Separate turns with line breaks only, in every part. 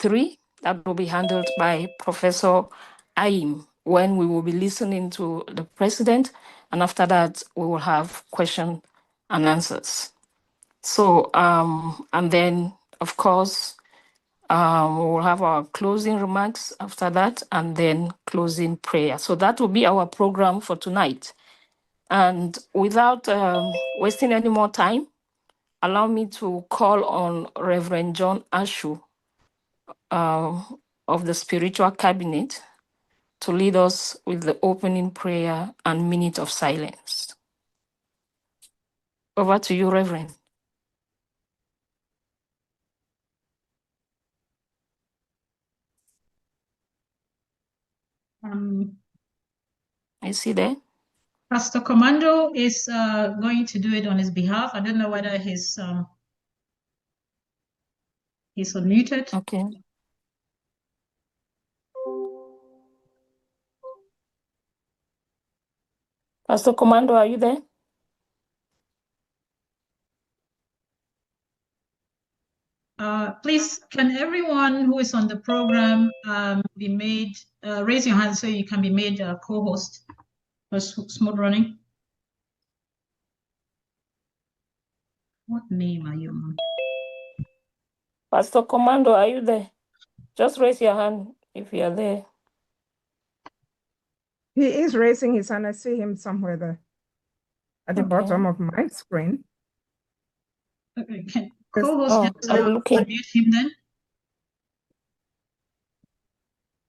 3. That will be handled by Professor Aim, when we will be listening to the president. And after that, we will have question and answers. So, and then, of course, we will have our closing remarks after that, and then closing prayer. So that will be our program for tonight. And without wasting any more time, allow me to call on Reverend John Ashu of the Spiritual Cabinet to lead us with the opening prayer and minute of silence. Over to you, Reverend. Is he there?
Pastor Commando is going to do it on his behalf. I don't know whether he's unmuted.
Okay. Pastor Commando, are you there?
Please, can everyone who is on the program be made, raise your hand so you can be made a co-host for Smooth Running? What name are you on?
Pastor Commando, are you there? Just raise your hand if you are there.
He is raising his hand. I see him somewhere there at the bottom of my screen.
Okay, can co-host
unmute
him then?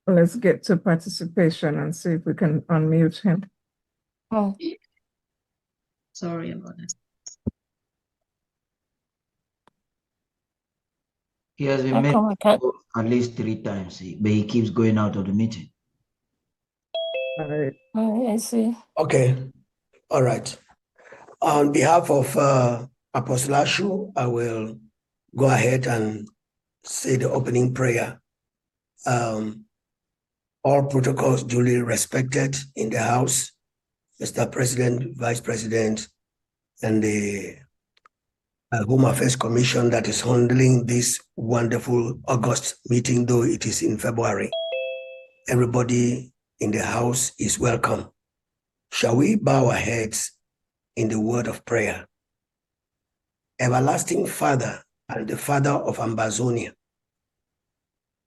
Let's get to participation and see if we can unmute him.
Oh.
Sorry about that.
He has been made at least 3 times, but he keeps going out of the meeting.
All right.
Oh, I see.
Okay. All right. On behalf of Apostle Ashu, I will go ahead and say the opening prayer. All protocols duly respected in the House, Mr. President, Vice President, and the Home Affairs Commission that is handling this wonderful August meeting, though it is in February. Everybody in the House is welcome. Shall we bow our heads in the word of prayer? Everlasting Father and the Father of Ambazonia,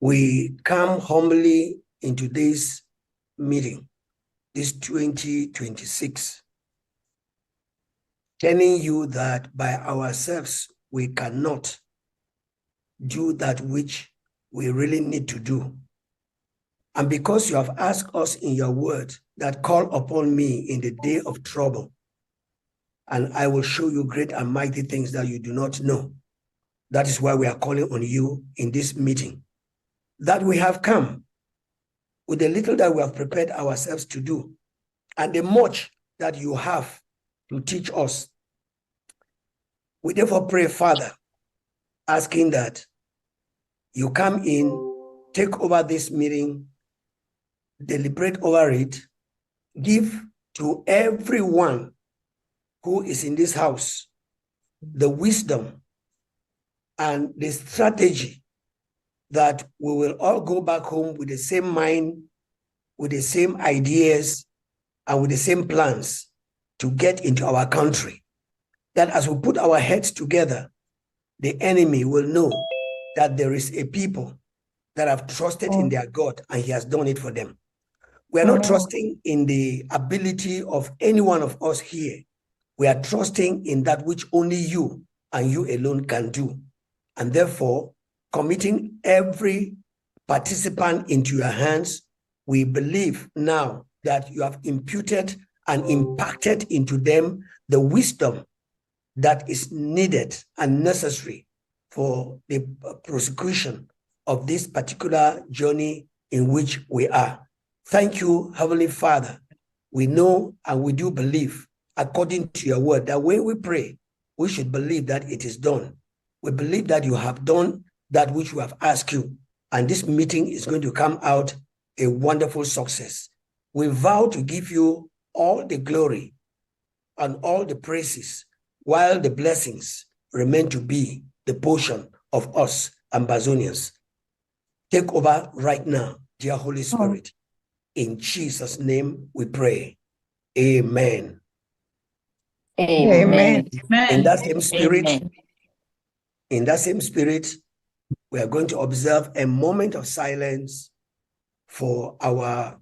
we come humbly into this meeting, this 2026, telling you that by ourselves we cannot do that which we really need to do. And because you have asked us in your word that call upon me in the day of trouble, and I will show you great and mighty things that you do not know. That is why we are calling on you in this meeting. That we have come with the little that we have prepared ourselves to do, and the much that you have to teach us. We therefore pray, Father, asking that you come in, take over this meeting, deliberate over it, give to everyone who is in this house the wisdom and the strategy that we will all go back home with the same mind, with the same ideas, and with the same plans to get into our country. That as we put our heads together, the enemy will know that there is a people that have trusted in their God, and he has done it for them. We are not trusting in the ability of any one of us here. We are trusting in that which only you and you alone can do. And therefore, committing every participant into your hands, we believe now that you have imputed and impacted into them the wisdom that is needed and necessary for the prosecution of this particular journey in which we are. Thank you, Heavenly Father. We know and we do believe, according to your word, that when we pray, we should believe that it is done. We believe that you have done that which we have asked you, and this meeting is going to come out a wonderful success. We vow to give you all the glory and all the praises, while the blessings remain to be the portion of us Ambazonians. take over right now, dear Holy Spirit. In Jesus' name we pray. Amen.
Amen.
In that same spirit,
Amen.
we are going to observe a moment of silence for our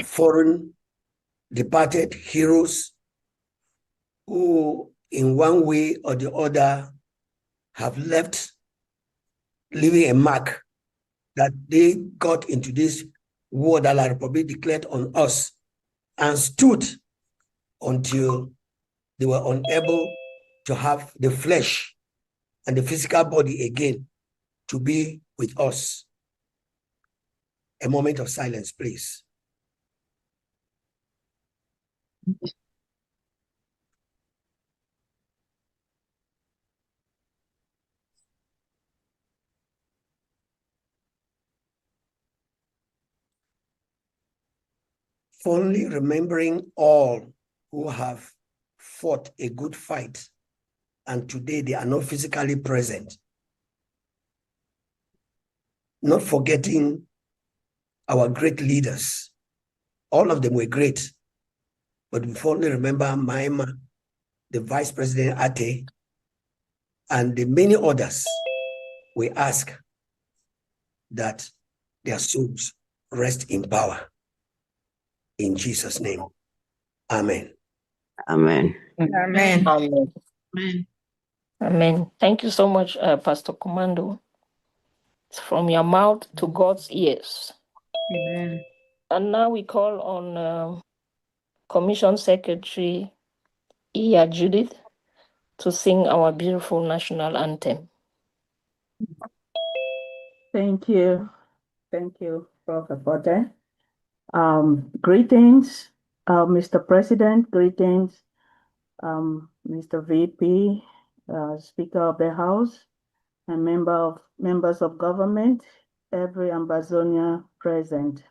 foreign departed heroes who, in one way or the other, have left, leaving a mark that they got into this war that La Republic declared on us and stood until they were unable to have the flesh and the physical body again to be with us. A moment of silence, please. Fondly remembering all who have fought a good fight and today they are not physically present. Not forgetting our great leaders. All of them were great, but we fondly remember Maima, the Vice President Ate, and the many others. We ask that their souls rest in power. In Jesus' name, amen.
Amen.
Amen.
Amen.
Amen.
Amen. Thank you so much, Pastor Commando. It's from your mouth to God's ears.
Amen.
And now we call on Commission Secretary Iya Judith to sing our beautiful national anthem.
Thank you. Thank you, Prophet Bote. Greetings, Mr. President. Greetings, Mr. VP, Speaker of the House, and members of government, every Ambazonia present.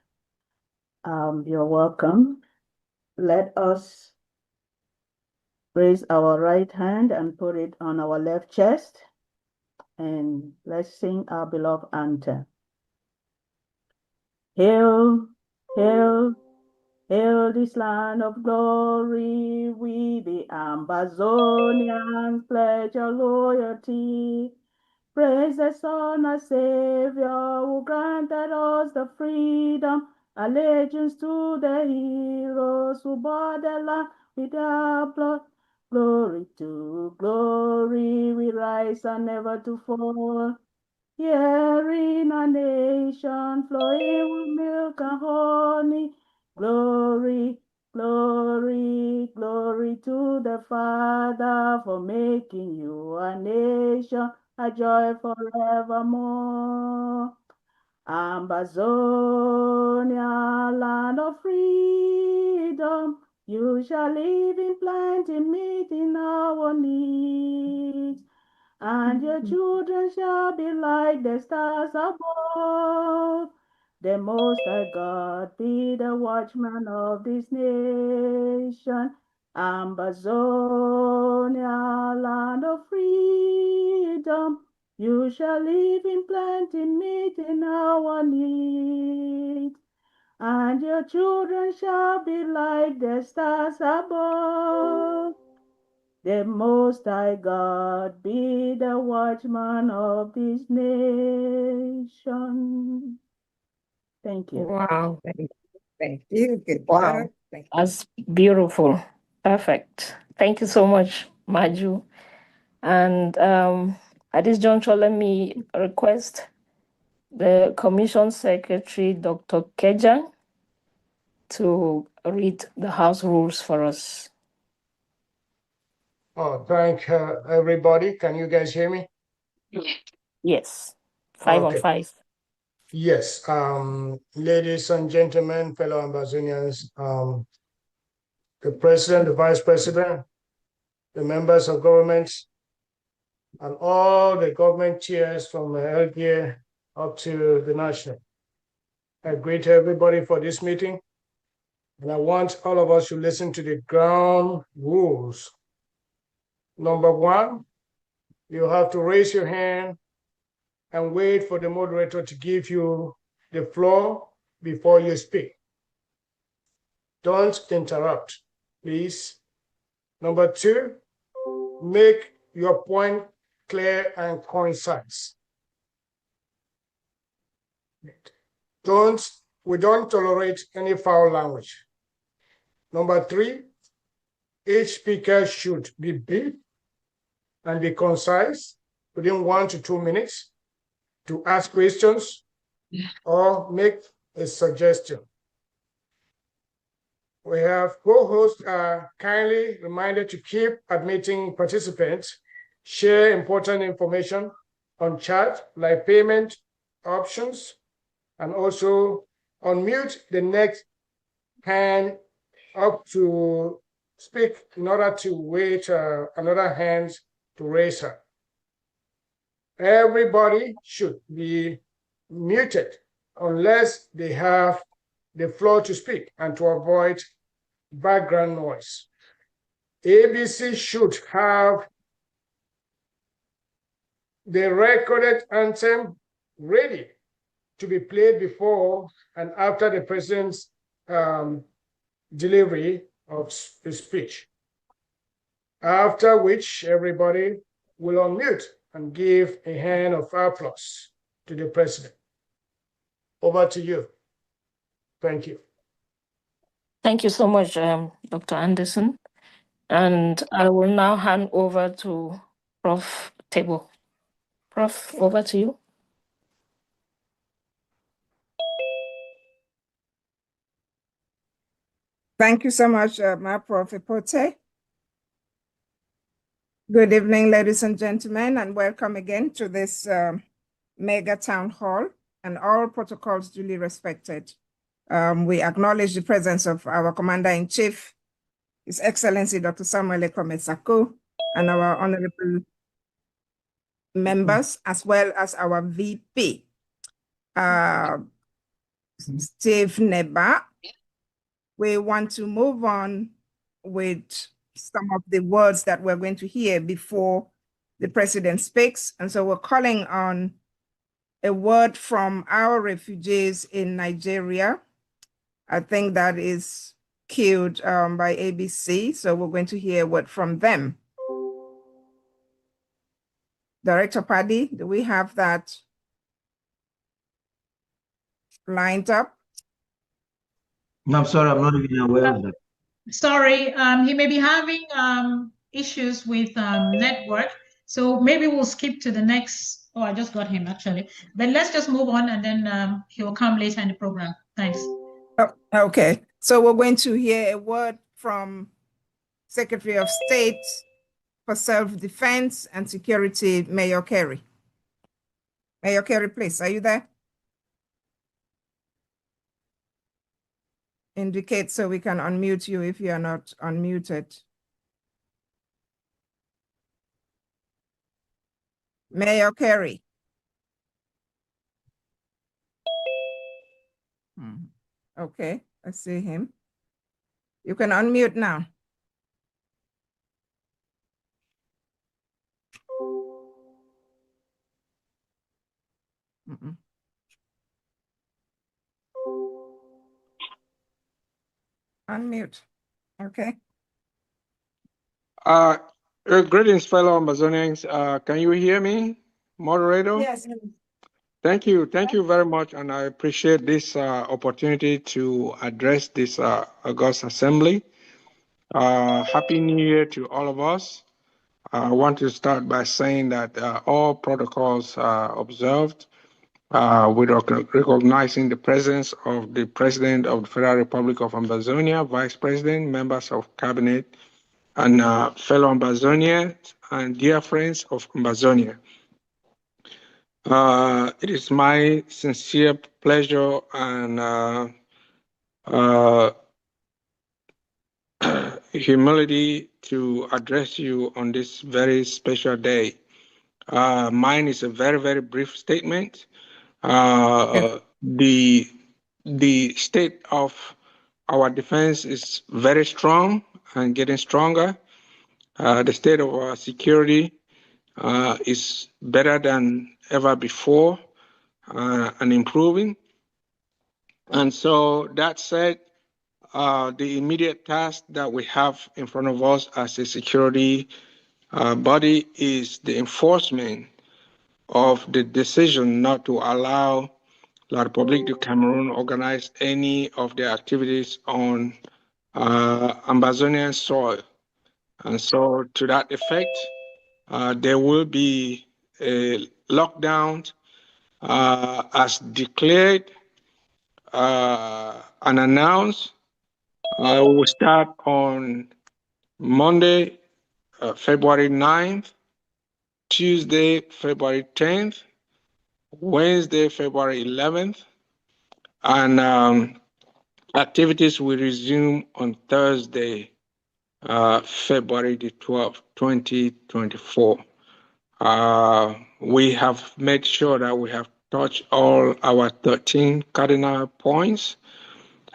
You're welcome. Let us raise our right hand and put it on our left chest, and let's sing our beloved anthem. Hail, hail, hail this land of glory, we the Ambazonians pledge our loyalty. Praise the Son, our Savior, who granted us the freedom, allegiance to the heroes who bought the land with their blood. Glory to glory, we rise and never to fall. Here in a nation flowing with milk and honey, glory, glory, glory to the Father for making you a nation, a joy forevermore. Ambazonia, land of freedom, you shall live in plenty, meeting our needs. And your children shall be like the stars above. The Most High God be the watchman of this nation. Ambazonia, land of freedom, you shall live in plenty, meeting our needs. And your children shall be like the stars above. The Most High God be the watchman of this nation. Thank you.
Wow.
Thank you. Good
Wow.
job. Thank you.
That's beautiful. Perfect. Thank you so much, Maju. And at this juncture, let me request the Commission Secretary, Dr. Kejang, to read the House rules for us.
Oh, thank everybody. Can you guys hear me?
Yes. 5 on
Okay.
5.
Yes. Ladies and gentlemen, fellow Ambazonians, the President, the Vice President, the members of government, and all the government chairs from LGA up to the national. I greet everybody for this meeting, and I want all of us to listen to the ground rules. Number one, you have to raise your hand and wait for the moderator to give you the floor before you speak. Don't interrupt, please. Number 2, make your point clear and concise. We don't tolerate any foul language. Number 3, each speaker should be brief and be concise within 1 to 2 minutes to ask questions or make a suggestion. We have co-hosts are kindly reminded to keep admitting participants, share important information on chat like payment options, and also unmute the next hand up to speak in order to wait another hand to raise her. Everybody should be muted unless they have the floor to speak and to avoid background noise. ABC should have the recorded anthem ready to be played before and after the president's delivery of his speech. After which everybody will unmute and give a hand of applause to the president. Over to you. Thank you.
Thank you so much, Dr. Anderson. And I will now hand over to Prof. Tebo. Prof, over to you.
Thank you so much, my Prof. Ipote. Good evening, ladies and gentlemen, and welcome again to this mega town hall, and all protocols duly respected. We acknowledge the presence of our Commander-in-Chief, His Excellency Dr. Samuel Ikome Sako, and our honorable members, as well as our VP, Steve Neba. We want to move on with some of the words that we're going to hear before the president speaks. And so we're calling on a word from our refugees in Nigeria. I think that is queued by ABC. So we're going to hear a word from them. Director Paddy, do we have that lined up?
No, I'm sorry, I'm not even aware of that.
Sorry, he may be having issues with network. So maybe we'll skip to the next. Oh, I just got him actually. But let's just move on and then he will come later in the program. Thanks.
Oh, okay. So we're going to hear a word from Secretary of State for Self-Defense and Security, Mayor Kerry. Mayor Kerry, please, are you there? Indicate so we can unmute you if you are not unmuted. Mayor Kerry. Okay, I see him. You can unmute now. Unmute. Okay.
Greetings, fellow Ambazonians. Can you hear me, moderator?
Yes.
Thank you. Thank you very much. And I appreciate this opportunity to address this August Assembly. Happy New Year to all of us. I want to start by saying that all protocols are observed. With recognizing the presence of the President of the Federal Republic of Ambazonia, Vice President, members of Cabinet, and fellow Ambazonians and dear friends of Ambazonia. It is my sincere pleasure and humility to address you on this very special day. Mine is a very, very brief statement. The state of our defense is very strong and getting stronger. The state of our security is better than ever before and improving. And so that said, the immediate task that we have in front of us as a security body is the enforcement of the decision not to allow La République du Cameroon organize any of their activities on Ambazonian soil. And so to that effect, there will be a lockdown as declared and announced. We will start on Monday, February 9th, Tuesday, February 10th, Wednesday, February 11th, and activities will resume on Thursday, February the 12th, 2024. We have made sure that we have touched all our 13 cardinal points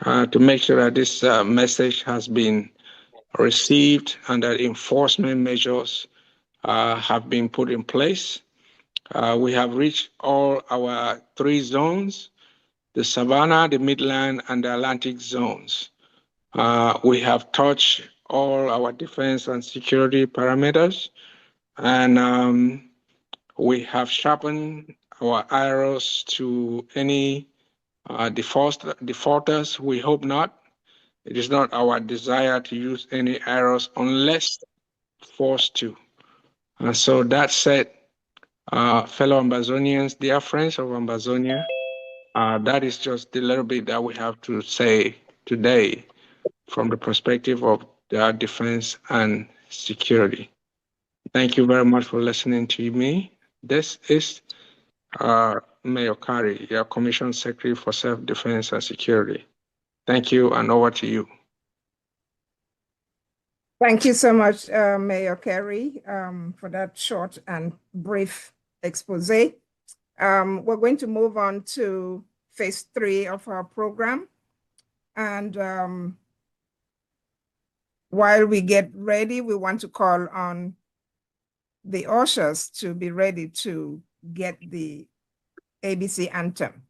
to make sure that this message has been received and that enforcement measures have been put in place. We have reached all our 3 zones, the Savannah, the Midland, and the Atlantic zones. We have touched all our defense and security parameters, and we have sharpened our arrows to any defaulters. We hope not. It is not our desire to use any arrows unless forced to. So that said, fellow Ambazonians, dear friends of Ambazonia, that is just a little bit that we have to say today from the perspective of their defense and security. Thank you very much for listening to me. This is Mayor Kari, your Commission Secretary for Self-Defense and Security. Thank you, and over to you.
Thank you so much, Mayor Carey, for that short and brief expose. We're going to move on to phase 3 of our program. And while we get ready, we want to call on the ushers to be ready to get the ABC anthem.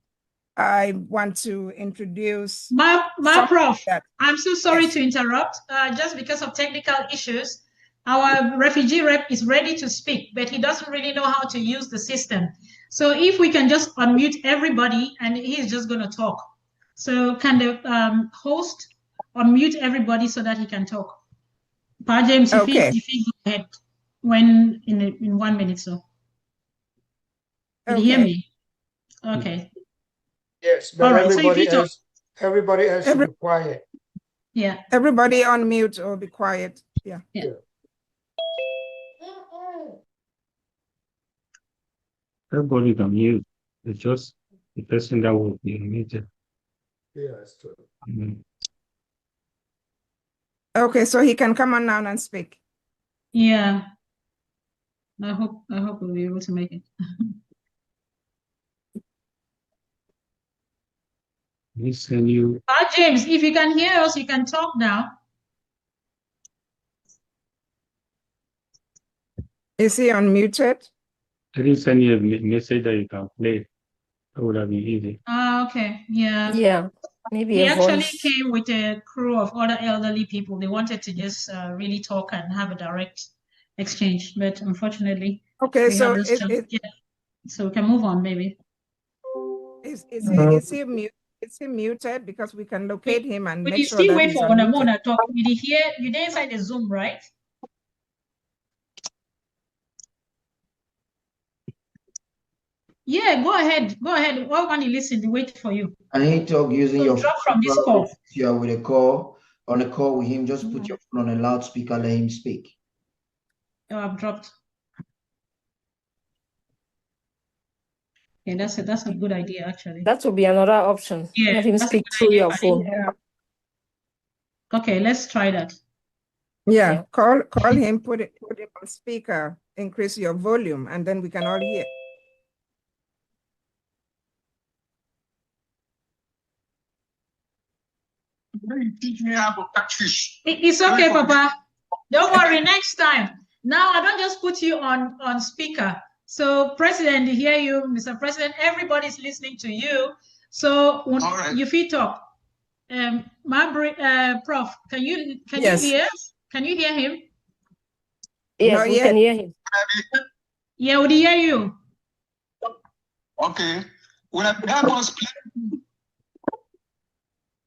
I want to introduce
Prof, I'm so sorry to interrupt. Just because of technical issues, our refugee rep is ready to speak, but he doesn't really know how to use the system. So if we can just unmute everybody and he's just going to talk. So can the host unmute everybody so that he can talk? Pa James, if he go ahead when in 1 minute, so. Can you hear me? Okay.
Yes, but everybody else should be quiet.
Yeah.
Everybody on mute or be quiet. Yeah.
Everybody can mute. It's just the person that will be muted.
Yeah, that's true.
Okay, so he can come on now and speak.
Yeah. I hope we'll be able to make it.
Listen, you.
James, if you can hear us, you can talk now.
Is he unmuted?
I didn't send you a message that you can play. That would have been easy.
Okay. Yeah.
Yeah. Maybe
he
a
actually
voice.
came with a crew of other elderly people. They wanted to just really talk and have a direct exchange, but unfortunately,
okay. So
so we can move on, maybe.
Is he muted? Is he muted? Because we can locate him and make sure that
wait
he's
for
unmuted.
talk. You're inside the Zoom, right? Yeah, go ahead. Why won't you listen? They wait for you.
Can he talk using your
drop from this call?
If you are with a call, on a call with him, just put your phone on a loudspeaker, let him speak.
Oh, I've dropped. Yeah, that's a good idea, actually.
That would be another option.
Yeah,
Let him speak through your phone.
Yeah.
Okay, let's try that.
Yeah. Call him, put him on speaker, increase your volume, and then we can all hear.
It's okay, Papa. Don't worry, next time. Now I don't just put you on speaker. So President, hear you, Mr. President, everybody's listening to you. So you feel talk. Prof, can you hear? Can you hear him?
Yes, we can hear him.
Yeah, we hear you.
Okay. When I help us play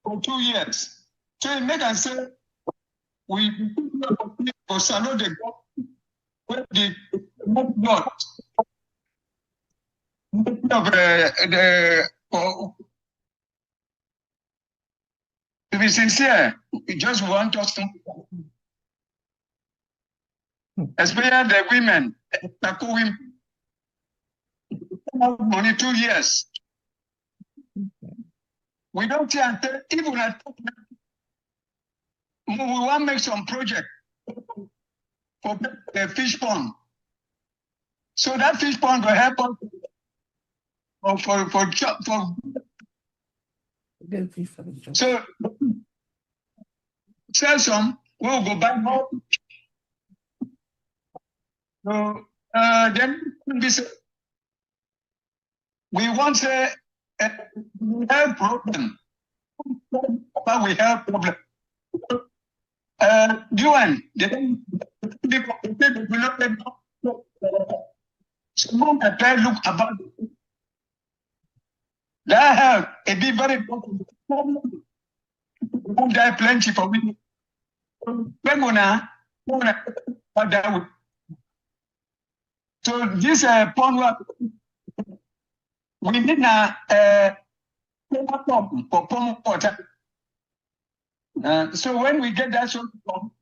for 2 years, so it make us say we salute the God, to be sincere, we just want us to, especially the women, only 2 years. We don't say until even we want to make some project for the fish pond. So that fish pond will help us for so sell some, we'll go back more. So then we want a health problem, but we have problem. UN, someone can look about that health. It be very important. Die plenty for me. So this pond we need now pump for pump water. So when we get that sort of pump,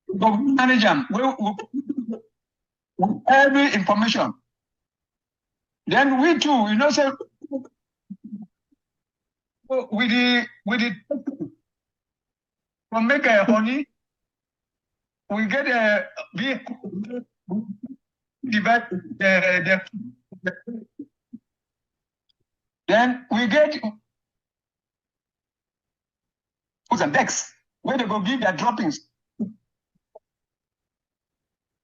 we manage them with every information. Then we too, you know, say with the from make a honey, we get a divide then we get who's and decks where they go give their droppings.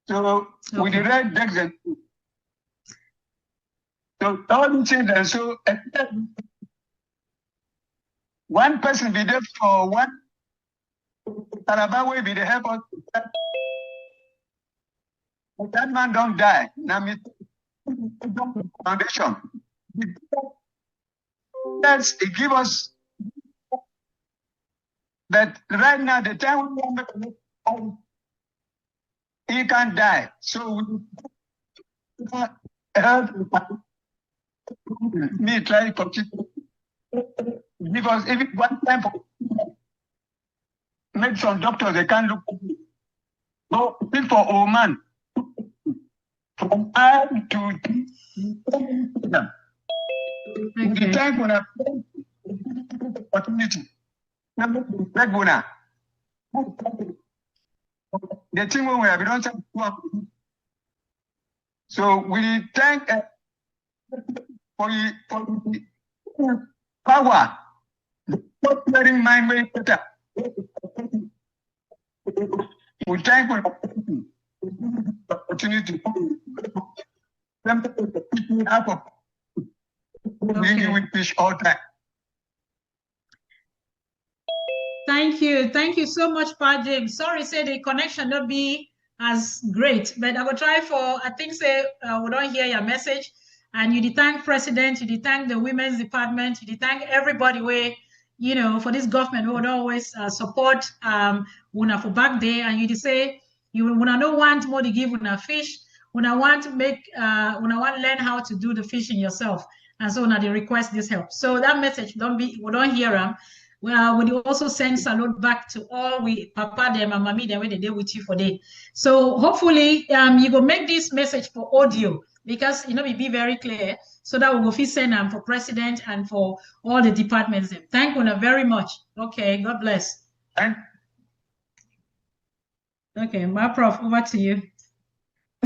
So with the red decks and so all these things and so one person be there for one Taraba will be the help us. That man don't die. Now me foundation. That's it give us that right now the time we want he can't die. So we help me try to continue. Because if one time make some doctors they can't look no fit for old man from I to the time when I opportunity the thing when we have don't so we thank for the power the clearing mind way better. We thank for the opportunity bring with fish all time.
Thank you so much, Pa James. Sorry, say the connection not be as great, but I will try for. I think say we don't hear your message, and you thank President, you thank the Women's Department, you thank everybody where you know for this government we would always support una for back there, and you say you wanna no want more to give una fish, una want to make una want to learn how to do the fishing yourself, and so now they request this help. So that message we don't hear them. Well, we also send salute back to all we papa them and mommy them when they deal with you for day. So hopefully you go make this message for audio because you know it be very clear so that we will send them for president and for all the departments. Thank you very much. Okay, God bless. Okay, my prof, over to you.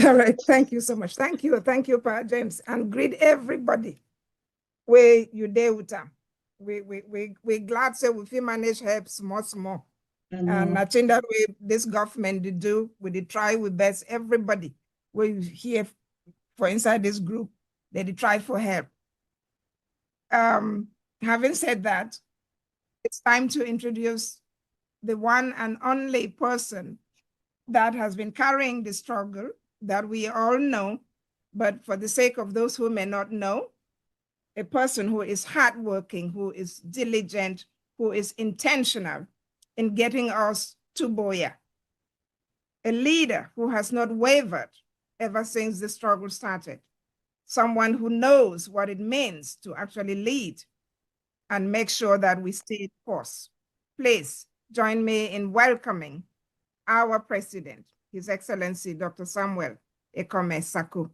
All right, thank you so much. Thank you, Pa James, and greet everybody where you there with them. We glad say we feel manage help small. And I think that way this government did do, we did try with best everybody. We here for inside this group, they did try for help. Having said that, it's time to introduce the one and only person that has been carrying the struggle that we all know, but for the sake of those who may not know, a person who is hardworking, who is diligent, who is intentional in getting us to Buea. A leader who has not wavered ever since the struggle started. Someone who knows what it means to actually lead and make sure that we stay course. Please join me in welcoming our president, His Excellency, Dr. Samuel Ikome Sako.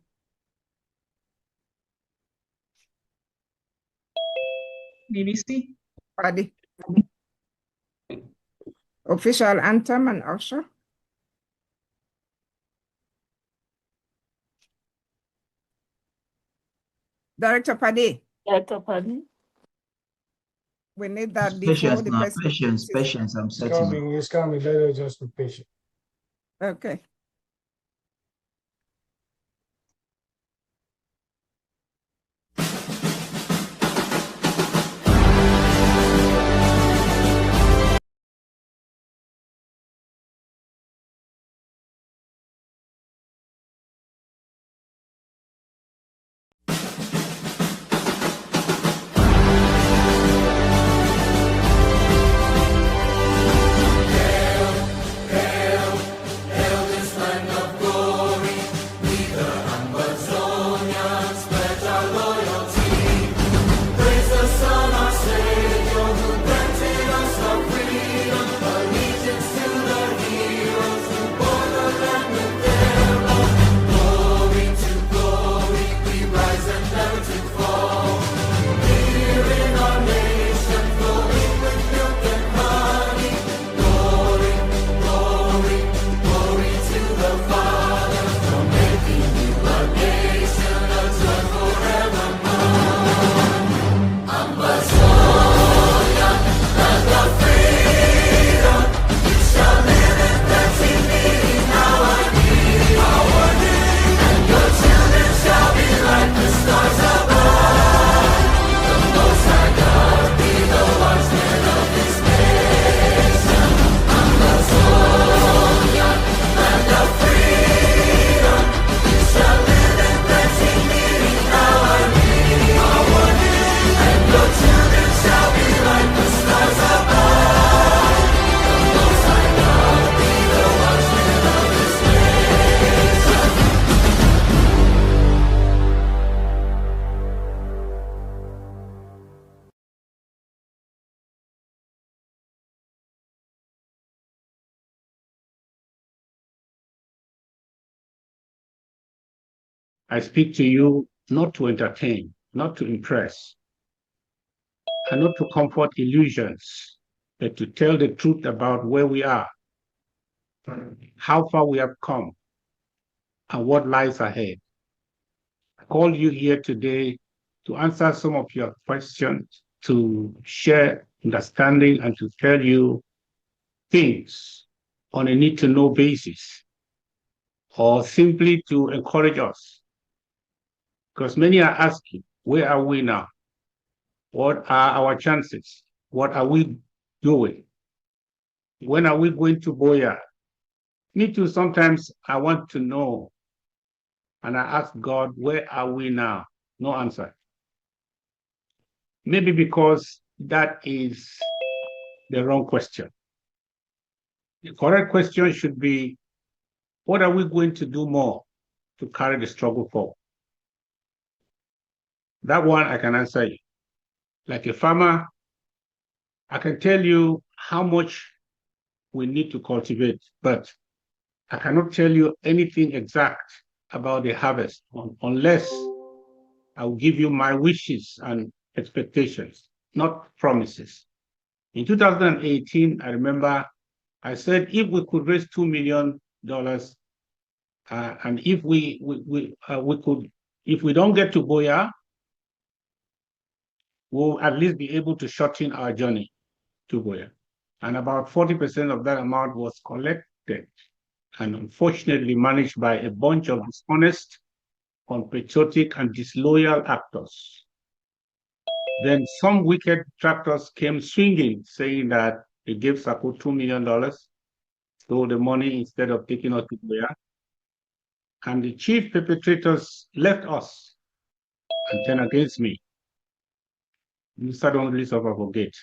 BBC.
Paddy. Official anthem and usher. Director Paddy.
Director Paddy.
We need that before the president.
Patience, I'm setting.
It's coming. Let us just be patient.
Okay.
I speak to you not to entertain, not to impress, and not to comfort illusions, but to tell the truth about where we are, how far we have come, and what lies ahead. I called you here today to answer some of your questions, to share understanding, and to tell you things on a need-to-know basis, or simply to encourage us. Because many are asking, where are we now? What are our chances? What are we doing? When are we going to Buea? Me too, sometimes I want to know. And I ask God, where are we now? No answer. Maybe because that is the wrong question. The correct question should be, what are we going to do more to carry the struggle forward? That one I can answer you. Like a farmer, I can tell you how much we need to cultivate, but I cannot tell you anything exact about the harvest unless I will give you my wishes and expectations, not promises. In 2018, I remember I said if we could raise $2 million, and if we could, if we don't get to Buea, we'll at least be able to shorten our journey to Buea. And about 40% of that amount was collected and unfortunately managed by a bunch of dishonest, unpatriotic, and disloyal actors. Then some wicked tractors came swinging, saying that they gave Sako $2 million, stole the money instead of taking us to Buea. And the chief perpetrators left us and turned against me. Mr. Don't really suffer forget.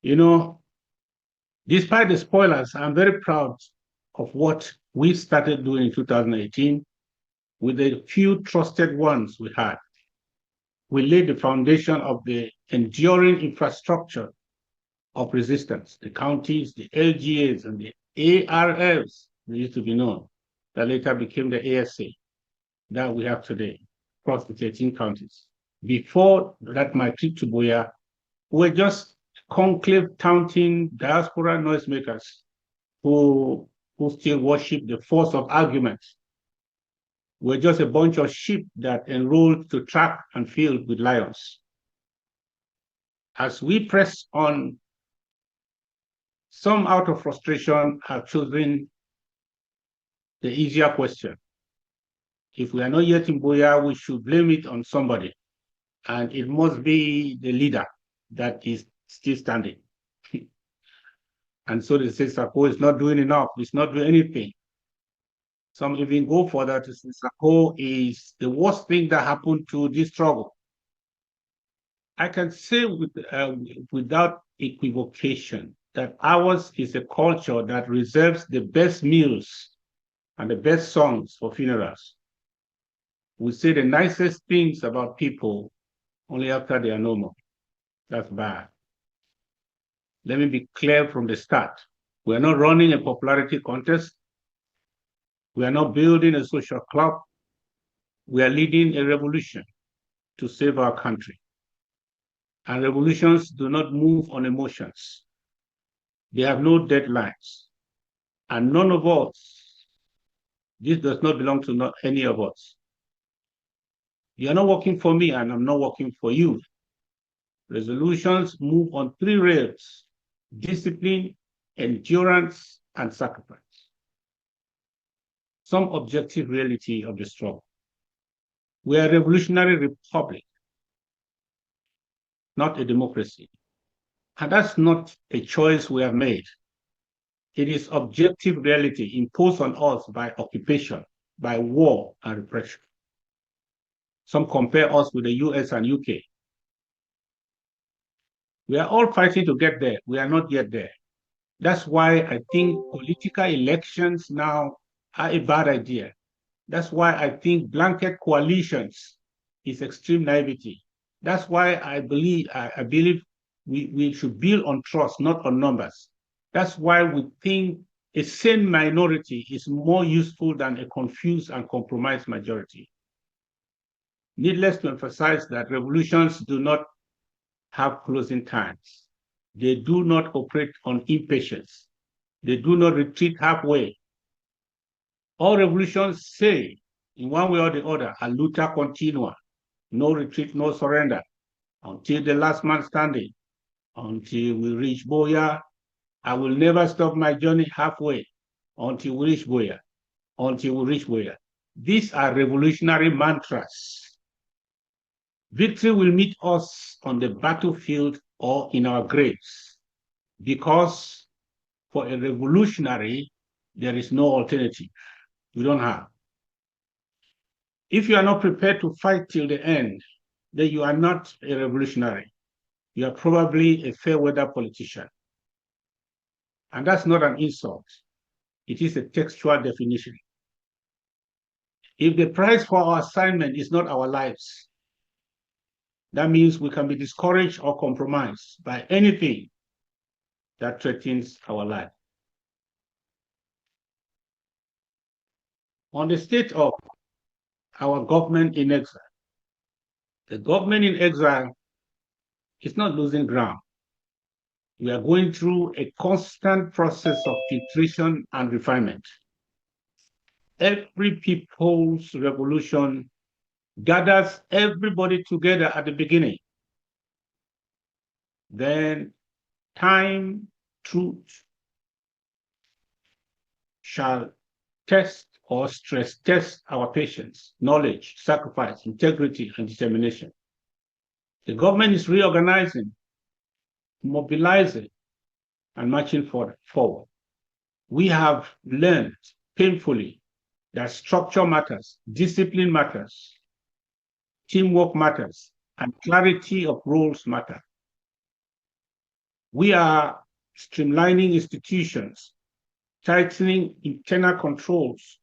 You know, despite the spoilers, I'm very proud of what we started doing in 2018 with the few trusted ones we had. We laid the foundation of the enduring infrastructure of resistance, the counties, the LGAs, and the ARLs, they used to be known, that later became the ASA that we have today across the 13 counties. Before that, my trip to Buea, we were just conclave touting diaspora noisemakers who still worship the force of argument. We're just a bunch of sheep that enrolled to track and field with lions. As we press on, some out of frustration have chosen the easier question. If we are not yet in Buea, we should blame it on somebody. And it must be the leader that is still standing. And so they say Sako is not doing enough, it's not doing anything. Some even go further to say Sako is the worst thing that happened to this struggle. I can say without equivocation that ours is a culture that reserves the best meals and the best songs for funerals. We say the nicest things about people only after they are no more. That's bad. Let me be clear from the start. We are not running a popularity contest. We are not building a social club. We are leading a revolution to save our country. And revolutions do not move on emotions. They have no deadlines. And none of us, this does not belong to not any of us. You are not working for me and I'm not working for you. Resolutions move on 3 rails: discipline, endurance, and sacrifice. Some objective reality of the struggle. We are a revolutionary republic, not a democracy. And that's not a choice we have made. It is objective reality imposed on us by occupation, by war and repression. Some compare us with the US and UK. We are all fighting to get there. We are not yet there. That's why I think political elections now are a bad idea. That's why I think blanket coalitions is extreme naivety. That's why I believe we should build on trust, not on numbers. That's why we think a sane minority is more useful than a confused and compromised majority. Needless to emphasize that revolutions do not have closing times. They do not operate on impatience. They do not retreat halfway. All revolutions say, in one way or the other, a luta continua, no retreat, no surrender, until the last man standing, until we reach Buea. I will never stop my journey halfway until we reach Buea, until we reach Buea. These are revolutionary mantras. Victory will meet us on the battlefield or in our graves, because for a revolutionary, there is no alternative. We don't have. If you are not prepared to fight till the end, then you are not a revolutionary. You are probably a fair weather politician. And that's not an insult. It is a textual definition. If the price for our assignment is not our lives, that means we can be discouraged or compromised by anything that threatens our life. On the state of our government in exile, the government in exile is not losing ground. We are going through a constant process of filtration and refinement. Every people's revolution gathers everybody together at the beginning. Then Time, truth shall test or stress test our patience, knowledge, sacrifice, integrity, and determination. The government is reorganizing, mobilizing, and marching forward. We have learned painfully that structure matters, discipline matters, teamwork matters, and clarity of roles matter. We are streamlining institutions, tightening internal controls,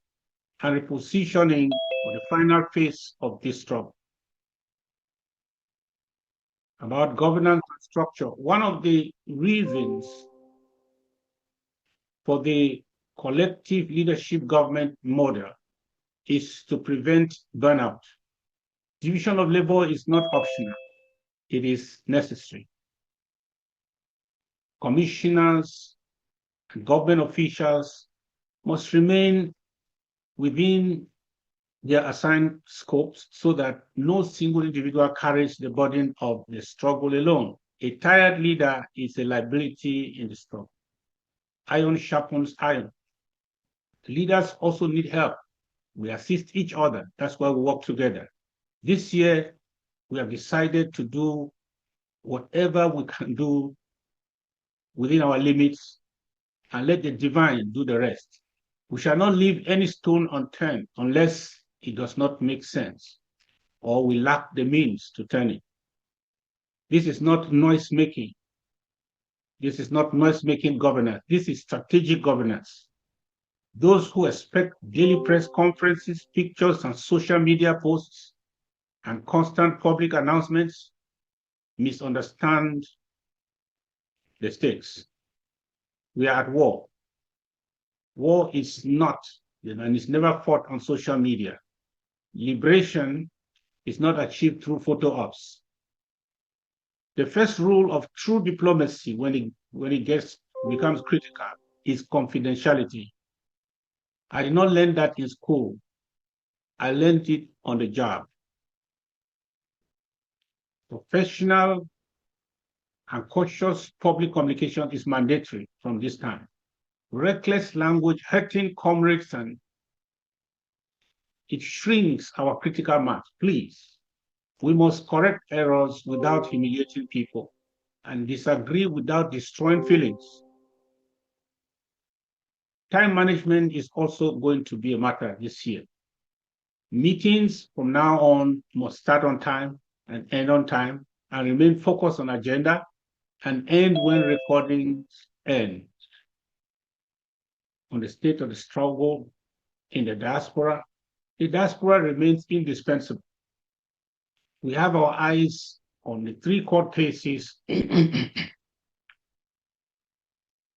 and repositioning for the final phase of this struggle. About governance and structure, one of the reasons for the collective leadership government model is to prevent burnout. Division of labor is not optional, it is necessary. Commissioners and government officials must remain within their assigned scopes so that no single individual carries the burden of the struggle alone. A tired leader is a liability in the struggle. Iron sharpens iron. Leaders also need help. We assist each other. That's why we work together. This year, we have decided to do whatever we can do within our limits and let the divine do the rest. We shall not leave any stone unturned unless it does not make sense or we lack the means to turn it. This is not noise-making. This is not noise-making governance. This is strategic governance. Those who expect daily press conferences, pictures, and social media posts and constant public announcements misunderstand the stakes. We are at war. War is not, and is never fought on social media. Liberation is not achieved through photo ops. The first rule of true diplomacy when it becomes critical is confidentiality. I did not learn that in school. I learned it on the job. Professional and cautious public communication is mandatory from this time. Reckless language hurting comrades and it shrinks our critical mass. Please, we must correct errors without humiliating people and disagree without destroying feelings. Time management is also going to be a matter this year. Meetings from now on must start on time and end on time and remain focused on agenda and end when recordings end. On the state of the struggle in the diaspora remains indispensable. We have our eyes on the 3 court cases in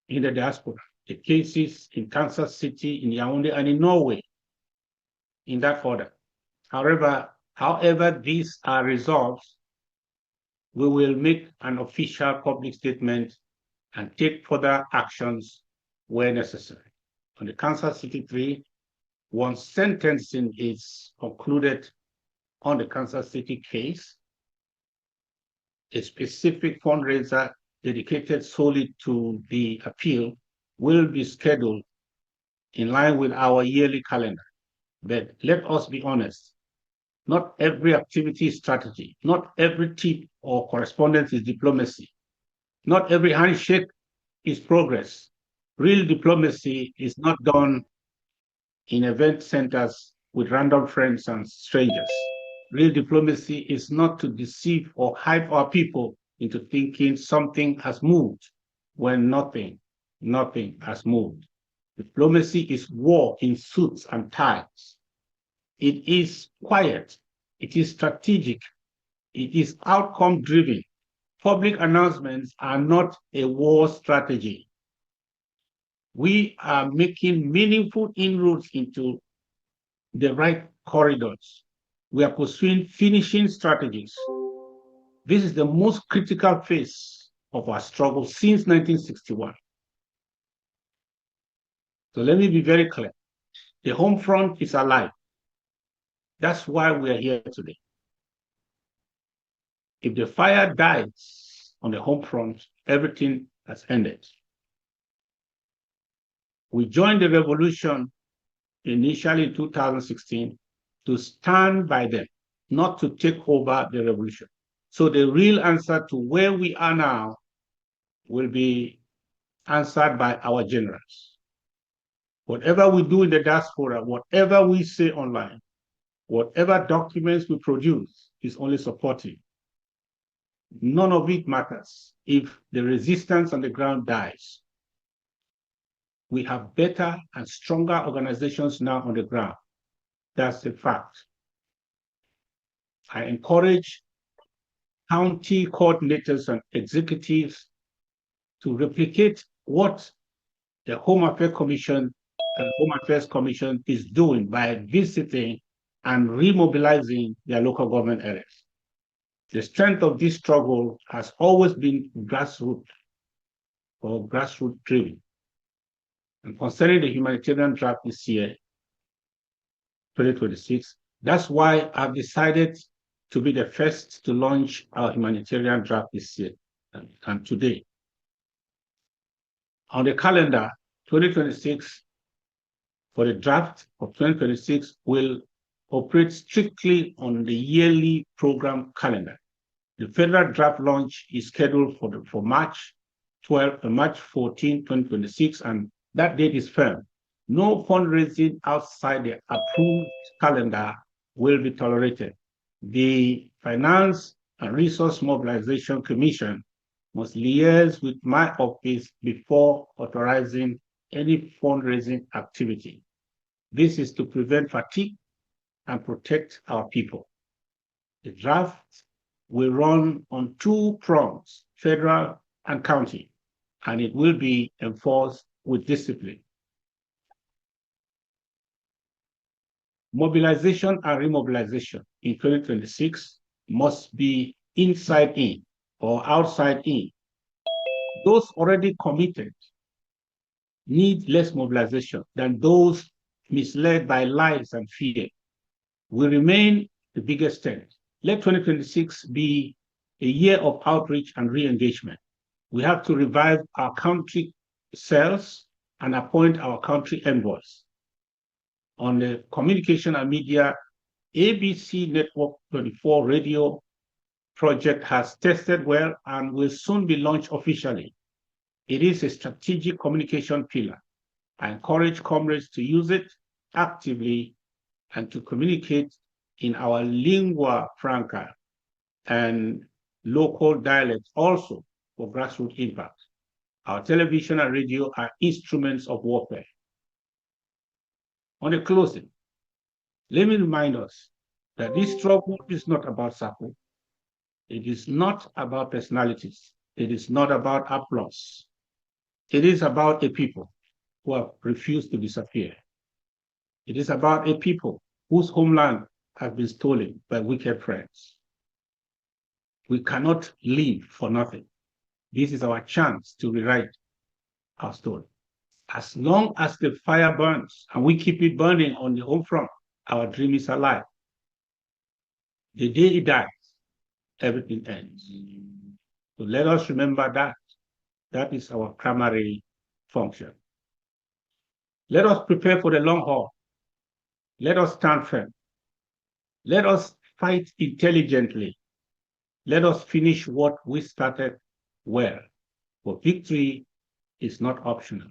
the diaspora, the cases in Kansas City, in Yaoundé, and in Norway, in that order. However these are resolved, we will make an official public statement and take further actions where necessary. On the Kansas City 3, once sentencing is concluded on the Kansas City case, a specific fundraiser dedicated solely to the appeal will be scheduled in line with our yearly calendar. But let us be honest, not every activity is strategy, not every tip or correspondence is diplomacy, not every handshake is progress. Real diplomacy is not done in event centers with random friends and strangers. Real diplomacy is not to deceive or hype our people into thinking something has moved when nothing has moved. Diplomacy is war in suits and ties. It is quiet, it is strategic, it is outcome-driven. Public announcements are not a war strategy. We are making meaningful inroads into the right corridors. We are pursuing finishing strategies. This is the most critical phase of our struggle since 1961. So let me be very clear. The home front is alive. That's why we are here today. If the fire dies on the home front, everything has ended. We joined the revolution initially in 2016 to stand by them, not to take over the revolution. So the real answer to where we are now will be answered by our generals. Whatever we do in the diaspora, whatever we say online, whatever documents we produce is only supportive. None of it matters if the resistance on the ground dies. We have better and stronger organizations now on the ground. That's a fact. I encourage county coordinators and executives to replicate what the Home Affairs Commission and Home Affairs Commission is doing by visiting and remobilizing their local government areas. The strength of this struggle has always been grassroots or grassroots driven. And concerning the humanitarian draft this year, 2026, that's why I've decided to be the first to launch our humanitarian draft this year and today. On the calendar, 2026, for the draft of 2026 will operate strictly on the yearly program calendar. The federal draft launch is scheduled for March 14, 2026, and that date is firm. No fundraising outside the approved calendar will be tolerated. The Finance and Resource Mobilization Commission must liaise with my office before authorizing any fundraising activity. This is to prevent fatigue and protect our people. The draft will run on two prongs, federal and county, and it will be enforced with discipline. Mobilization and remobilization in 2026 must be inside in or outside in. Those already committed need less mobilization than those misled by lies and fear. We remain the biggest strength. Let 2026 be a year of outreach and re-engagement. We have to revive our country cells and appoint our country envoys. On the communication and media, ABC Network 24 radio project has tested well and will soon be launched officially. It is a strategic communication pillar. I encourage comrades to use it actively and to communicate in our lingua franca and local dialects also for grassroots impact. Our television and radio are instruments of warfare. On the closing, let me remind us that this struggle is not about Sako. It is not about personalities. It is not about applause. It is about a people who have refused to disappear. It is about a people whose homeland has been stolen by wicked friends. We cannot live for nothing. This is our chance to rewrite our story. As long as the fire burns and we keep it burning on the home front, our dream is alive. The day it dies, everything ends. So let us remember that. That is our primary function. Let us prepare for the long haul. Let us stand firm. Let us fight intelligently. Let us finish what we started well. For victory is not optional.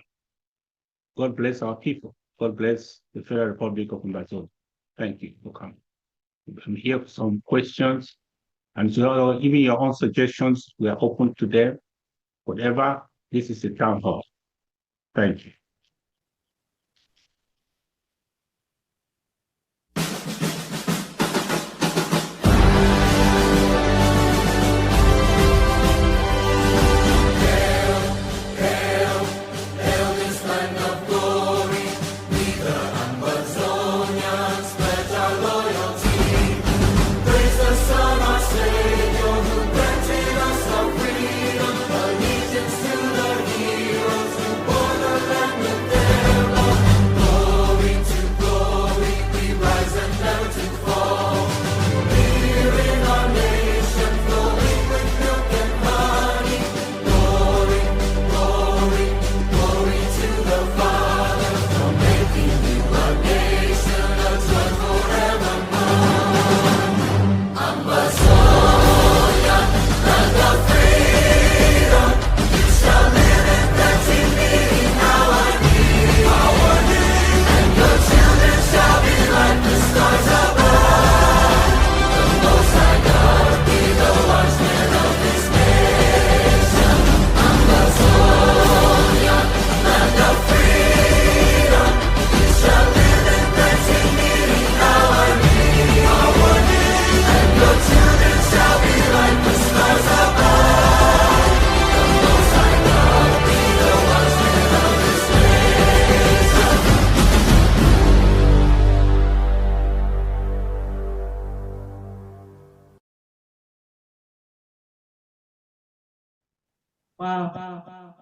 God bless our people. God bless the Federal Republic of Ambazonia. Thank you for coming. I'm here for some questions, and so even your own suggestions, we are open to them. Whatever, this is the town hall. Thank you.
Allegiance to the heroes who bore the land
Wow.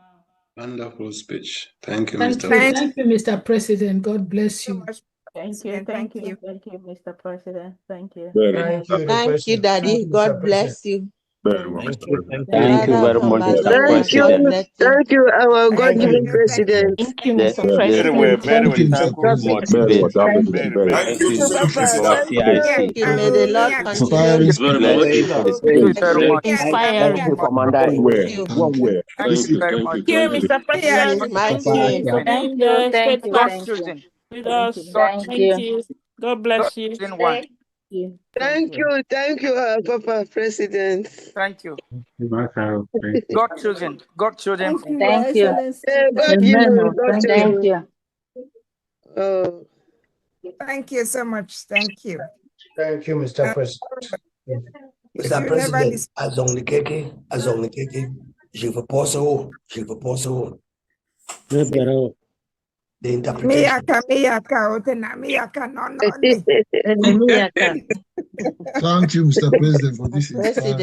Wonderful speech. Thank you,
Thank
Mr.
you.
President.
Thank you, Mr. President. God bless you.
Thank you, Mr. President. Thank you.
Thank you,
Thank you, Daddy. God bless you.
Very much, Mr. President.
Thank you very much, Mr. President.
Thank you, our
Thank
God-given
you.
president.
Thank you,
Yes,
Mr.
very well,
President.
very well. Thank you
God
so much.
be
Very
praised.
well.
Thank
Very,
you.
very.
Thank
Thank
you,
you
Papa.
for
Thank
CIC.
you. May the Lord continue to
Bless you for the
Thank
speech.
you.
Thank
Inspiring.
you, Commander.
thank you.
One word. Thank you. Thank you.
Thank you,
Thank you.
Mr.
In
President.
his
Thank
mighty
you
name.
for being the steadfast with
Thank
us.
you. Thank
Thank
you.
you. God bless you.
Thank you.
Thank you. Thank you, Papa President.
Thank you.
Thank you.
God chosen. God chosen.
Thank you, Excellency.
God give
Amen.
you. God
Thank
chosen.
you.
Oh,
Thank you so much. Thank you.
Thank you, Mr. President.
Mr.
You never
President, je vous pose haut. The interpretation.
Miyaka, no.
Thank you, Mr. President, for this inspiring.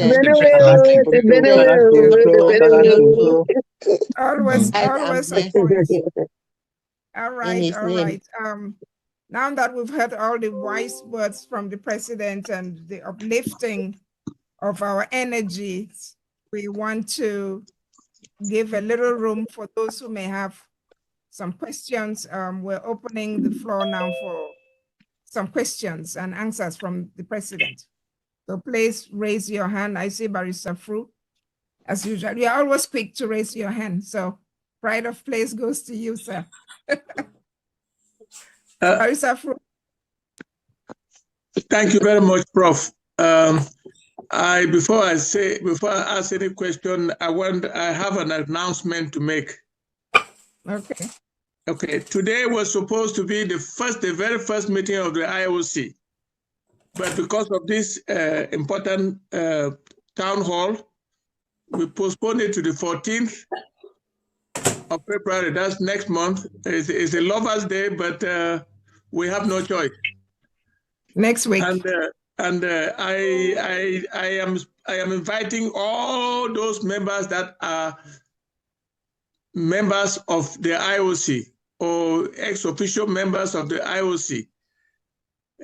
Always
bless
all
in his name.
right. Now that we've heard all the wise words from the president and the uplifting of our energies, we want to give a little room for those who may have some questions. We're opening the floor now for some questions and answers from the president. So please raise your hand. I see Barrister Fru. As usual, you're always quick to raise your hand. So pride of place goes to you, sir. Barrister Fru.
Thank you very much, Prof. Before I ask any question, I have an announcement to make.
Okay.
Okay. Today was supposed to be the very first meeting of the IOC, but because of this important town hall, we postponed it to the 14th of February. That's next month. It's a Lovers' Day, but we have no choice.
Next week.
And I am inviting all those members that are members of the IOC or ex-official members of the IOC.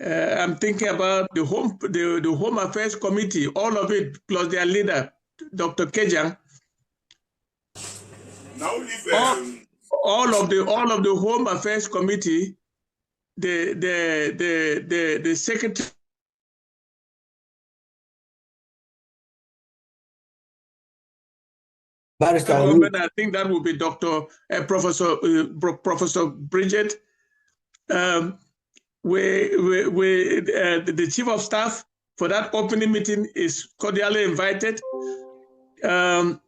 I'm thinking about the Home Affairs Committee, all of it, plus their leader, Dr. Kejang. All of the Home Affairs Committee, the secretary. I think that will be Professor Bridget. The Chief of Staff for that opening meeting is cordially invited. All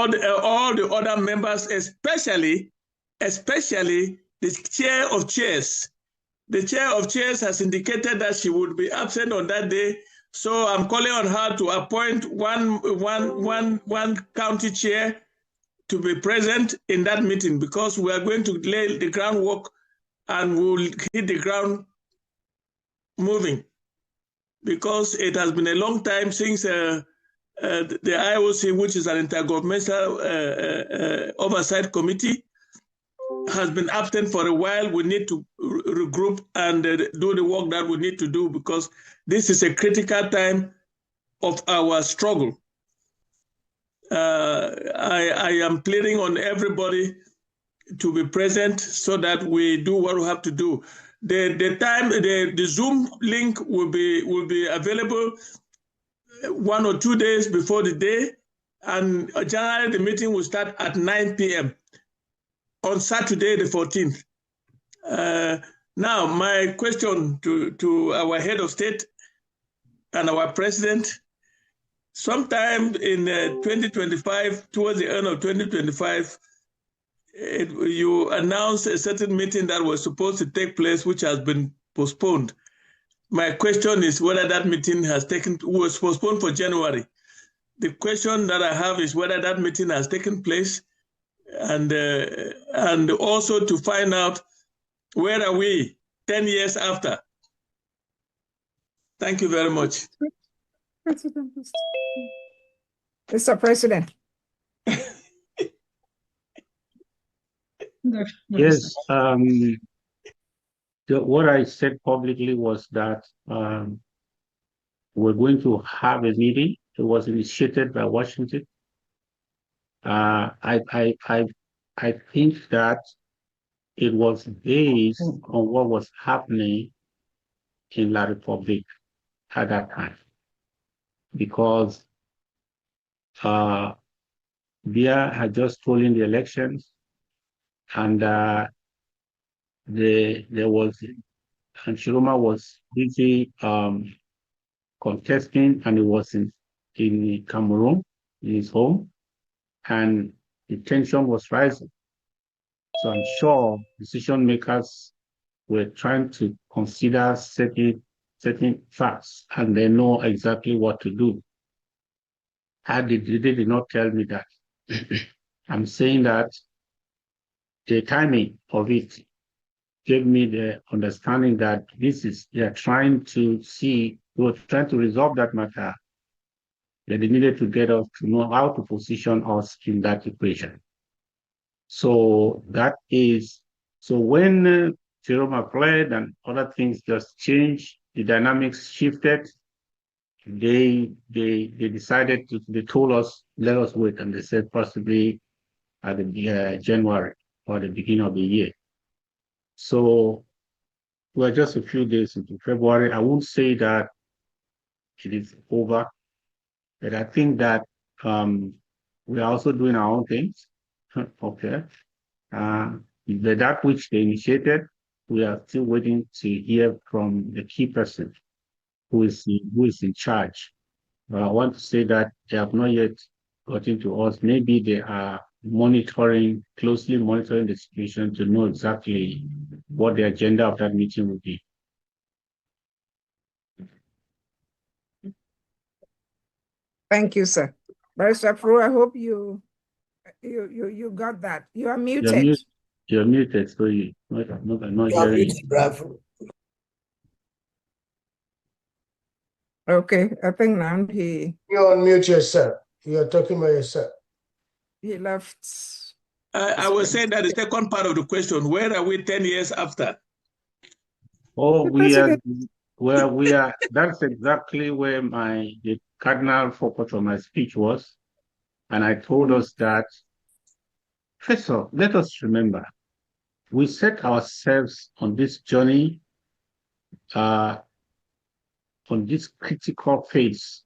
the other members, especially the Chair of Chairs. The Chair of Chairs has indicated that she would be absent on that day. So I'm calling on her to appoint one county chair to be present in that meeting, because we are going to lay the groundwork and we'll hit the ground moving, because it has been a long time since the IOC, which is an intergovernmental oversight committee, has been absent for a while. We need to regroup and do the work that we need to do, because this is a critical time of our struggle. I am pleading on everybody to be present so that we do what we have to do. The Zoom link will be available 1 or 2 days before the day, and generally the meeting will start at 9 p.m. on Saturday the 14th. Now, my question to our head of state and our president: sometime in 2025, towards the end of 2025, you announced a certain meeting that was supposed to take place, which has been postponed. My question is whether that meeting was postponed for January. The question that I have is whether that meeting has taken place, and also to find out where are we 10 years after. Thank you very much.
Mr. President.
Yes. What I said publicly was that we're going to have a meeting. It was initiated by Washington. I think that it was based on what was happening in La Republique at that time, because Bia had just stolen the elections, and Chiroma was busy contesting, and he was in Cameroon, in his home, and the tension was rising. So I'm sure decision makers were trying to consider certain facts, and they know exactly what to do. They did not tell me that. I'm saying that the timing of it gave me the understanding that they are trying to resolve that matter, that they needed to get us to know how to position us in that equation. So when Chiroma fled and other things just changed, the dynamics shifted, they decided they told us, let us wait, and they said possibly at the January or the beginning of the year. So we're just a few days into February. I won't say that it is over, but I think that we are also doing our own things. Okay. That which they initiated, we are still waiting to hear from the key person who is in charge. I want to say that they have not yet gotten to us. Maybe they are closely monitoring the situation to know exactly what the agenda of that meeting will be.
Thank you, sir. Barrister Pro, I hope you got that. You are muted.
You're muted, so you're not hearing it.
Okay, I think now
you unmute yourself. You're talking by yourself.
He left.
I was saying that the second part of the question, where are we 10 years after?
Oh, we are, that's exactly where the cardinal focus of my speech was. And I told us that, first of all, let us remember, we set ourselves on this journey, on this critical phase,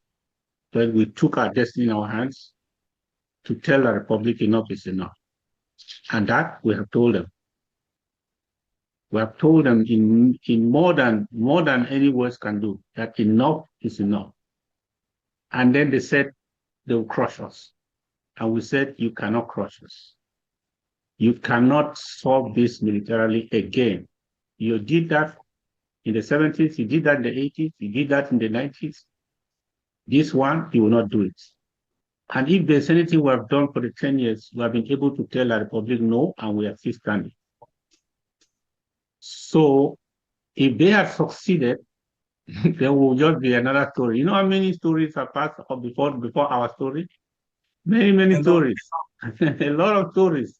when we took our destiny in our hands to tell the Republic enough is enough. And that we have told them. We have told them in more than any words can do, that enough is enough. And then they said they will crush us. And we said, you cannot crush us. You cannot solve this militarily again. You did that in the 70s, you did that in the 80s, you did that in the 90s. This one, you will not do it. And if there's anything we have done for the 10 years, we have been able to tell the Republic no, and we are still standing. So if they have succeeded, there will just be another story. You know how many stories have passed before our story? Many stories. A lot of stories.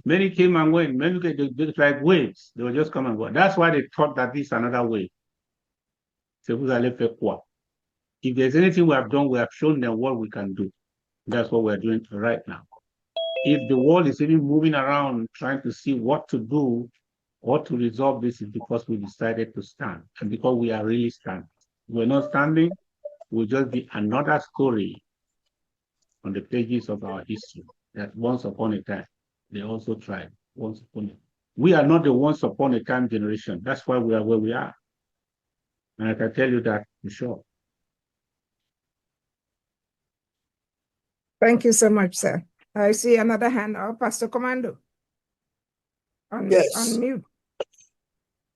Many came and went. Many like waves. They will just come and go. That's why they thought that this is another wave. If there's anything we have done, we have shown them what we can do. That's what we're doing right now. If the world is even moving around trying to see what to do, or to resolve this, is because we decided to stand, and because we are really standing. We're not standing, we'll just be another story on the pages of our history, that once upon a time, they also tried. We are not the once upon a time generation. That's why we are where we are. And I can tell you that for sure.
Thank you so much, sir. I see another hand up, Pastor Commando.
Yes.
On mute.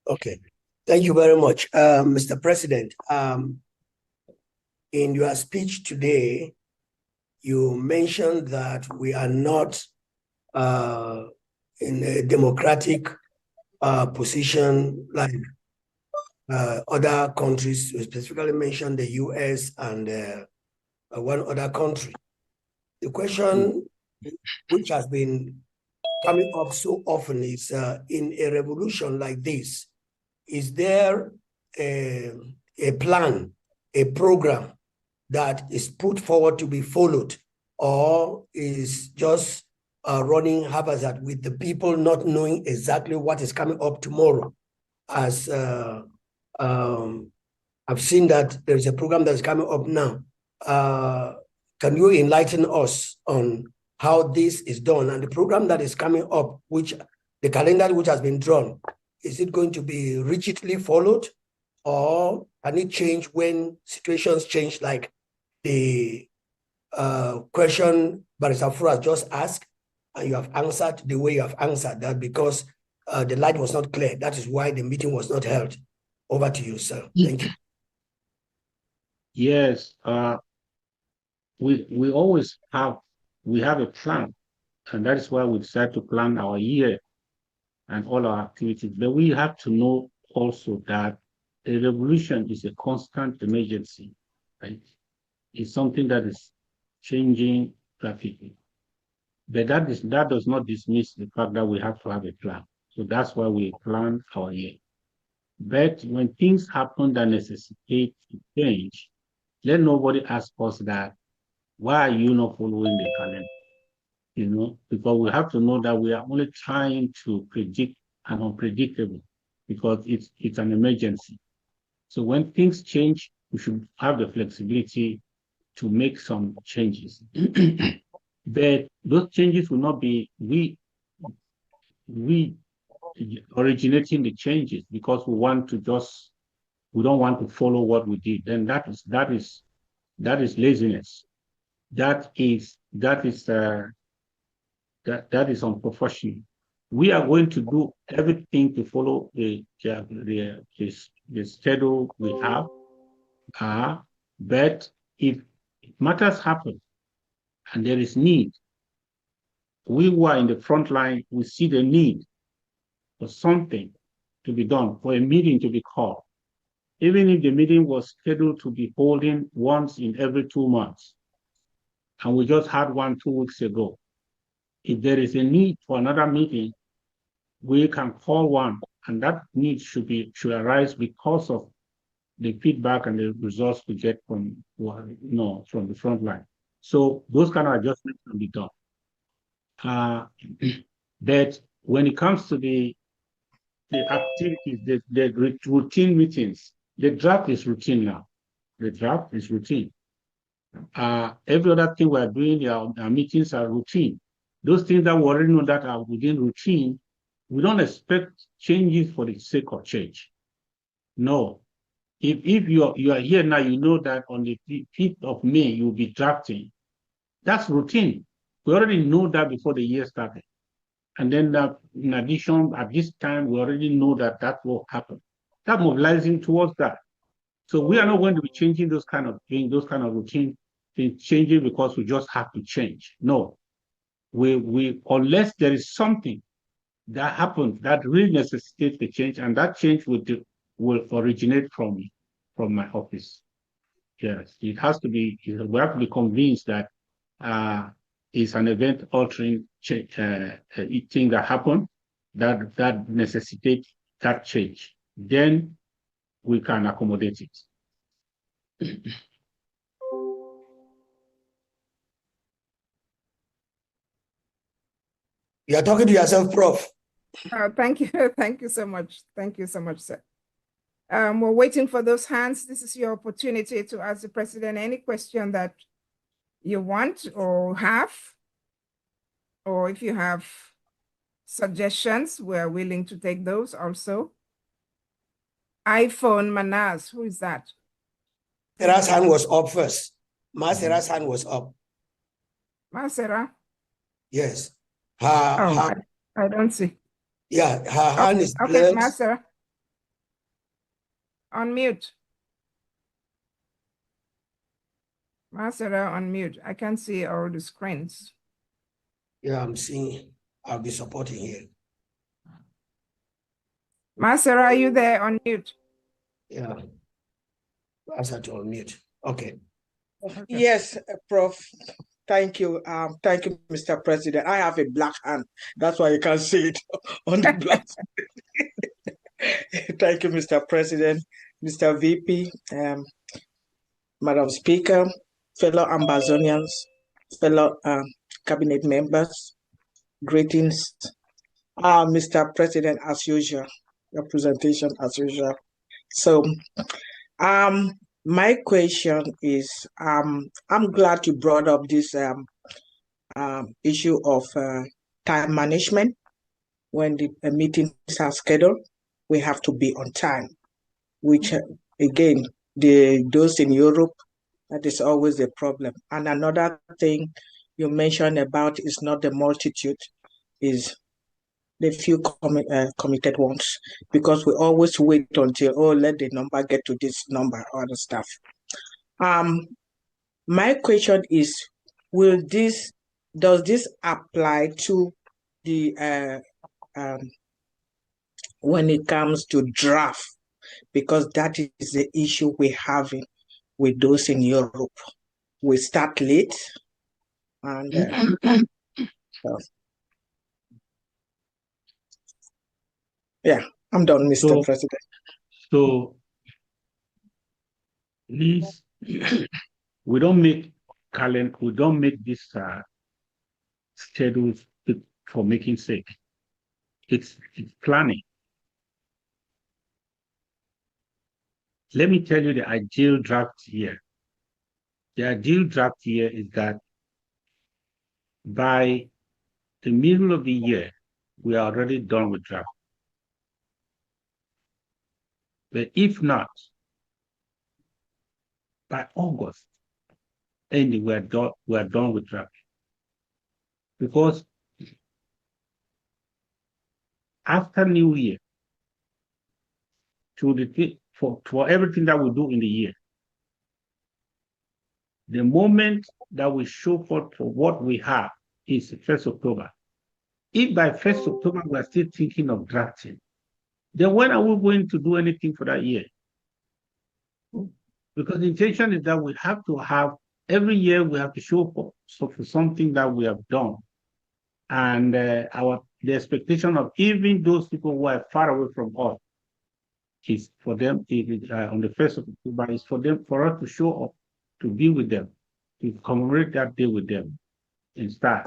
Okay. Thank you very much, Mr. President. In your speech today, you mentioned that we are not in a democratic position like other countries. You specifically mentioned the US and one other country. The question which has been coming up so often is in a revolution like this, is there a plan, a program that is put forward to be followed, or is just running haphazard with the people not knowing exactly what is coming up tomorrow? As I've seen that there is a program that's coming up now. Can you enlighten us on how this is done and the program that is coming up, which the calendar which has been drawn, is it going to be rigidly followed, or can it change when situations change, like the question Barrister Fura just asked, and you have answered the way you have answered that because the light was not clear. That is why the meeting was not held. Over to you, sir. Thank you.
Yes, we always have a plan, and that is why we decide to plan our year and all our activities. But we have to know also that a revolution is a constant emergency, right? It's something that is changing rapidly. But that does not dismiss the fact that we have to have a plan. So that's why we plan our year. But when things happen that necessitate change, let nobody ask us that, why are you not following the calendar? You know, because we have to know that we are only trying to predict an unpredictable, because it's an emergency. So when things change, we should have the flexibility to make some changes. But those changes will not be we originating the changes because we don't want to follow what we did. Then that is laziness. That is unprofessional. We are going to do everything to follow the schedule we have. But if matters happen and there is need, we who are in the front line, we see the need for something to be done, for a meeting to be called. Even if the meeting was scheduled to be holding once in every 2 months, and we just had one 2 weeks ago, if there is a need for another meeting, we can call one, and that need should arise because of the feedback and the results we get from the front line. So those kind of adjustments can be done. But when it comes to the activities, the routine meetings, the draft is routine now. The draft is routine. Every other thing we are doing, our meetings are routine. Those things that we already know that are within routine, we don't expect changes for the sake of change. No. If you are here now, you know that on the 5th of May, you'll be drafting. That's routine. We already know that before the year started. And then in addition, at this time, we already know that will happen. That's mobilizing towards that. So we are not going to be changing those kind of things, those kind of routine things, changing because we just have to change. No. We unless there is something that happens that really necessitates the change, and that change will originate from my office. Yes, it has to be. We have to be convinced that it's an event-altering thing that happened that necessitates that change. Then we can accommodate it.
You are talking to yourself, Prof.
Thank you. Thank you so much. Thank you so much, sir. We're waiting for those hands. This is your opportunity to ask the president any question that you want or have, or if you have suggestions, we're willing to take those also. iPhone Manaz, who is that?
Sarah's hand was up first. Sarah's hand was up.
Sarah?
Yes.
I don't see.
Yeah, her hand is
okay, Sarah. Unmute. Sarah, unmute. I can't see all the screens.
Yeah, I'm seeing. I'll be supporting here.
Sarah, are you there? Unmute.
Yeah. Ask her to unmute. Okay.
Yes, Prof.
Thank you, Mr. President. I have a black hand. That's why you can see it on the black. Thank you, Mr. President, Mr. VP, Madam Speaker, fellow Ambazonians, fellow cabinet members. Greetings, Mr. President, as usual. Your presentation as usual. So, my question is, I'm glad you brought up this issue of time management. When the meetings are scheduled, we have to be on time, which again, those in Europe, that is always a problem. And another thing you mentioned about is not the multitude, is the few committed ones, because we always wait until, oh, let the number get to this number or the stuff. My question is, does this apply to the when it comes to draft? Because that is the issue we're having with those in Europe. We start late, and yeah, I'm done, Mr. President.
So, please, we don't make this schedules for making sake. It's planning. Let me tell you the ideal draft year. The ideal draft year is that by the middle of the year, we are already done with draft. But if not, by August, ending, we are done with draft. Because after New Year, for everything that we do in the year, the moment that we show for what we have is 1st October. If by 1st October we are still thinking of drafting, then when are we going to do anything for that year? Because the intention is that we have to have, every year we have to show for something that we have done. And the expectation of even those people who are far away from us is for them, on the 1st of October, is for us to show up, to be with them, to commemorate that day with them instead.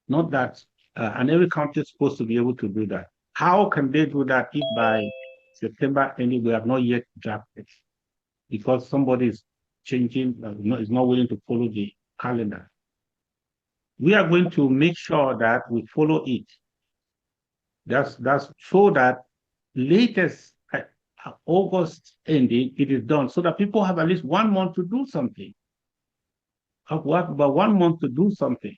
Not that, and every country is supposed to be able to do that. How can they do that if by September ending we have not yet drafted? Because somebody is changing, is not willing to follow the calendar. We are going to make sure that we follow it. That's so that latest August ending, it is done, so that people have at least 1 month to do something. About 1 month to do something.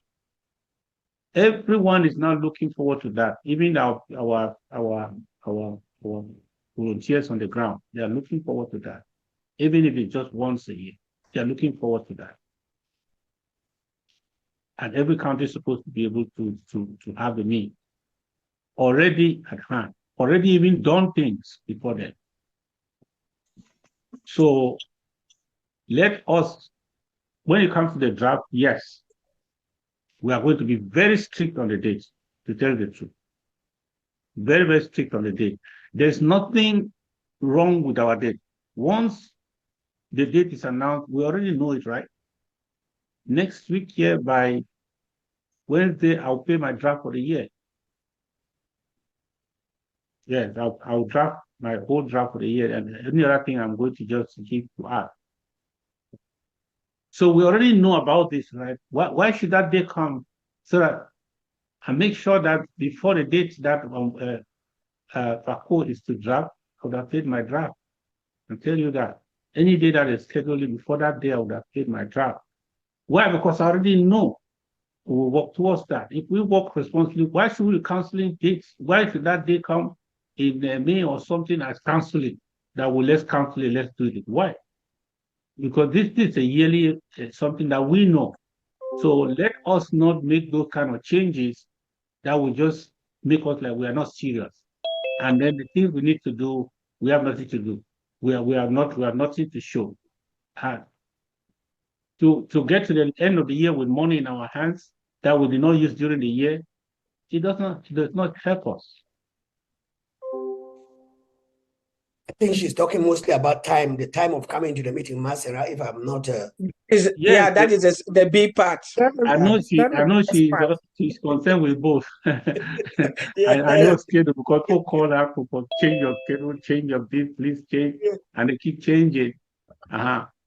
Everyone is now looking forward to that. Even our volunteers on the ground, they are looking forward to that. Even if it's just once a year, they are looking forward to that. And every country is supposed to be able to have a meeting already at hand, already even done things before then. So let us, when it comes to the draft, yes, we are going to be very strict on the dates, to tell the truth. Very, very strict on the date. There's nothing wrong with our date. Once the date is announced, we already know it, right? Next week here by Wednesday, I'll pay my draft for the year. Yes, I'll draft my whole draft for the year, and any other thing I'm going to just give to us. So we already know about this, right? Why should that day come? So that I make sure that before the date that Sako is to draft, I would have paid my draft. I'll tell you that. Any day that is scheduled before that day, I would have paid my draft. Why? Because I already know we will work towards that. If we work responsibly, why should we be canceling dates? Why should that day come in May or something as canceling? That will let's cancel it, let's do it. Why? Because this is a yearly something that we know. So let us not make those kind of changes that will just make us like we are not serious. And then the things we need to do, we have nothing to do. We have nothing to show. to get to the end of the year with money in our hands that we did not use during the year, it does not help us.
I think she's talking mostly about time, the time of coming to the meeting, Masera, if I'm not.
Yeah, that is the big part.
I know she's concerned with both. I know schedule because people call her for change your schedule, change your date, please change, and they keep changing.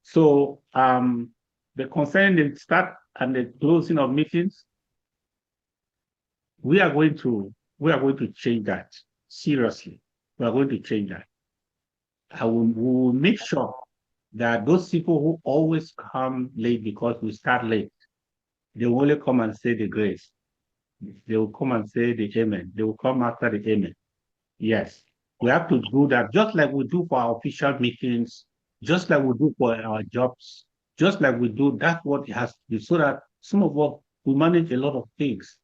So the concern the start and the closing of meetings, we are going to change that seriously. We are going to change that. We will make sure that those people who always come late because we start late, they will only come and say the grace. They will come and say the amen. They will come after the amen. Yes, we have to do that just like we do for our official meetings, just like we do for our jobs, just like we do. That's what it has to be, so that some of us, we manage a lot of things.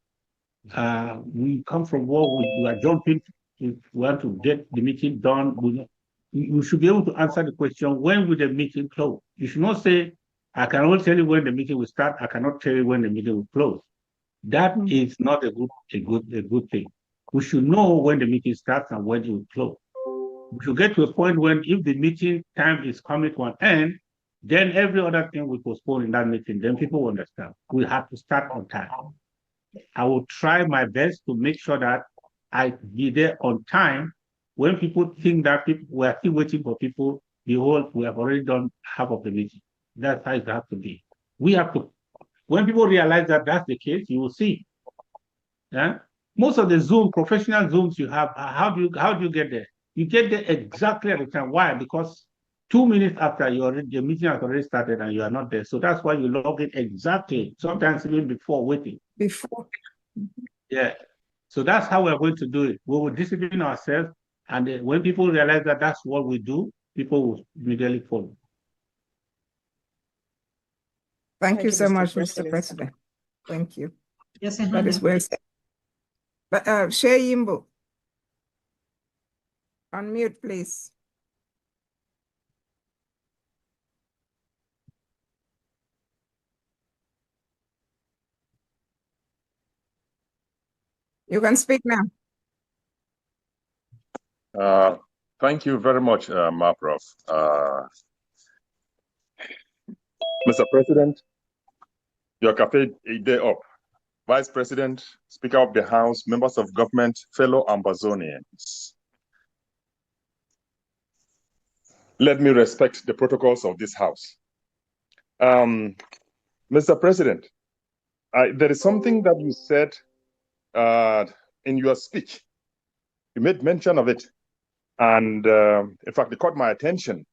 We come from work, we are jumping, we want to get the meeting done. You should be able to answer the question, when will the meeting close? You should not say, I can only tell you when the meeting will start, I cannot tell you when the meeting will close. That is not a good thing. We should know when the meeting starts and when it will close. We should get to a point when, if the meeting time is coming to an end, then every other thing we postpone in that meeting, then people will understand. We have to start on time. I will try my best to make sure that I be there on time. When people think that we are still waiting for people, we have already done half of the meeting. That's how it has to be. We have to. When people realize that that's the case, you will see. Yeah? Most of the professional Zooms you have, how do you get there? You get there exactly at the time. Why? Because 2 minutes after the meeting has already started and you are not there. So that's why you log in exactly, sometimes even before waiting.
Before.
Yeah. So that's how we're going to do it. We will discipline ourselves, and when people realize that that's what we do, people will immediately follow.
Thank you so much, Mr. President. Thank you.
Yes,
that is well said. But Shea Yimbo, unmute, please. You can speak now.
Thank you very much, Prof. Mr. President, your cafe a day up. Vice President, Speaker of the House, members of government, fellow Ambazonians. Let me respect the protocols of this House. Mr. President, there is something that you said in your speech. You made mention of it. And in fact, it caught my attention.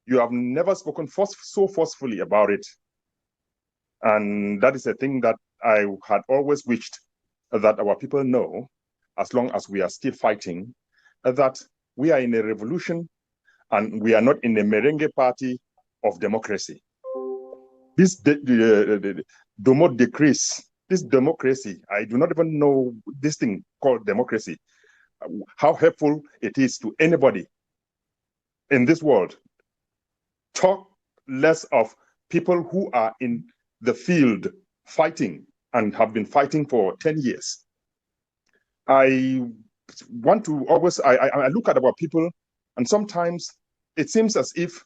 You have never spoken so forcefully about it. And that is a thing that I had always wished that our people know, as long as we are still fighting, that we are in a revolution and we are not in a merengue party of democracy. This democracy, I do not even know this thing called democracy, how helpful it is to anybody in this world. Talk less of people who are in the field fighting and have been fighting for 10 years. I want to always, I look at our people, and sometimes it seems as if,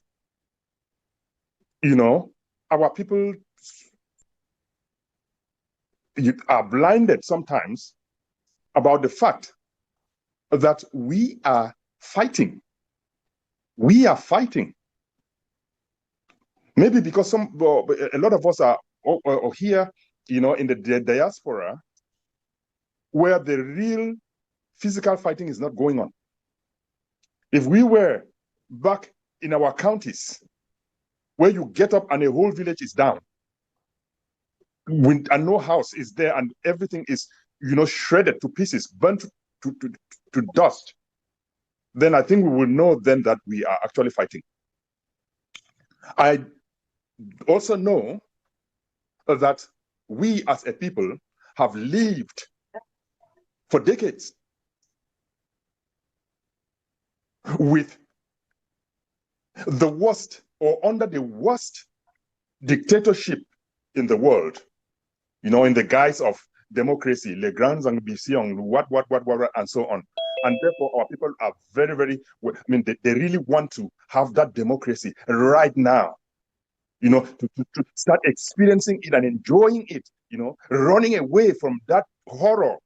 our people are blinded sometimes about the fact that we are fighting. We are fighting. Maybe because a lot of us are here, in the diaspora, where the real physical fighting is not going on. If we were back in our counties, where you get up and a whole village is down, and no house is there, and everything is, shredded to pieces, burnt to dust, then I think we will know then that we are actually fighting. I also know that we as a people have lived for decades with the worst, or under the worst dictatorship in the world, you know, in the guise of democracy, les grandes ambitions, what, and so on. And therefore, our people are very, very, I mean, they really want to have that democracy right now, you know, to start experiencing it and enjoying it, you know, running away from that horror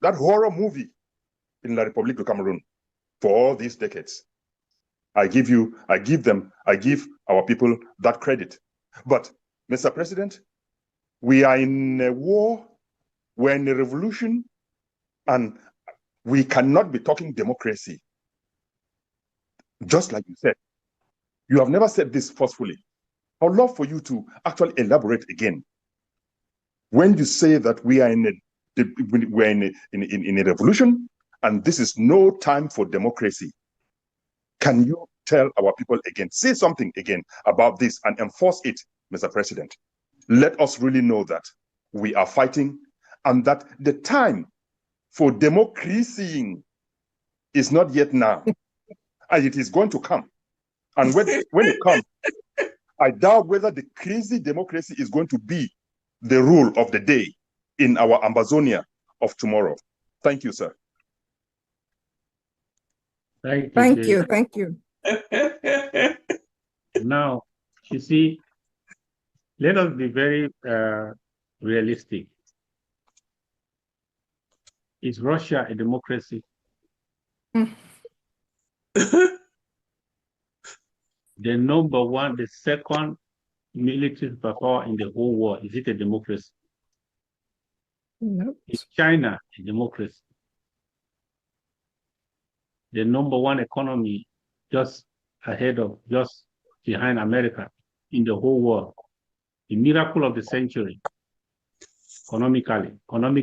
movie in La République du Cameroon for all these decades. I give our people that credit. But, Mr. President, we are in a war, we're in a revolution, and we cannot be talking democracy. Just like you said, you have never said this forcefully. I would love for you to actually elaborate again. When you say that we are in a revolution, and this is no time for democracy, can you tell our people again, say something again about this and enforce it, Mr. President? Let us really know that we are fighting and that the time for democracying is not yet now, and it is going to come. And when it comes, I doubt whether the crazy democracy is going to be the rule of the day in our Ambazonia of tomorrow. Thank you, sir.
Thank you.
Now, you see, let us be very realistic. Is Russia a democracy? The number one, the second military power in the whole world, is it a democracy?
No.
Is China a democracy? The number one economy just behind America in the whole world. The miracle of the century, economic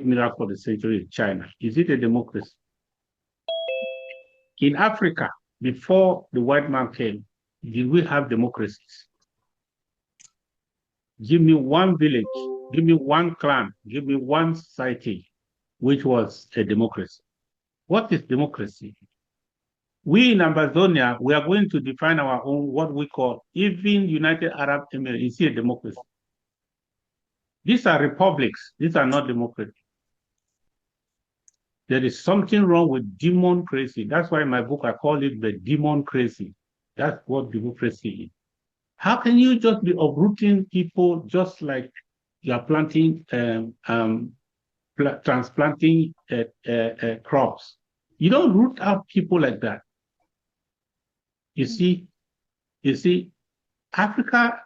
miracle of the century is China. Is it a democracy? In Africa, before the white man came, did we have democracies? Give me one village, give me one clan, give me one society which was a democracy. What is democracy? We in Ambazonia, we are going to define our own, what we call, even United Arab Emirates, is a democracy. These are republics, these are not democracies. There is something wrong with democracy. That's why in my book, I call it the democracy. That's what democracy is. How can you just be uprooting people just like you are planting, transplanting crops? You don't root out people like that. You see, Africa,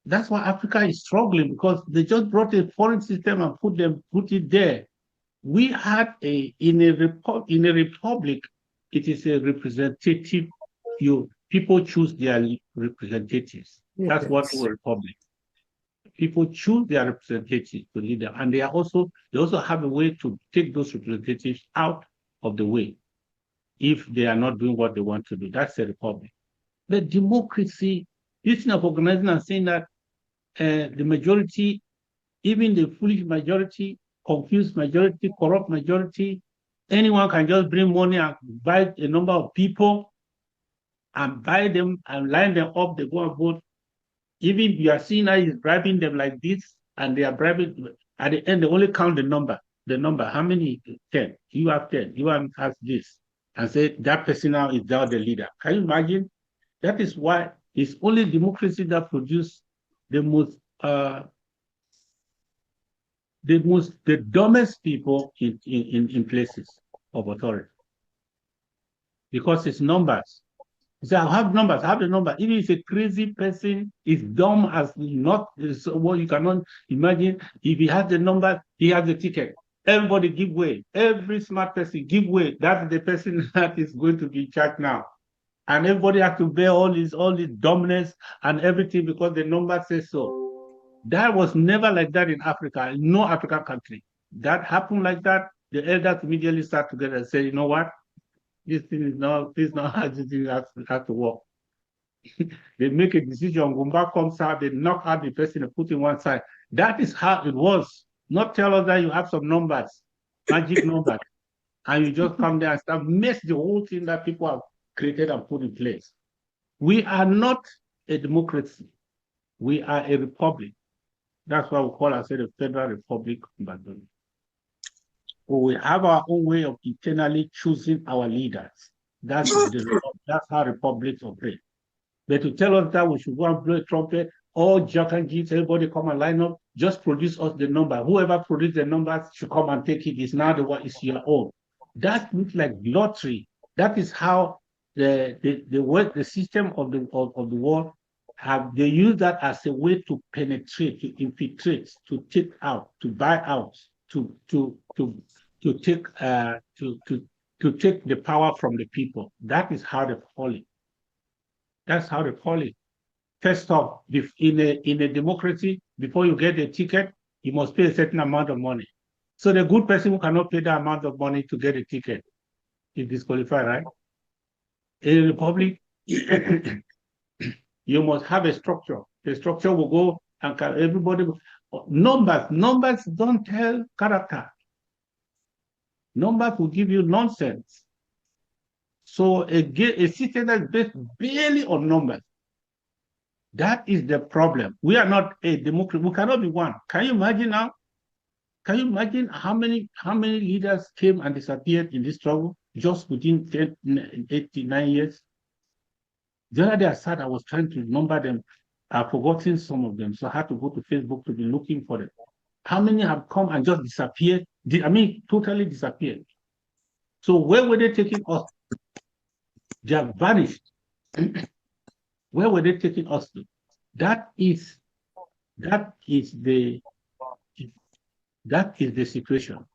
that's why Africa is struggling, because they just brought a foreign system and put it there. We had in a republic, it is a representative view. People choose their representatives. That's what a republic. People choose their representatives to lead them, and they also have a way to take those representatives out of the way if they are not doing what they want to do. That's a republic. The democracy, this thing of organizing and saying that the majority, even the foolish majority, confused majority, corrupt majority, anyone can just bring money and buy a number of people and buy them and line them up, they go and vote. Even if you are seeing that he's bribing them like this, and they are bribing, at the end, they only count the number. How many? 10. You have 10. You have this. And say that person now is now the leader. Can you imagine? That is why it's only democracy that produces the dumbest people in places of authority. Because it's numbers. So I have numbers, I have the number. Even if a crazy person is dumb as not, what you cannot imagine. If he has the number, he has the ticket. Everybody give way. Every smart person give way. That's the person that is going to be in charge now. And everybody has to bear all this dumbness and everything because the number says so. That was never like that in Africa, in no African country. That happened like that. The elders immediately start together and say, you know what? This is not how this thing has to work. They make a decision, Gumba comes out, they knock out the person and put in one side. That is how it was. Not tell us that you have some numbers, magic numbers, and you just come there and start mess the whole thing that people have created and put in place. We are not a democracy. We are a republic. That's why we call ourselves the Federal Republic of Ambazonia. We have our own way of internally choosing our leaders. That's how republics operate. But to tell us that we should go and blow a trumpet, all Jack and Jeeps, everybody come and line up, just produce us the number. Whoever produces the numbers should come and take it. It's now the one, it's your own. That looks like lottery. That is how the system of the world they use that as a way to penetrate, to infiltrate, to take out, to buy out, to take the power from the people. That is how they call it. That's how they call it. First off, in a democracy, before you get a ticket, you must pay a certain amount of money. So the good person who cannot pay that amount of money to get a ticket is disqualified, right? In a republic, you must have a structure. The structure will go and everybody. Numbers don't tell character. Numbers will give you nonsense. So a system that's based barely on numbers. That is the problem. We are not a democracy. We cannot be one. Can you imagine now? Can you imagine how many leaders came and disappeared in this struggle just within 89 years? The other day I sat, I was trying to number them. I've forgotten some of them, so I had to go to Facebook to be looking for them. How many have come and just disappeared? I mean, totally disappeared. So where were they taking us? They have vanished. Where were they taking us to? That is the situation.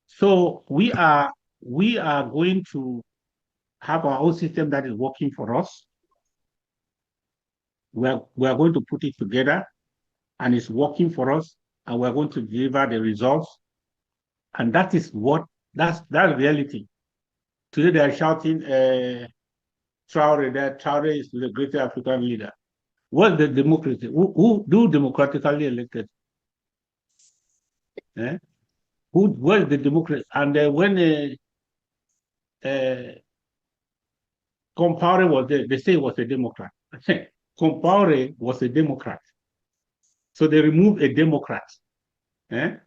So we are going to have our own system that is working for us. We are going to put it together, and it's working for us, and we're going to deliver the results. And that's reality. Today they are shouting, Traore is the greatest African leader. What's the democracy? Who democratically elected? Where's the democracy? And when Compaore was there, they say he was a Democrat. Compaore was a Democrat. So they removed a Democrat. Then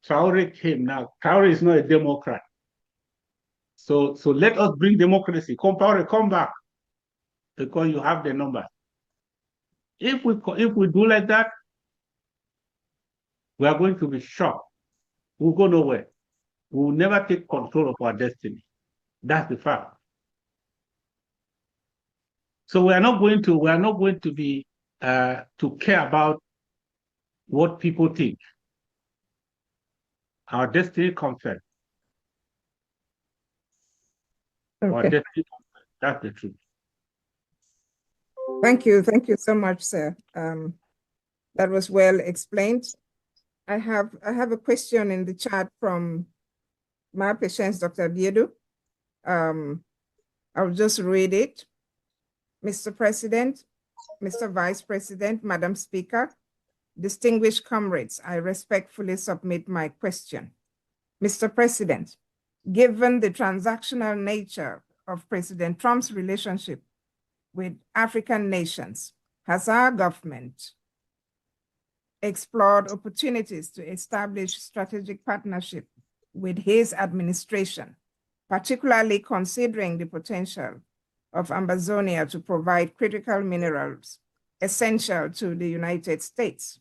Traore came. Now Traore is not a Democrat. So let us bring democracy. Compaore, come back, because you have the number. If we do like that, we are going to be shocked. We'll go nowhere. We will never take control of our destiny. That's the fact. So we are not going to be to care about what people think. Our destiny comes first.
Okay.
Our destiny comes first. That's the truth.
Thank you so much, sir. That was well explained. I have a question in the chat from my patience, Dr. Biedu. I'll just read it. Mr. President, Mr. Vice President, Madam Speaker, distinguished comrades, I respectfully submit my question. Mr. President, given the transactional nature of President Trump's relationship with African nations, has our government explored opportunities to establish strategic partnership with his administration, particularly considering the potential of Ambazonia to provide critical minerals essential to the United States?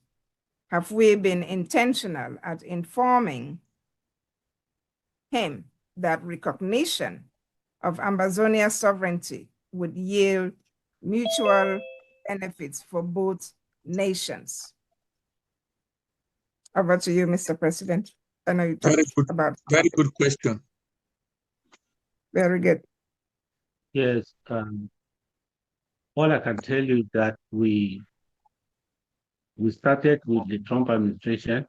Have we been intentional at informing him that recognition of Ambazonia's sovereignty would yield mutual benefits for both nations? Over to you, Mr. President. I know you talked about.
Very good question.
Very good.
Yes. All I can tell you is that we started with the Trump administration.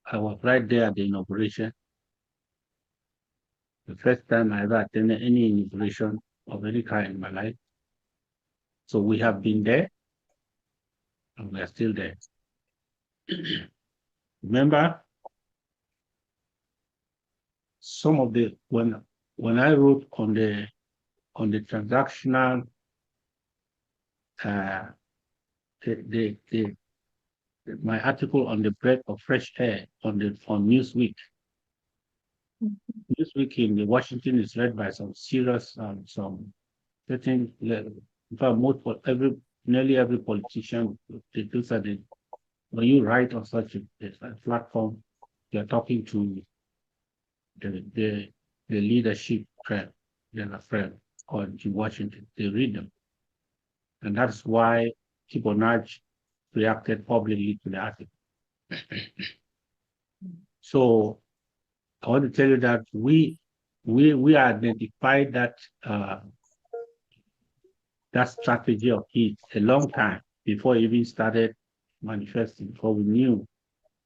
I was right there at the inauguration. The first time I ever attended any inauguration of any kind in my life. So we have been there, and we are still there. Remember, some of the when I wrote on the on the transactional, my article on the breath of fresh air on Newsweek. Newsweek in Washington is read by some serious, some certain, in fact, nearly every politician, when you write on such a platform, you're talking to the leadership friend, or in Washington. They read them. And that's why Kibonaj reacted publicly to the article. So I want to tell you that we identified that that strategy of his a long time before it even started manifesting, before we knew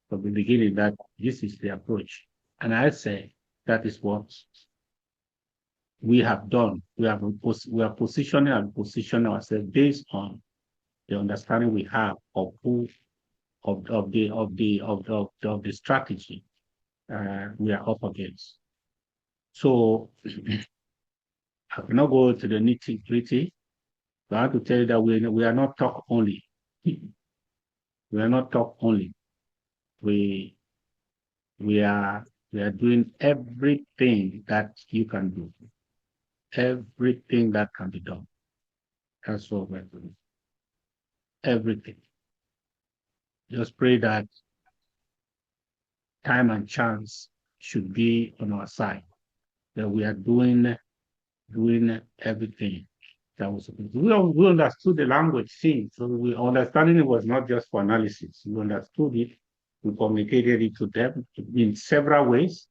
from the beginning that this is the approach. And I say that is what we have done. We are positioning ourselves based on the understanding we have of the strategy we are up against. So I will not go to the nitty-gritty, but I have to tell you that we are not talk only. We are not talk only. We are doing everything that you can do. Everything that can be done. That's what we're doing. Everything. Just pray that time and chance should be on our side. That we are doing everything that was supposed to. We understood the language thing, so understanding it was not just for analysis. We understood it. We communicated it to them in several ways.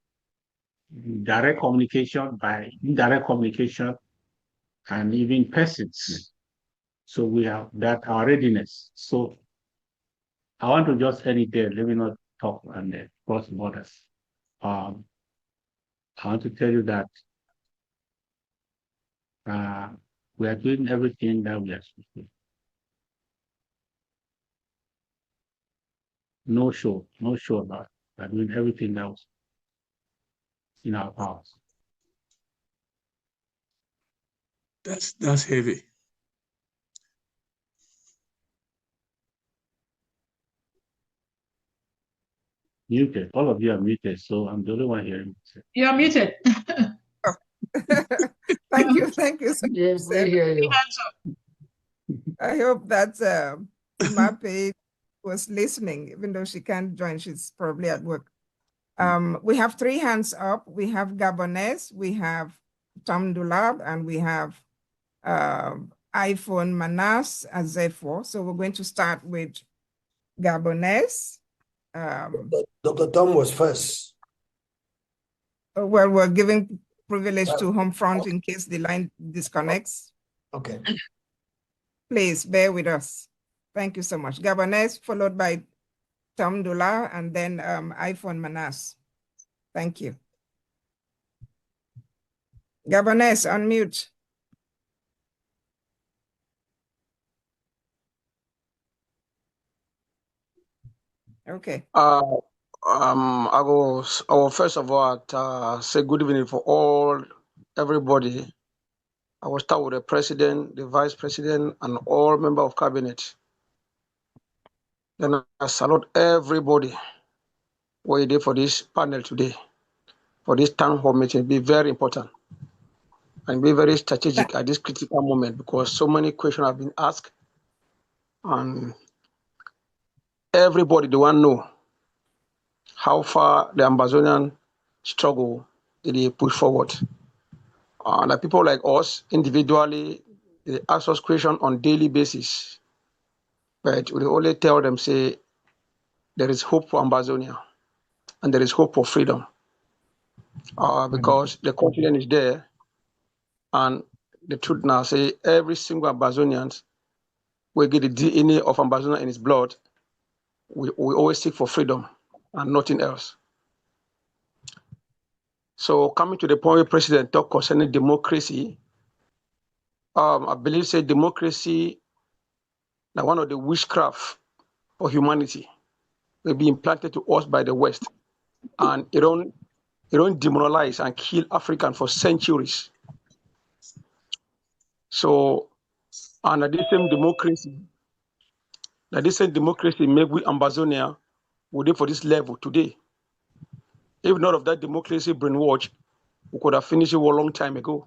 Direct communication, by indirect communication, and even persons. So we have that, our readiness. So I want to just end it there. Let me not talk and cross borders. I want to tell you that we are doing everything that we are supposed to do. No show about it. We are doing everything that was in our powers.
That's heavy.
Muted. All of you are muted, so I'm the only one hearing.
You're muted.
Thank you so much.
Yes, we hear you.
I hope that Imape was listening, even though she can't join, she's probably at work. We have 3 hands up. We have Gabonese, we have Tom Dulab, and we have iPhone Manas Azefo. So we're going to start with Gabonese.
Dr. Tom was first.
Well, we're giving privilege to Homefront in case the line disconnects.
Okay.
Please bear with us. Thank you so much. Gabonese, followed by Tom Dula, and then iPhone Manas. Thank you. Gabonese, unmute. Okay.
I will first of all say good evening for everybody. I will start with the president, the vice president, and all members of cabinet. Then I salute everybody who did for this panel today, for this town hall meeting. Be very important and be very strategic at this critical moment because so many questions have been asked, and everybody do want to know how far the Ambazonian struggle did they push forward. Like people like us, individually, they ask us questions on daily basis. But we only tell them, say, there is hope for Ambazonia and there is hope for freedom. Because the continent is there. And the truth now, say, every single Ambazonian will get the DNA of Ambazonia in his blood. We always seek for freedom and nothing else. So coming to the point where President talked concerning democracy, I believe say democracy, now one of the witchcraft for humanity, will be implanted to us by the West, and it don't demoralize and kill Africans for centuries. So, and the same democracy make we Ambazonia would for this level today. If not of that democracy brainwash, we could have finished it a long time ago.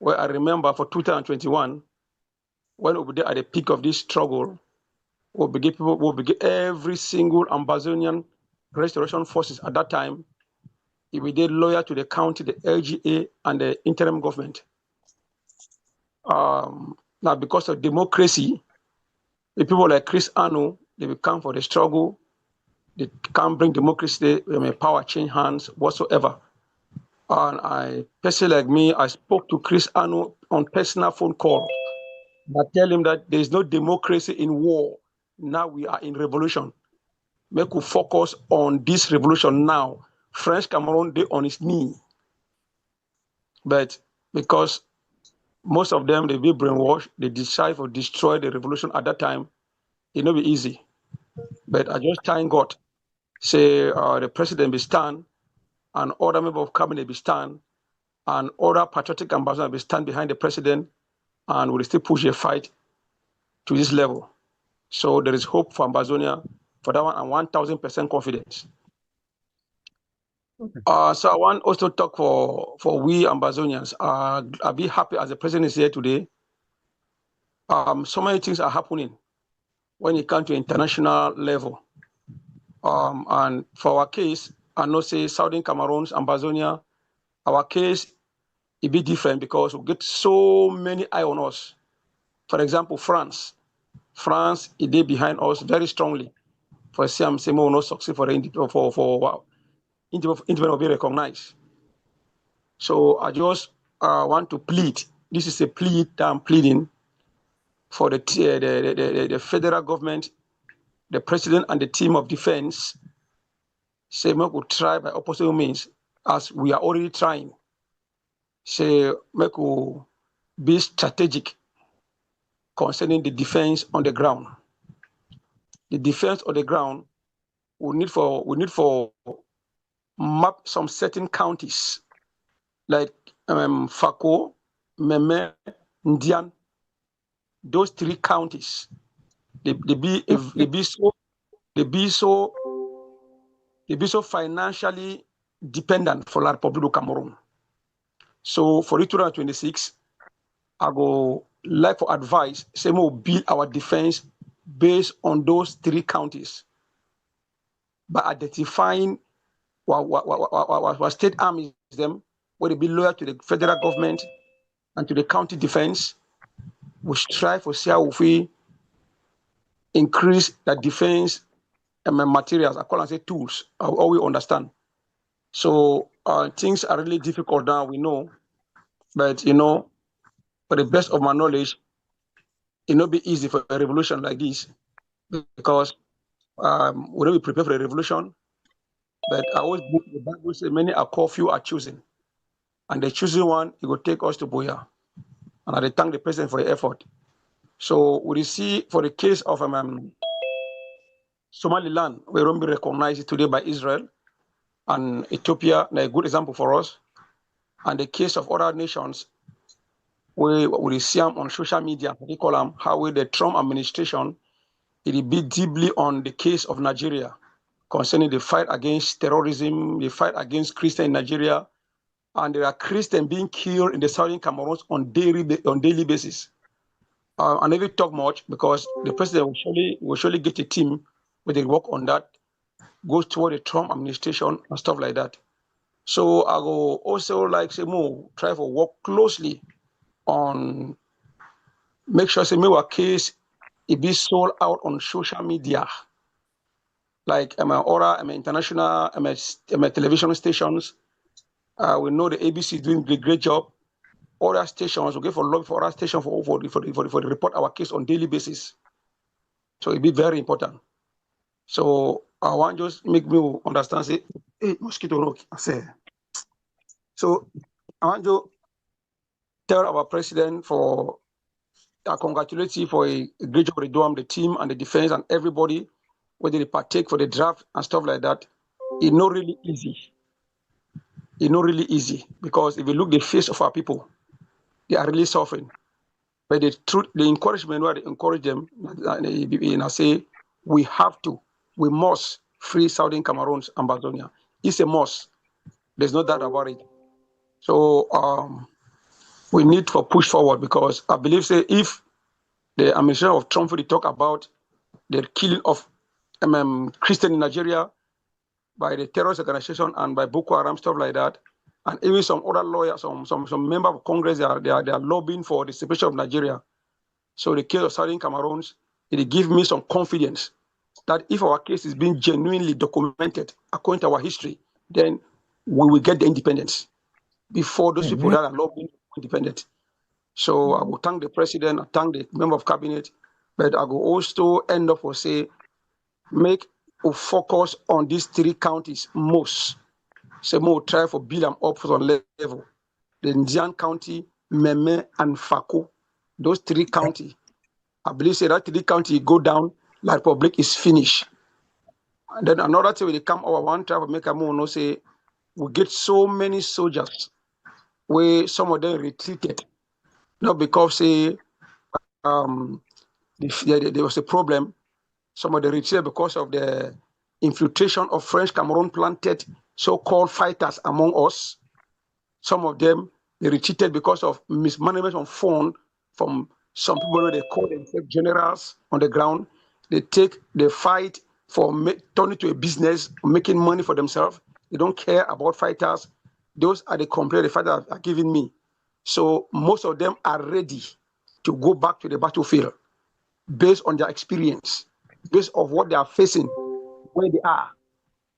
Well, I remember for 2021, when we were there at the peak of this struggle, we'll begin every single Ambazonian restoration forces at that time. If we did loyal to the county, the LGA, and the interim government. Now, because of democracy, the people like Chris Anu, they will come for the struggle. They can't bring democracy, power change hands whatsoever. And I, personally like me, I spoke to Chris Anu on personal phone call. I tell him that there is no democracy in war. Now we are in revolution. Make we focus on this revolution now. French Cameroon, they on its knee. But because most of them, they be brainwashed, they decide to destroy the revolution at that time. It will be easy. But I just thank God. Say the president be stand, and other members of cabinet be stand, and other patriotic ambassadors be stand behind the president, and will still push the fight to this level. So there is hope for Ambazonia for that one, and 1,000% confidence. So I want also to talk for we Ambazonians. I'll be happy as the president is here today. So many things are happening when it comes to international level. And for our case, I know say Southern Cameroon, Ambazonia, our case it be different because we get so many eyes on us. For example, France, it did behind us very strongly. For some, say more no succeed for independent will be recognized. So I just want to plead. This is a plea that I'm pleading for the federal government, the president, and the team of defense. Say we could try by opposite means, as we are already trying. Say we could be strategic concerning the defense on the ground. The defense on the ground, we need for map some certain counties like Fako, Meme, Ndian. Those three counties, they be so financially dependent for La Republic of Cameroon. So for 2026, I go like for advice, say we'll build our defense based on those three counties by identifying what state armies them, where they be loyal to the federal government and to the county defense. We strive for see how we increase the defense and materials, I call and say tools, how we understand. So things are really difficult now, we know, but for the best of my knowledge, it not be easy for a revolution like this because we don't be prepared for a revolution. But I always believe the Bible says many are called, few are chosen. And the chosen one, it will take us to Boya. And I thank the president for the effort. So we see for the case of Somaliland, we don't be recognized today by Israel and Ethiopia, a good example for us. And the case of other nations, we see them on social media, they call them how the Trump administration, it be deeply on the case of Nigeria concerning the fight against terrorism, the fight against Christians in Nigeria, and there are Christians being killed in the southern Cameroon on daily basis. I never talk much because the president will surely get a team where they work on that, goes toward the Trump administration and stuff like that. So I will also like say more try to work closely on make sure say our case it be sold out on social media. Like international television stations. We know the ABC is doing a great job. Other stations will go for lobby for other stations for the report our case on daily basis. So it be very important. So I want just make me understand say hey, mosquito rock I say. So I want to tell our president for congratulate you for a great job of the team and the defense and everybody whether they partake for the draft and stuff like that. It's not really easy. It's not really easy because if you look the face of our people, they are really suffering. But the truth, the encouragement where they encourage them, and I say, we must free Southern Cameroon's Ambazonia. It's a must. There's no doubt about it. So we need to push forward, because I believe, say, if the administration of Trump will talk about the killing of Christians in Nigeria by the terrorist organization and by Boko Haram, stuff like that, and even some other lawyers, some member of Congress, they are lobbying for the separation of Nigeria. So the case of Southern Cameroons, it gives me some confidence that if our case is being genuinely documented according to our history, then we will get the independence before those people that are lobbying for independent. So I will thank the president, I thank the member of cabinet, but I will also end up or say, make a focus on these 3 counties most. So more try for build them up for some level. The Ndian County, Meme, and Fako, those 3 counties. I believe say that 3 counties go down, La Republic is finished. And then another thing when they come over one try to make a move, no say we get so many soldiers where some of them retreated, not because say there was a problem. Some of them retreated because of the infiltration of French Cameroon planted so-called fighters among us. Some of them, they retreated because of mismanagement of phone from some people they call themselves generals on the ground. They fight for turning to a business, making money for themselves. They don't care about fighters. Those are the complaints the fighters are giving me. So most of them are ready to go back to the battlefield based on their experience, based on what they are facing, where they are,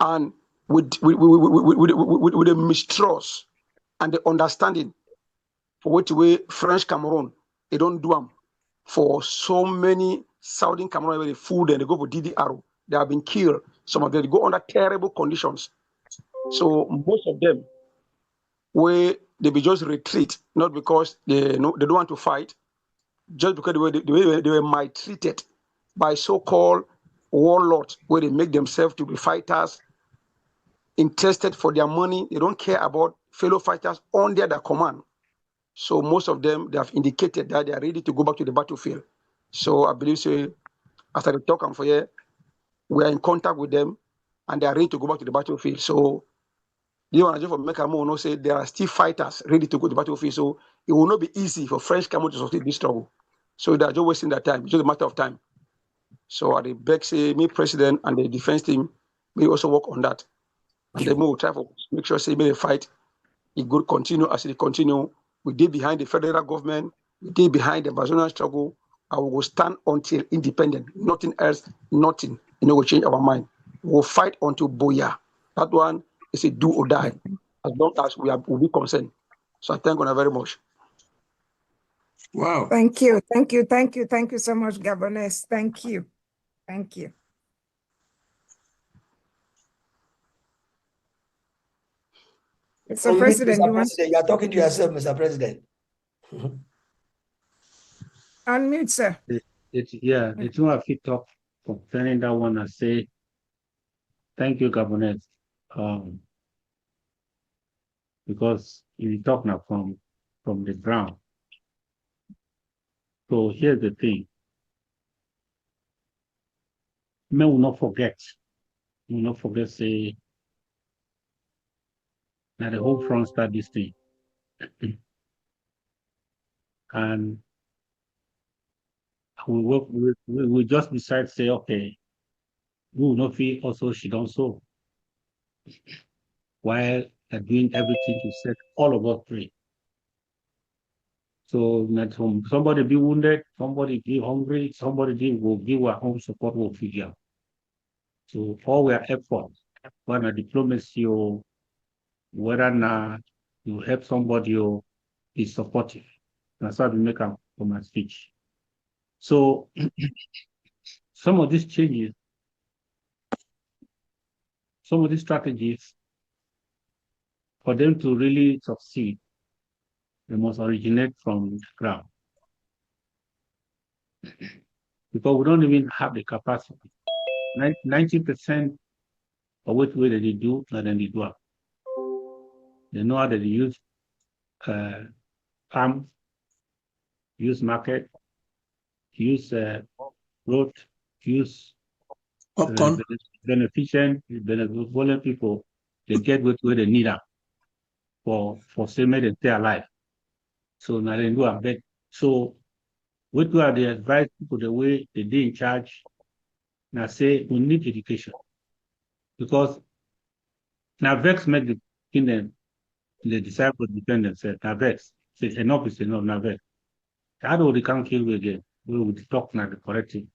and with the mistrust and the understanding for which way French Cameroon, they don't do them. For so many Southern Cameroon, where they food and they go for DDR, they have been killed. Some of them they go under terrible conditions. So most of them, where they be just retreat, not because they don't want to fight, just because they were maltreated by so-called warlords, where they make themselves to be fighters, interested for their money. They don't care about fellow fighters under their command. So most of them, they have indicated that they are ready to go back to the battlefield. So I believe, so, after the talk and for here, we are in contact with them, and they are ready to go back to the battlefield. So you want to just make a move, say there are still fighters ready to go to the battlefield. So it will not be easy for French Cameroon to succeed this struggle. So they are just wasting their time. It's just a matter of time. So at the beg, say, me president and the defense team, we also work on that. And then we will try to make sure, say, may the fight, it could continue as it continue. We did behind the federal government, we did behind the Ambazonia struggle, and we will stand until independent. Nothing else, nothing. Will change our mind. We will fight until Boya. That one is a do or die, as long as we will be concerned. So I thank you very much.
Wow.
Thank you. Thank you. Thank you. Thank you so much, Governors. Thank you. Thank you. So, President,
you are talking to yourself, Mr. President.
Unmute, sir.
The two of you talk concerning that one, I say, thank you, Governor. Because you talk now from the ground. So here's the thing. Men will not forget. Will not forget, say, that the whole front start this thing. And we just decide, say, okay, we will not feel also she don't so. While doing everything to set all of us free. So that somebody be wounded, somebody be hungry, somebody will give our home support will figure. So all our efforts, whether diplomacy or whether now you help somebody or is supportive. That's how we make up for my speech. So some of these changes, some of these strategies, for them to really succeed, they must originate from the ground. Because we don't even have the capacity. 90% of what way that they do, and then they do. They know how to use arms, use market, use road, use beneficent people, they get where they need them for say make them stay alive. So now they do a bet. So what do they advise people the way they did in charge? Now say we need education because now vex make the kingdom the disciples defend themselves. Now vex say enough is enough. Now vex. How do they can't kill you again? We will talk now the correcting.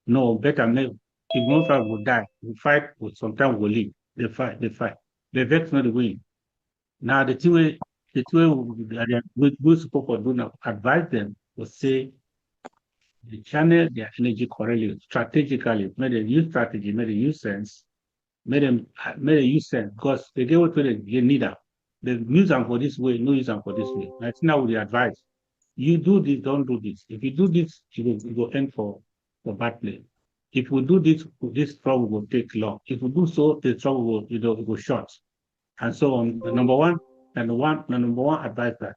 No, better make if most of will die, we fight, sometimes we'll leave. They fight. The vex not the win. Now the two way we supposed to do now advise them to say the channel their energy correctly, strategically, made a use strategy, made a use sense, made them use sense because they get what they need them. They use them for this way, no use them for this way. That's now the advice. You do this, don't do this. If you do this, you will end for bad play. If we do this trouble will take long. If we do so, the trouble will go short. And so on. The number one advice that.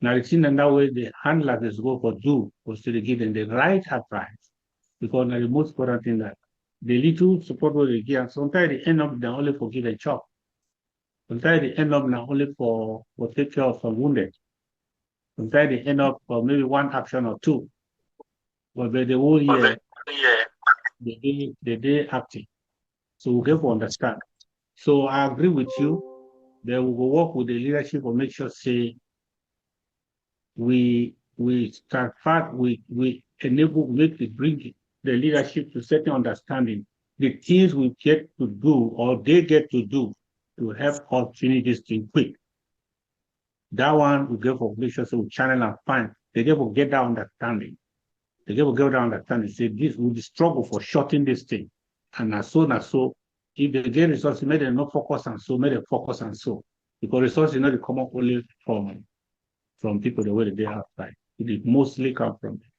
Now it's in that way the handlers go for do was to give them the right advice. Because the most important thing that the little support will they give, and sometimes they end up now only for give a chop. Sometimes they end up now only for take care of some wounded. Sometimes they end up for maybe one action or two. But by the whole year, they acting. So we have to understand. So I agree with you that we will work with the leadership to make sure say we enable bring the leadership to certain understanding the things we get to do or they get to do to help us finish this thing quick. That one we give for make sure so we channel and find they get to get that understanding. They get to get that understanding. Say this will struggle for shorting this thing. And so if they get resources, make them not focus on so, make them focus on so. Because resources not come up only from people the way they are outside. It mostly come from them.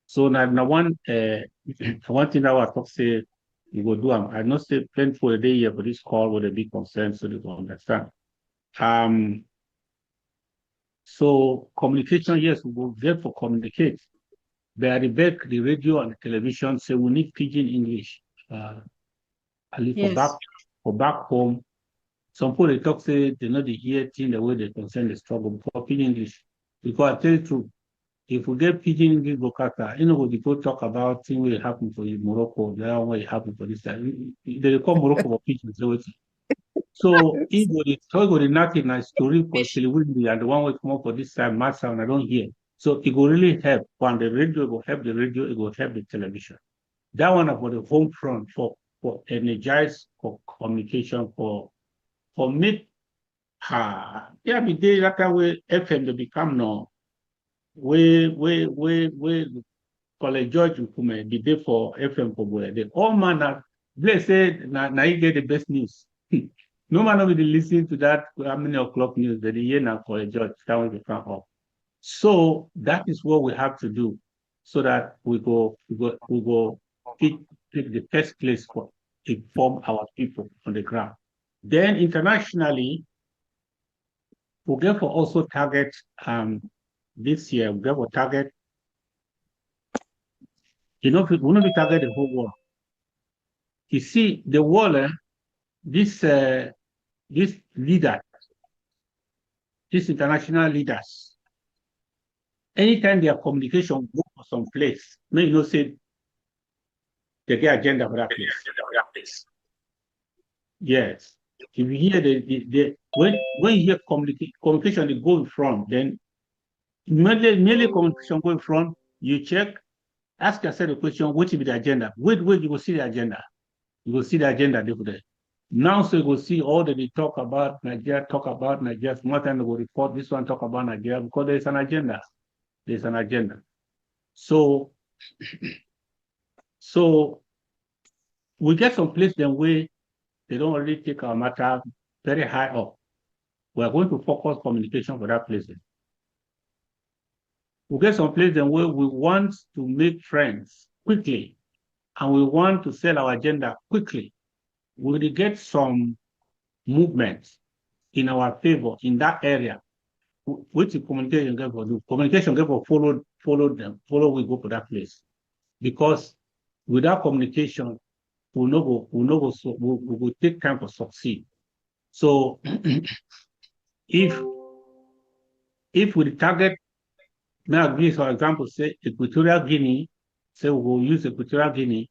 So now one thing that I talk say you go do I not say plenty for a day here, but this call with a big concern so they will understand. So communication, yes, we will get for communicate. But the radio and the television say we need pidgin English. At least for back home. Some people they talk say they know the hear thing the way they concern the struggle for pidgin English. Because I tell you the truth, if we get pidgin English vocabulary, you know what people talk about things will happen for you, Morocco, the other way happen for this time. They call Morocco for pidgin. So if we talk nothing nice story for Silwindi and the one will come up for this time, mass sound I don't hear. So it will really help when the radio will help the radio, it will help the television. That one about the home front for energize for communication for make be day that way FM to become no way College George Ikome be there for FM for boy. The all man blessed now you get the best news. No man will be listening to that how many o'clock news that the year now College George that will become up. So that is what we have to do so that we go pick the first place for inform our people on the ground. Then internationally, we get for also target this year, we get for target, we want to target the whole world. You see, the world, this leader, these international leaders, anytime their communication go for some place, may you know say they get agenda for that place. Yes. If you hear when you hear communication they go in front, then merely communication go in front, you check, ask yourself the question, what will be the agenda? Wait, you will see the agenda. You will see the agenda there. Now so you will see all that they talk about Nigeria, more time they will report this one talk about Nigeria because there is an agenda. There's an agenda. So we get some place then where they don't really take our matter very high up. We are going to focus communication for that place. We get some place then where we want to make friends quickly and we want to sell our agenda quickly. We will get some movement in our favor in that area. which communication get for do? Communication get for follow them, follow we go to that place. Because without communication, we will take time to succeed. So if we target, now give for example, say Equatorial Guinea, say we will use Equatorial Guinea,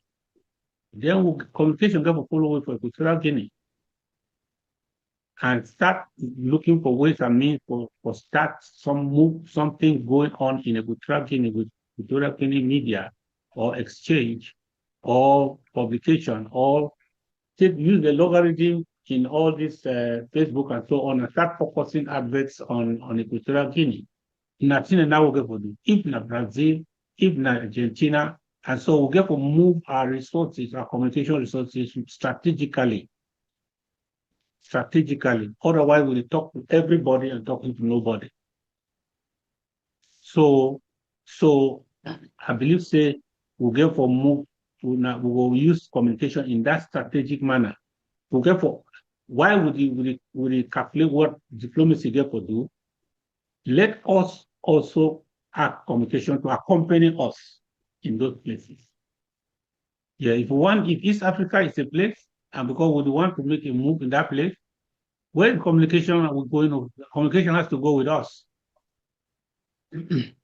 then communication get for follow for Equatorial Guinea. And start looking for ways and means for start something going on in Equatorial Guinea with Equatorial Guinea media or exchange or publication, or use the logarithm in all this Facebook and so on, and start focusing adverts on Equatorial Guinea. Nothing now we'll get for do. If na Brazil, if na Argentina, and so we'll get to move our resources, our communication resources strategically. Otherwise, we'll talk to everybody and talking to nobody. So I believe say we'll get for move. We will use communication in that strategic manner. We'll get for why would we calculate what diplomacy get for do? Let us also have communication to accompany us in those places. Yeah, if East Africa is a place, and because we want to make a move in that place, when communication are going, communication has to go with us. It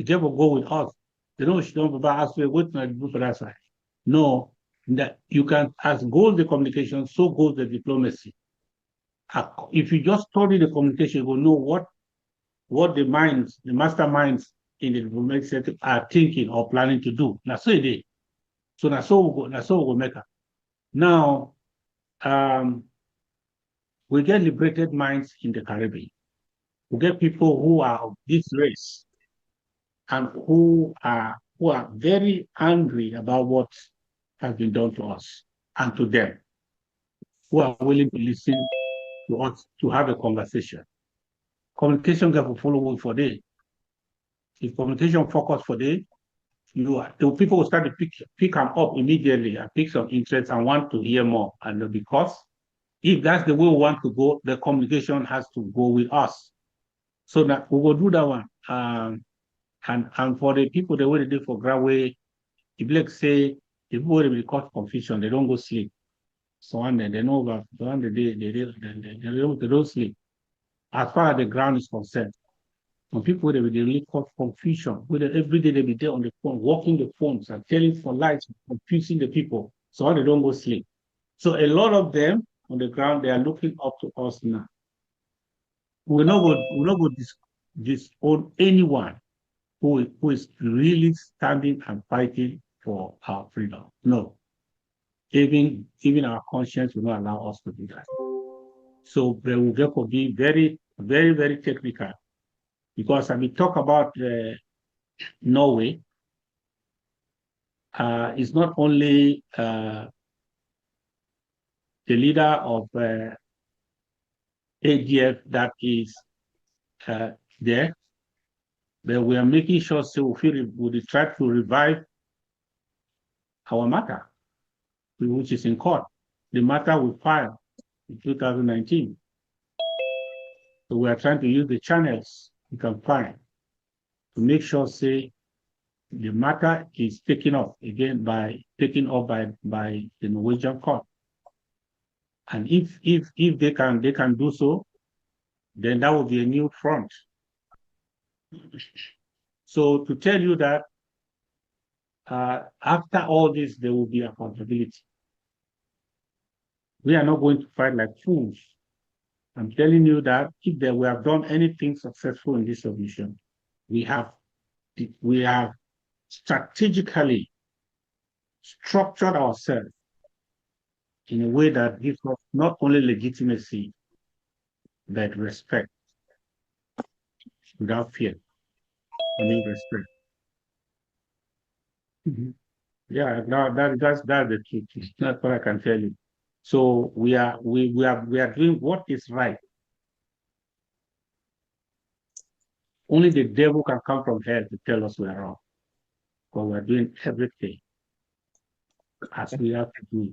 never go with us. They don't ask me what to do for that side. No, that you can, as goes the communication, so goes the diplomacy. If you just study the communication, you will know what the masterminds in the diplomatic sector are thinking or planning to do. Now, so it is. So that's all we make it. Now, we get liberated minds in the Caribbean. We get people who are of this race and who are very angry about what has been done to us and to them, who are willing to listen to us, to have a conversation. Communication get to follow for day. If communication focus for day, the people will start to pick them up immediately and pick some interest and want to hear more. And because if that's the way we want to go, the communication has to go with us. So that we will do that one. And for the people, the way they do for Graway, if like say, the people will cause confusion, they don't go sleep. So one day they know about the one they don't sleep. As far as the ground is concerned, some people they really cause confusion. Every day they be there on the phone, walking the phones and telling for lies, confusing the people. So they don't go sleep. So a lot of them on the ground, they are looking up to us now. We're not going to disown anyone who is really standing and fighting for our freedom. No. Even our conscience will not allow us to do that. So they will therefore be very, very, very technical. Because when we talk about Norway, it's not only the leader of ADF that is there, but we are making sure so we try to revive our matter, which is in court. The matter we filed in 2019. So we are trying to use the channels we can find to make sure, say, the matter is taken up again by the Norwegian court. And if they can do so, then that will be a new front. So to tell you that after all this, there will be accountability. We are not going to fight like fools. I'm telling you that if we have done anything successful in this submission, we have strategically structured ourselves in a way that gives us not only legitimacy, but respect without fear. I mean respect. Mm-hmm. Yeah, that's the truth. That's what I can tell you. So we are doing what is right. Only the devil can come from hell to tell us we are wrong. But we're doing everything as we have to do.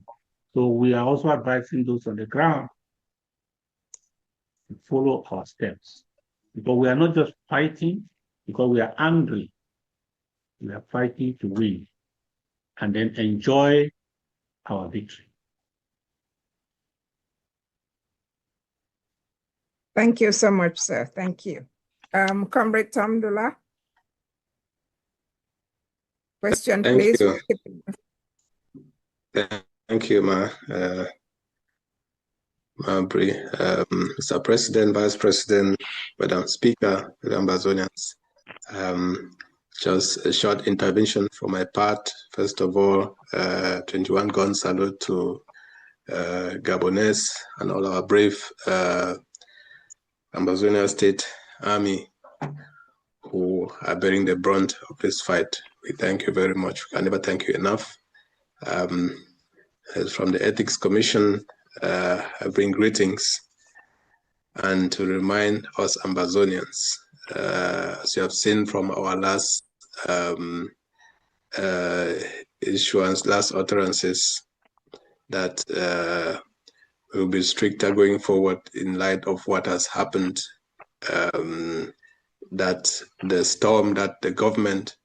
So we are also advising those on the ground to follow our steps. Because we are not just fighting because we are angry. We are fighting to win and then enjoy our victory.
Thank you so much, sir. Thank you. Comrade Tamdula. Question,
Thank
please.
you. Thank you, Mr. President, Vice President, Madam Speaker, the Ambazonians. Just a short intervention for my part. First of all, 21 gun salute to Gabonese and all our brave Ambazonia State Army who are bearing the brunt of this fight. We thank you very much. We can never thank you enough. From the Ethics Commission, I bring greetings and to remind us Ambazonians, as you have seen from our last issuance, last utterances, that we will be stricter going forward in light of what has happened, that the storm that the government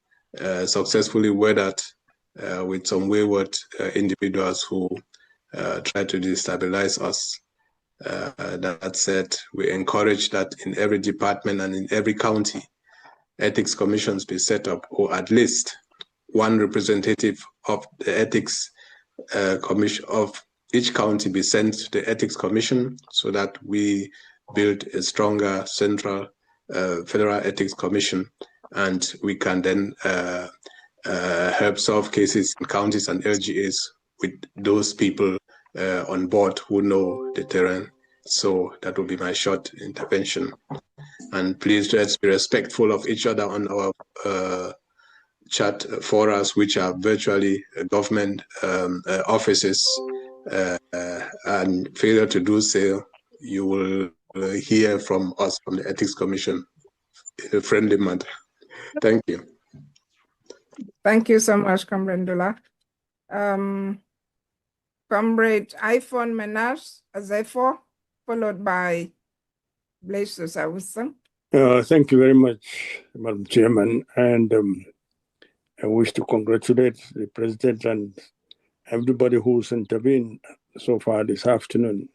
successfully weathered with some wayward individuals who try to destabilize us. That said, we encourage that in every department and in every county, ethics commissions be set up, or at least one representative of the ethics commission of each county be sent to the ethics commission, so that we build a stronger central federal ethics commission, and we can then help solve cases in counties and LGAs with those people on board who know the terrain. So that will be my short intervention. And please let's be respectful of each other on our chat forums, which are virtually government offices, and failure to do so, you will hear from us from the Ethics Commission in a friendly manner. Thank you.
Thank you so much, Comrade Ndula. Comrade iPhone Menas Azefo, followed by Blasius Awusan.
Thank you very much, Madam Chairman, and I wish to congratulate the President and everybody who's intervened so far this afternoon.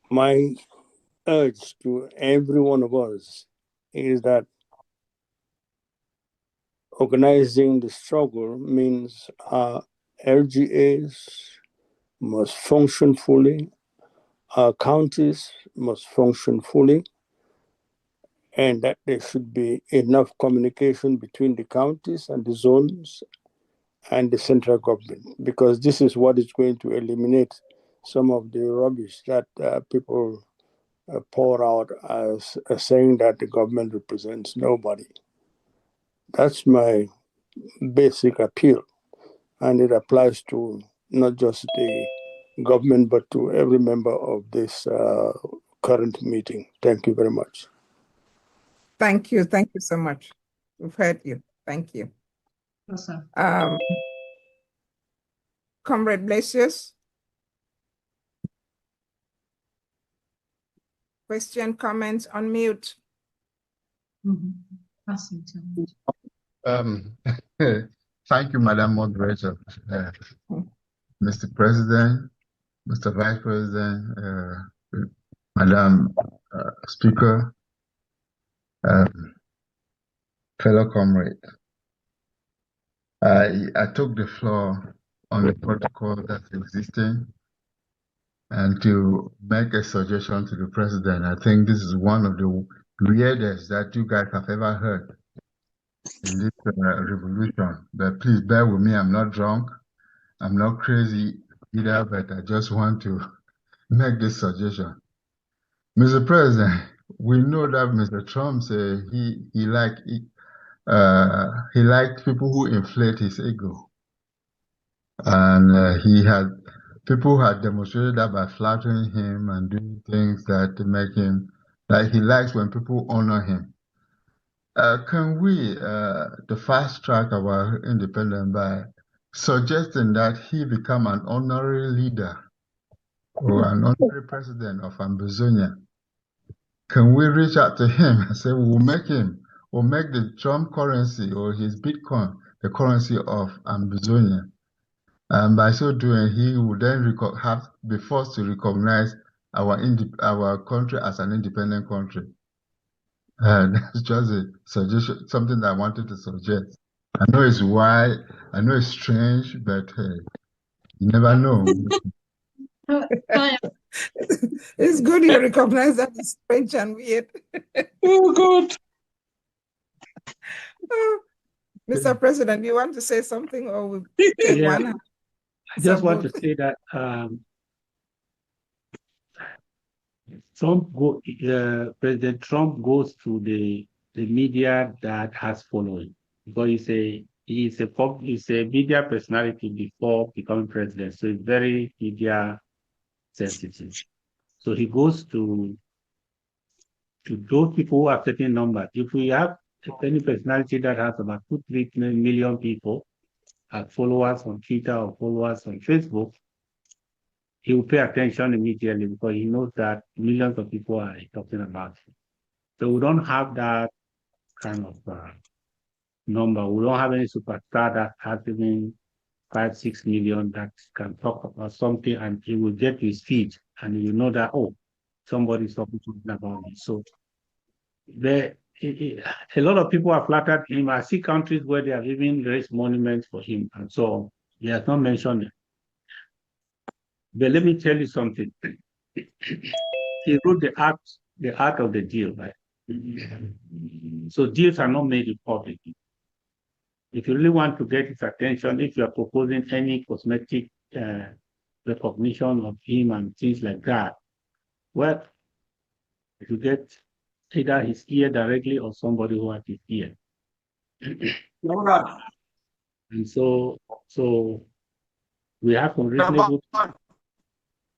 My urge to every one of us is that organizing the struggle means our LGAs must function fully, our counties must function fully, and that there should be enough communication between the counties and the zones and the central government, because this is what is going to eliminate some of the rubbish that people pour out as saying that the government represents nobody. That's my basic appeal, and it applies to not just the government, but to every member of this current meeting. Thank you very much.
Thank you. Thank you so much. We've heard you. Thank you.
Awesome.
Comrade Blasius. Question, comments, on mute.
Thank you, Madam Moderator. Mr. President, Mr. Vice President, Madam Speaker, fellow comrade. I took the floor on the protocol that's existing and to make a suggestion to the President. I think this is one of the weirdest that you guys have ever heard in this revolution. But please bear with me, I'm not drunk, I'm not crazy either, but I just want to make this suggestion. Mr. President, we know that Mr. Trump said he liked people who inflate his ego. And people had demonstrated that by flattering him and doing things that make him, like he likes when people honor him. Can we, the fast track our independence by suggesting that he become an honorary leader or an honorary president of Ambazonia? can we reach out to him and say we'll make the Trump currency or his Bitcoin the currency of Ambazonia? And by so doing, he would then be forced to recognize our country as an independent country. And that's just a suggestion, something that I wanted to suggest. I know it's wild, I know it's strange, but hey, you never know.
It's good you recognize that it's strange and weird.
Oh, God.
Mr. President, you want to say something or we take one?
I just want to say that President Trump goes to the media that has following, because he's a media personality before becoming president, so he's very media sensitive. So he goes to those people who have certain numbers. If we have any personality that has about 2-3 million people as followers on Twitter or followers on Facebook, he will pay attention immediately because he knows that millions of people are talking about it. So we don't have that kind of number. We don't have any superstar that has even 5-6 million that can talk about something and he will get to his feed and you know that, oh, somebody's talking about it. So a lot of people have flattered him. I see countries where they have even raised monuments for him and so on. He has not mentioned it. But let me tell you something. He wrote the art of the deal, right? So deals are not made in public. If you really want to get his attention, if you are proposing any cosmetic recognition of him and things like that, well, if you get either his ear directly or somebody who has his ear. And so we have some reasonable.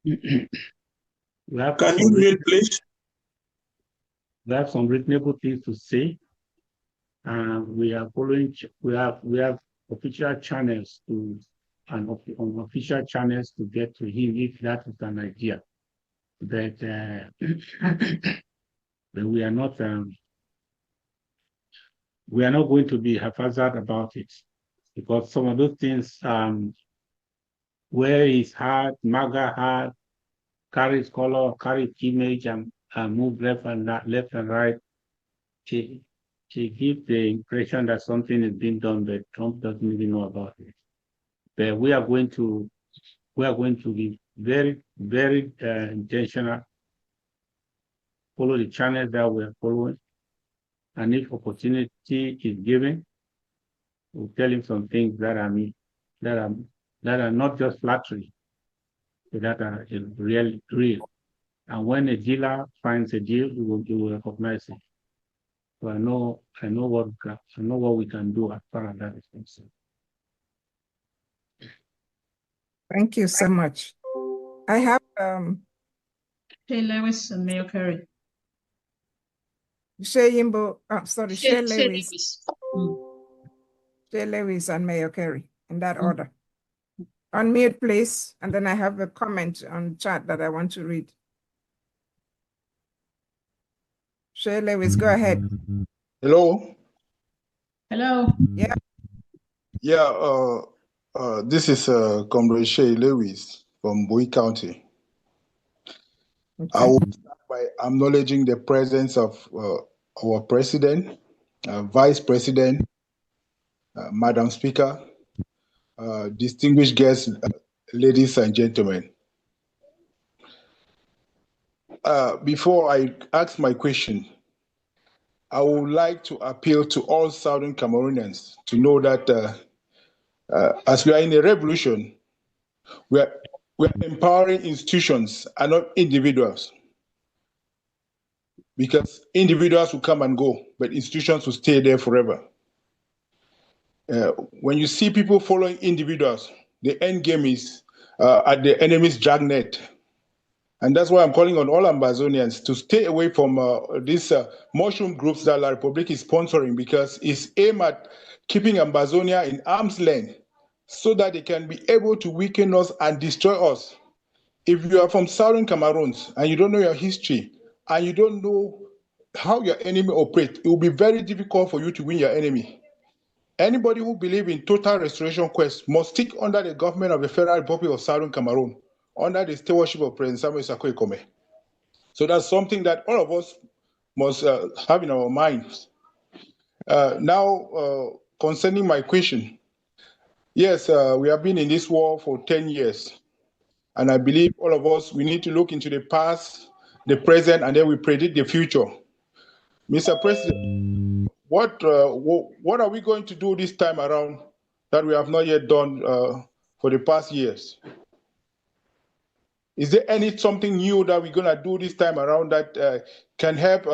Can you mute, please?
We have some reasonable things to say. We are following. We have official channels unofficial channels to get to him if that is an idea. But we are not going to be haphazard about it, because some of those things where his heart, MAGA heart, carries color, carries image, and move left and right, to give the impression that something is being done, but Trump doesn't even know about it. But we are going to be very, very intentional. Follow the channels that we are following, and if opportunity is given, we'll tell him some things that are not just flattery, but that are real. And when a dealer finds a deal, he will recognize it. So I know what we can do as far as that is concerned.
Thank you so much. I have
Shea Lewis and Mayor Carey.
Shea Lewis. Shea Lewis and Mayor Carey, in that order. Unmute, please, and then I have a comment on chat that I want to read. Shea Lewis, go ahead.
Hello.
Hello.
Yeah.
Yeah. This is Comrade Shea Lewis from Bowie County. Okay. I will start by acknowledging the presence of our President, Vice President, Madam Speaker, distinguished guests, ladies and gentlemen. Before I ask my question, I would like to appeal to all Southern Cameroonians to know that as we are in a revolution, we are empowering institutions and not individuals. Because individuals will come and go, but institutions will stay there forever. When you see people following individuals, the end game is at the enemy's dragnet. And that's why I'm calling on all Ambazonians to stay away from these mushroom groups that La Republic is sponsoring, because it's aimed at keeping Ambazonia in arm's length so that they can be able to weaken us and destroy us. If you are from Southern Cameroon and you don't know your history, and you don't know how your enemy operates, it will be very difficult for you to win your enemy. Anybody who believes in total restoration quest must stick under the government of the Federal Republic of Southern Cameroon, under the stewardship of President Samuel Sako Ikome. So that's something that all of us must have in our minds. Now, concerning my question, yes, we have been in this war for 10 years. And I believe all of us, we need to look into the past, the present, and then we predict the future. Mr. President, what are we going to do this time around that we have not yet done for the past years? Is there something new that we're going to do this time around that can help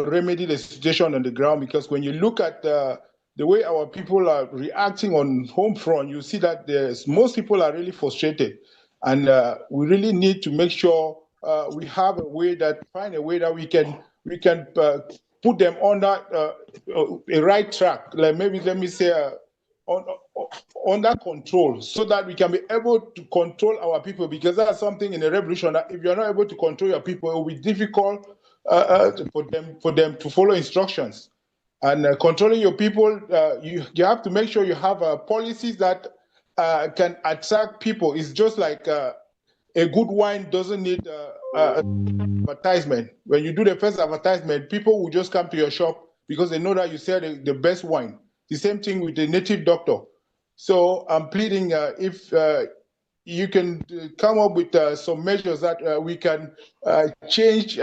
remedy the situation on the ground? Because when you look at the way our people are reacting on home front, you see that most people are really frustrated. And we really need to make sure we have find a way that we can put them on that a right track. Like maybe let me say under control, so that we can be able to control our people, because that's something in a revolution that if you're not able to control your people, it will be difficult for them to follow instructions. And controlling your people, you have to make sure you have policies that can attract people. It's just like a good wine doesn't need advertisement. When you do the first advertisement, people will just come to your shop because they know that you sell the best wine. The same thing with the native doctor. So I'm pleading if you can come up with some measures that we can change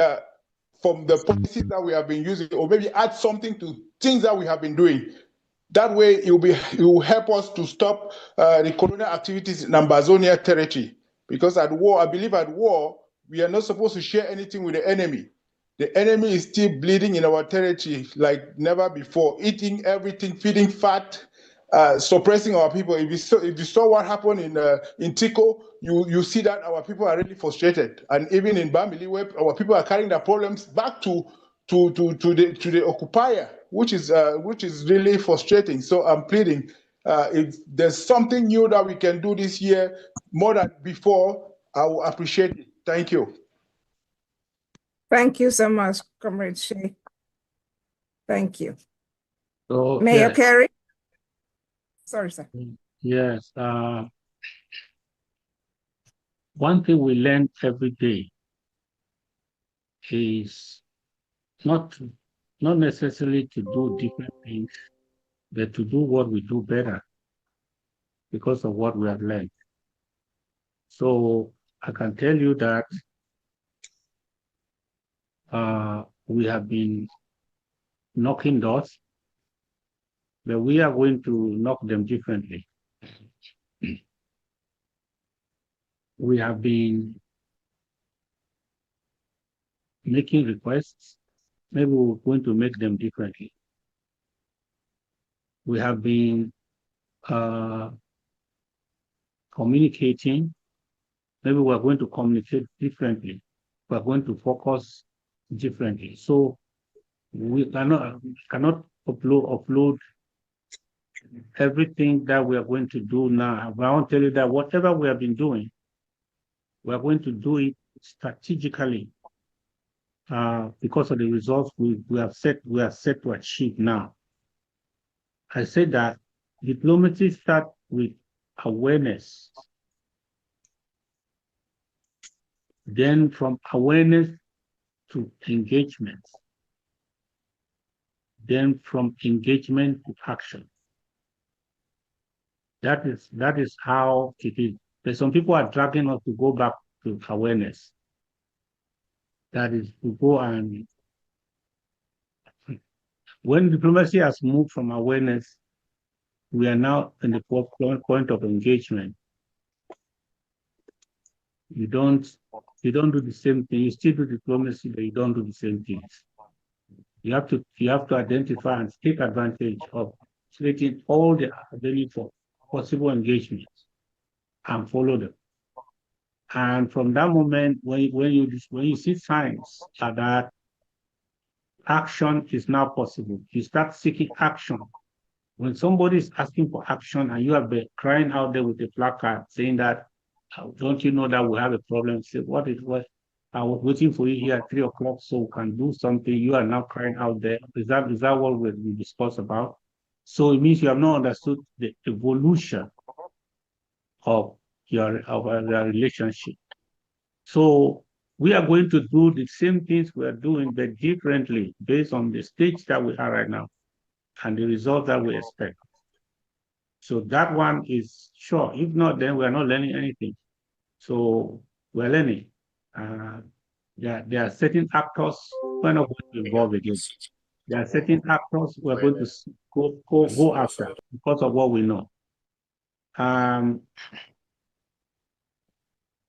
from the policies that we have been using, or maybe add something to things that we have been doing. That way, it will help us to stop the colonial activities in Ambazonia territory. Because at war, I believe at war, we are not supposed to share anything with the enemy. The enemy is still bleeding in our territory like never before, eating everything, feeding fat, suppressing our people. If you saw what happened in Tico, you see that our people are really frustrated. And even in Bamili, where our people are carrying their problems back to the occupier, which is really frustrating. So I'm pleading, if there's something new that we can do this year more than before, I will appreciate it. Thank you.
Thank you so much, Comrade Shea. Thank you.
So,
Mayor
yes.
Perry? Sorry, sir.
Yes. One thing we learn every day is not necessarily to do different things, but to do what we do better because of what we have learned. So I can tell you that we have been knocking doors, but we are going to knock them differently. We have been making requests, maybe we're going to make them differently. We have been communicating, maybe we're going to communicate differently. We're going to focus differently. So we cannot upload everything that we are going to do now. But I want to tell you that whatever we have been doing, we are going to do it strategically because of the results we are set to achieve now. I said that diplomacy starts with awareness. Then from awareness to engagement. Then from engagement to action. That is how it is. But some people are dragging us to go back to awareness. That is to go and when diplomacy has moved from awareness, we are now in the point of engagement. You don't do the same thing. You still do diplomacy, but you don't do the same things. You have to identify and take advantage of taking all the available for possible engagements and follow them. And from that moment, when you see signs that action is now possible, you start seeking action. When somebody is asking for action and you have been crying out there with a placard saying that, don't you know that we have a problem? Say, what? I was waiting for you here at 3 o'clock so we can do something. You are now crying out there. Is that what we discussed about? So it means you have not understood the evolution of your relationship. So we are going to do the same things we are doing, but differently based on the stage that we are right now and the result that we expect. So that one is sure. If not, then we are not learning anything. So we're learning. There are certain actors we're not going to involve again. There are certain actors we're going to go after because of what we know.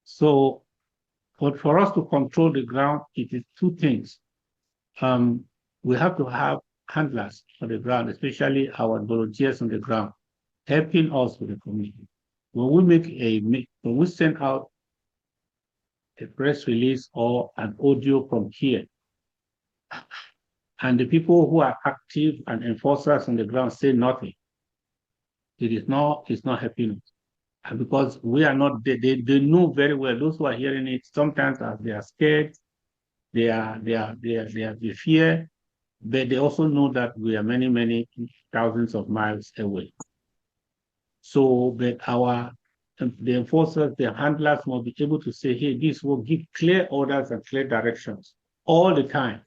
So, but for us to control the ground, it is two things. We have to have handlers on the ground, especially our volunteers on the ground, helping us with the community. When we send out a press release or an audio from here, and the people who are active and enforcers on the ground say nothing, it's not helping us. And because we are not, they know very well, those who are hearing it, sometimes as they are scared, they fear, but they also know that we are many, many thousands of miles away. So, but the enforcers, the handlers must be able to say, hey, this will give clear orders and clear directions all the time.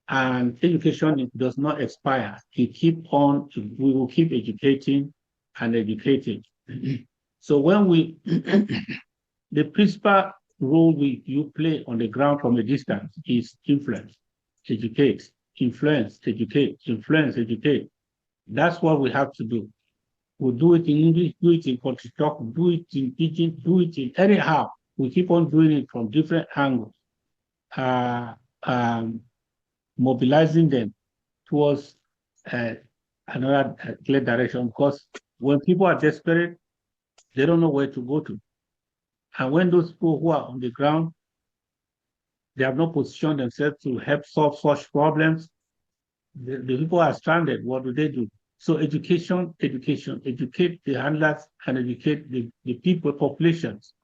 And education does not expire. We will keep educating and educating. So when the principal role you play on the ground from a distance is influence, educate, influence, educate, influence, educate. That's what we have to do. We'll do it in English, do it in country talk, do it in pidgin, do it in anyhow. We keep on doing it from different angles, mobilizing them towards another clear direction. Because when people are desperate, they don't know where to go to. And when those people who are on the ground, they have not positioned themselves to help solve such problems, the people are stranded. What do? So education, educate the handlers and educate the people, populations.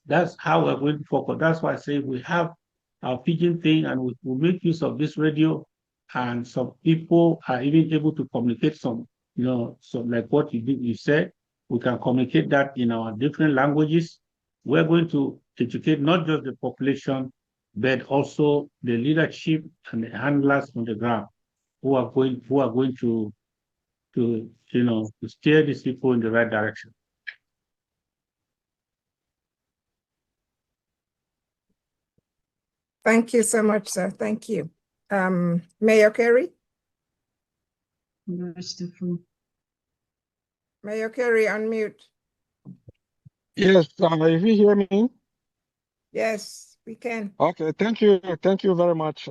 That's how we're going to focus. That's why I say we have our pidgin thing and we make use of this radio, and some people are even able to communicate some like what you said, we can communicate that in our different languages. We're going to educate not just the population, but also the leadership and the handlers on the ground who are going to steer these people in the right direction.
Thank you so much, sir. Thank you. Mayor Carey? Mayor Carey, unmute.
Yes, if you hear me?
Yes, we can.
Okay, thank you. Thank you very much.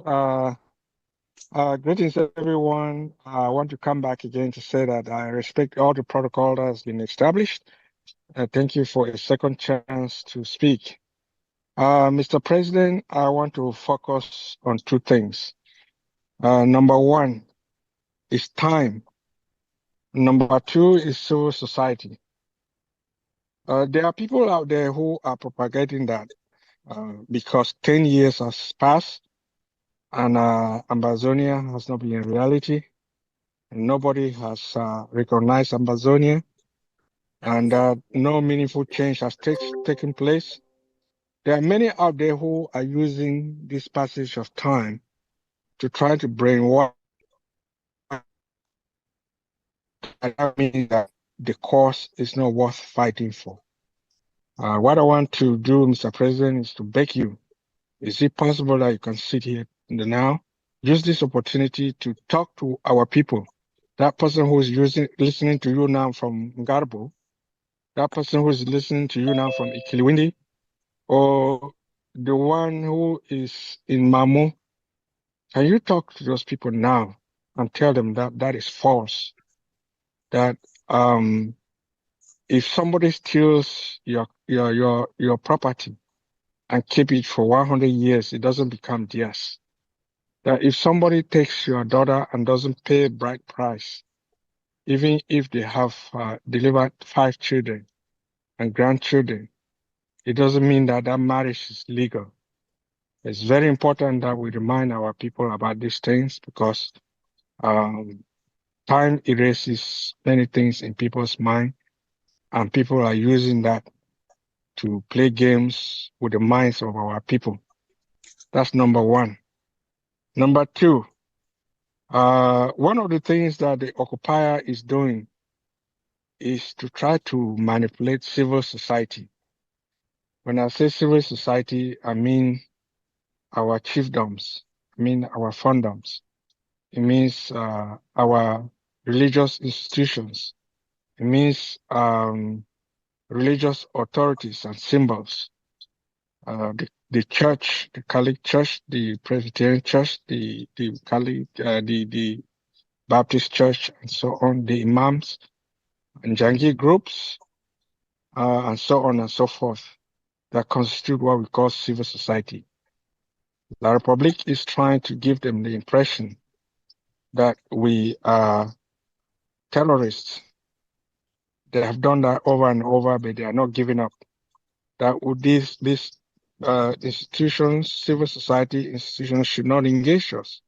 Greetings, everyone. I want to come back again to say that I respect all the protocol that has been established. Thank you for a second chance to speak. Mr. President, I want to focus on two things. Number one is time. Number two is civil society. There are people out there who are propagating that because 10 years has passed and Ambazonia has not been a reality. And nobody has recognized Ambazonia, and no meaningful change has taken place. There are many out there who are using this passage of time to try to brainwash. That means that the cause is not worth fighting for. What I want to do, Mr. President, is to beg you. Is it possible that you can sit here now, use this opportunity to talk to our people? That person who is listening to you now from Garbo, that person who is listening to you now from Ikiliwindi, or the one who is in Mamu, can you talk to those people now and tell them that that is false? That if somebody steals your property and keep it for 100 years, it doesn't become theirs. That if somebody takes your daughter and doesn't pay bride price, even if they have delivered 5 children and grandchildren, it doesn't mean that that marriage is legal. It's very important that we remind our people about these things because time erases many things in people's mind, and people are using that to play games with the minds of our people. That's number one. Number two, one of the things that the occupier is doing is to try to manipulate civil society. When I say civil society, I mean our chiefdoms, I mean our fondoms. It means our religious institutions. It means religious authorities and symbols. The church, the Catholic Church, the Presbyterian Church, the Catholic, the Baptist Church, and so on, the imams and Jangi groups, and so on and so forth, that constitute what we call civil society. The Republic is trying to give them the impression that we are terrorists. They have done that over and over, but they are not giving up. That would these institutions, civil society institutions, should not engage us.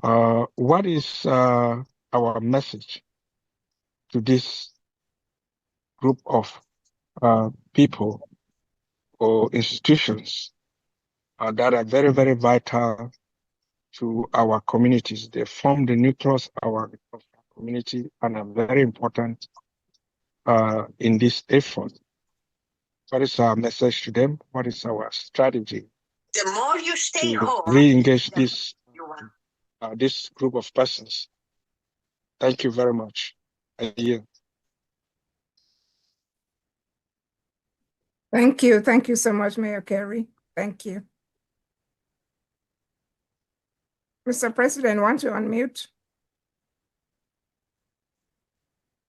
What is our message to this group of people or institutions that are very, very vital to our communities? They form the nucleus of our community and are very important in this effort. What is our message to them? What is our strategy? The more you stay home, re-engage this group of persons. Thank you very much. I yield.
Thank you. Thank you so much, Mayor Kerry. Thank you. Mr. President, want to unmute?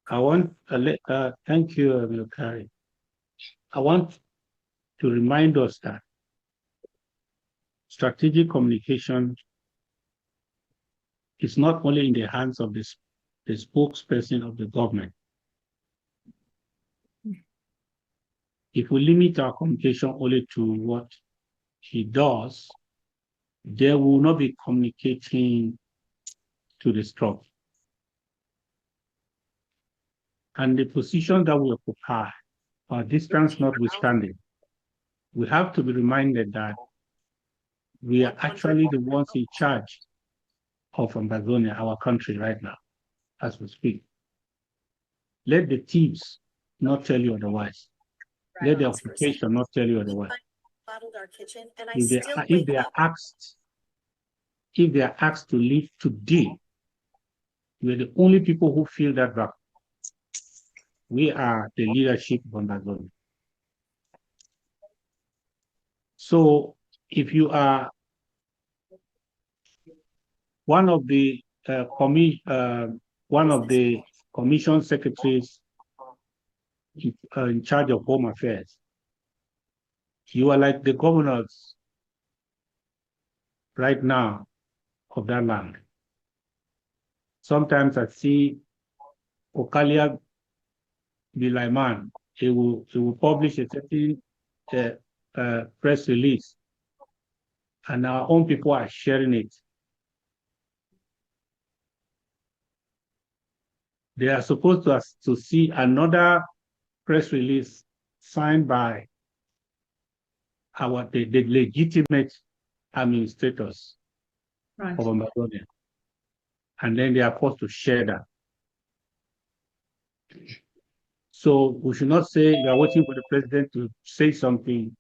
I want, thank you, Mayor Kerry. I want to remind us that strategic communication is not only in the hands of the spokesperson of the government. If we limit our communication only to what he does, they will not be communicating to the strong. And the position that we occupy, our distance notwithstanding, we have to be reminded that we are actually the ones in charge of Ambazonia, our country right now, as we speak. Let the thieves not tell you otherwise. Let the occupation not tell you otherwise. If they are asked to leave today, we are the only people who feel that back. We are the leadership of Ambazonia. So if you are one of the commission secretaries in charge of home affairs, you are like the governors right now of that land. Sometimes I see Okalia Bilaiman, he will publish a certain press release, and our own people are sharing it. They are supposed to see another press release signed by the legitimate administrators of Ambazonia, and then they are supposed to share that. So we should not say you are waiting for the president to say something,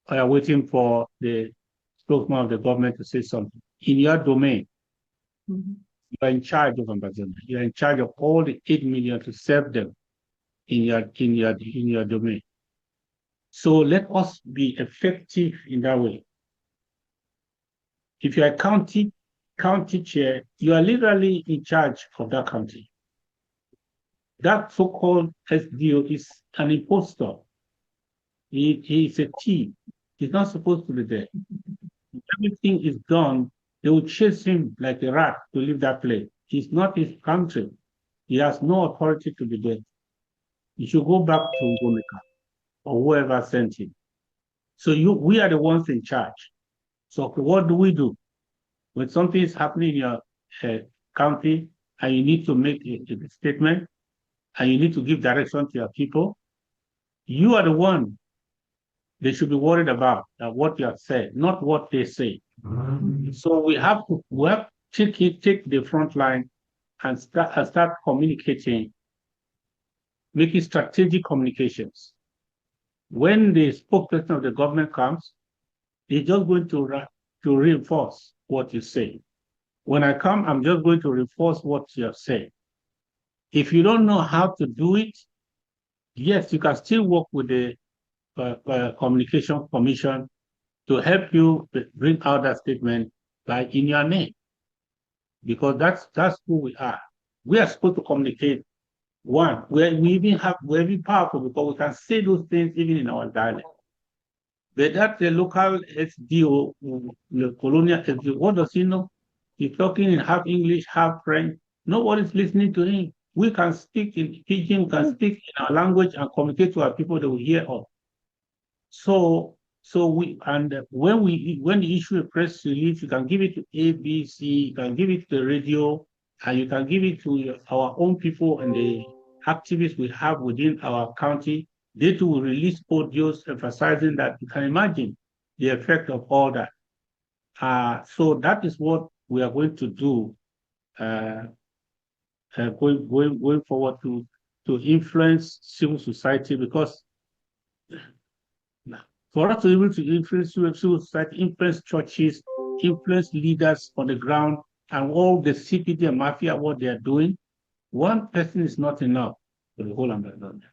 or you are waiting for the spokesman of the government to say something. In your domain, you are in charge of Ambazonia. You are in charge of all the 8 million to serve them in your domain. So let us be effective in that way. If you are a county chair, you are literally in charge of that county. That so-called SDO is an impostor. He is a thief. He's not supposed to be there. If everything is done, they will chase him like a rat to leave that place. It's not his country. He has no authority to be there. He should go back to Ngomeka or whoever sent him. So we are the ones in charge. So what do we do? When something is happening in your county and you need to make a statement and you need to give direction to your people, you are the one they should be worried about what you have said, not what they say. So we have to take the front line and start communicating, making strategic communications. When the spokesperson of the government comes, they're just going to reinforce what you say. When I come, I'm just going to reinforce what you have said. If you don't know how to do it, yes, you can still work with the Communication Commission to help you bring out that statement like in your name, because that's who we are. We are supposed to communicate. One, we're very powerful because we can say those things even in our dialect. But that the local SDO, the colonial SDO, what does he know? He's talking in half English, half French. Nobody's listening to him. We can speak in Pidgin, we can speak in our language and communicate to our people that will hear us. When you issue a press release, you can give it to ABC, you can give it to the radio, and you can give it to our own people and the activists we have within our county. They too will release audios emphasizing that. You can imagine the effect of all that. So that is what we are going to do going forward to influence civil society, because for us to be able to influence civil society, influence churches, influence leaders on the ground, and all the CPD and mafia, what they are doing, one person is not enough for the whole Ambazonia.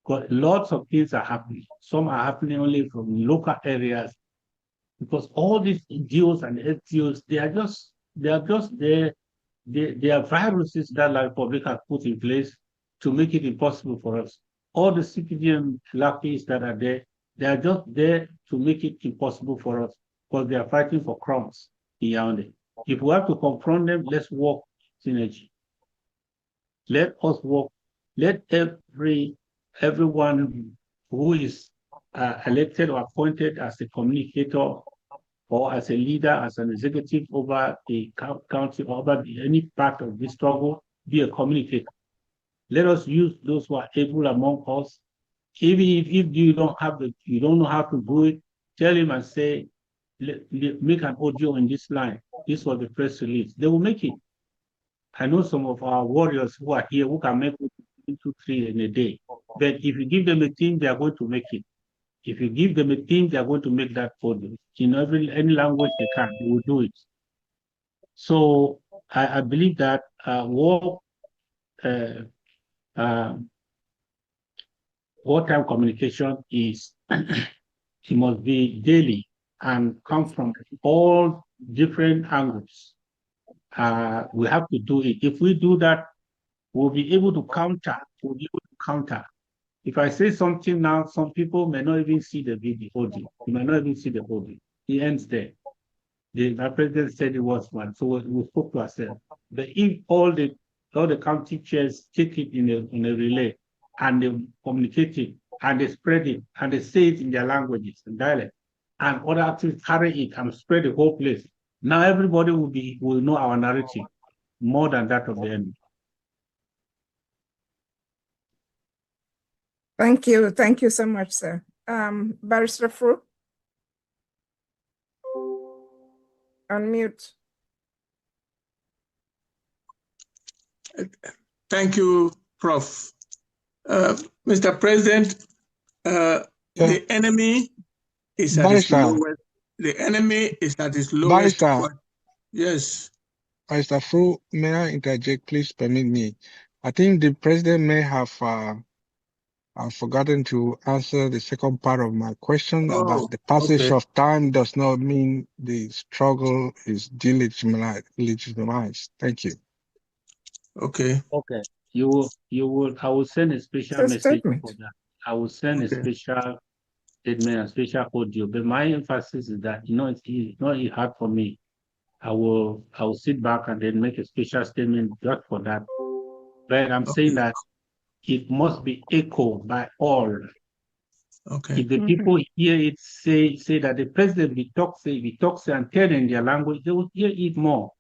Because lots of things are happening. Some are happening only from local areas, because all these NGOs and STOs, they are just there. They are viruses that the Republic has put in place to make it impossible for us. All the CPDM lackeys that are there, they are just there to make it impossible for us, because they are fighting for crumbs in Yaoundé. If we have to confront them, let's work synergy. Let us work. Let everyone who is elected or appointed as a communicator or as a leader, as an executive over a county, or over any part of this struggle, be a communicator. Let us use those who are able among us. Even if you don't know how to do it, tell him and say, make an audio in this line. This was the press release. They will make it. I know some of our warriors who are here who can make 2, 3 in a day. But if you give them a team, they are going to make it. If you give them a team, they are going to make that audio. In any language they can, they will do it. So I believe that wartime communication is it must be daily and come from all different angles. We have to do it. If we do that, we'll be able to counter. If I say something now, some people may not even see the video audio. You may not even see the audio. It ends there. My president said it was one, so we spoke to ourselves. But if all the county chairs take it in a relay and they communicate it and they spread it and they say it in their languages and dialect, and other activists carry it and spread the whole place, now everybody will know our narrative more than that of the enemy.
Thank you. Thank you so much, sir. Barrister Fru? Unmute.
Thank you, Prof. Mr. President, the enemy is at its lowest. The enemy is at its lowest. Yes.
Mr. Fru, may I interject? Please permit me. I think the president may have forgotten to answer the second part of my question about the passage of time does not mean the struggle is delegitimized. Thank you.
Okay.
Okay. I will send a special message for that. I will send a special statement, a special audio. But my emphasis is that it's not hard for me. I will sit back and then make a special statement just for that. But I'm saying that it must be echoed by all.
Okay.
If the people hear it say that the president we talk and tell in their language, they will hear it more.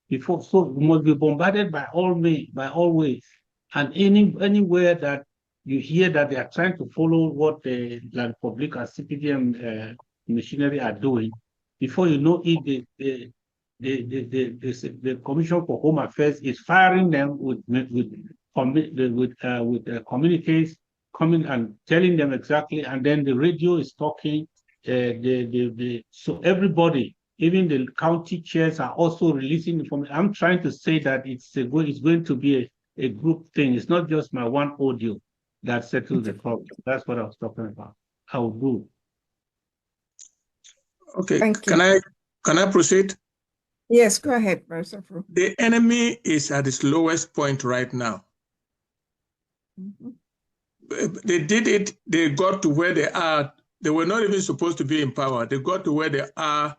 Before, so we must be bombarded by all ways, and anywhere that you hear that they are trying to follow what the La Republic and CPDM machinery are doing, before you know it, the Commission for Home Affairs is firing them with communiques coming and telling them exactly, and then the radio is talking. So everybody, even the county chairs, are also releasing information. I'm trying to say that it's going to be a group thing. It's not just my one audio that settles the problem. That's what I was talking about. I will do.
Okay. Can I proceed?
Yes, go ahead, Professor.
The enemy is at its lowest point right now. They did it. They got to where they are. They were not even supposed to be in power. They got to where they are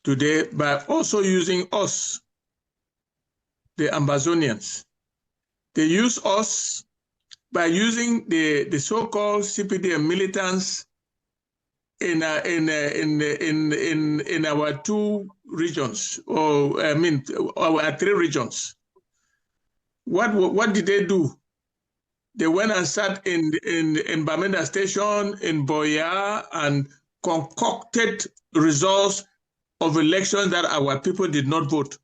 today by also using us, the Ambazonians. They use us by using the so-called CPDM militants in our two regions, or I mean, our three regions. What did they do? They went and sat in Bamenda Station, in Boya, and concocted results of elections that our people did not vote,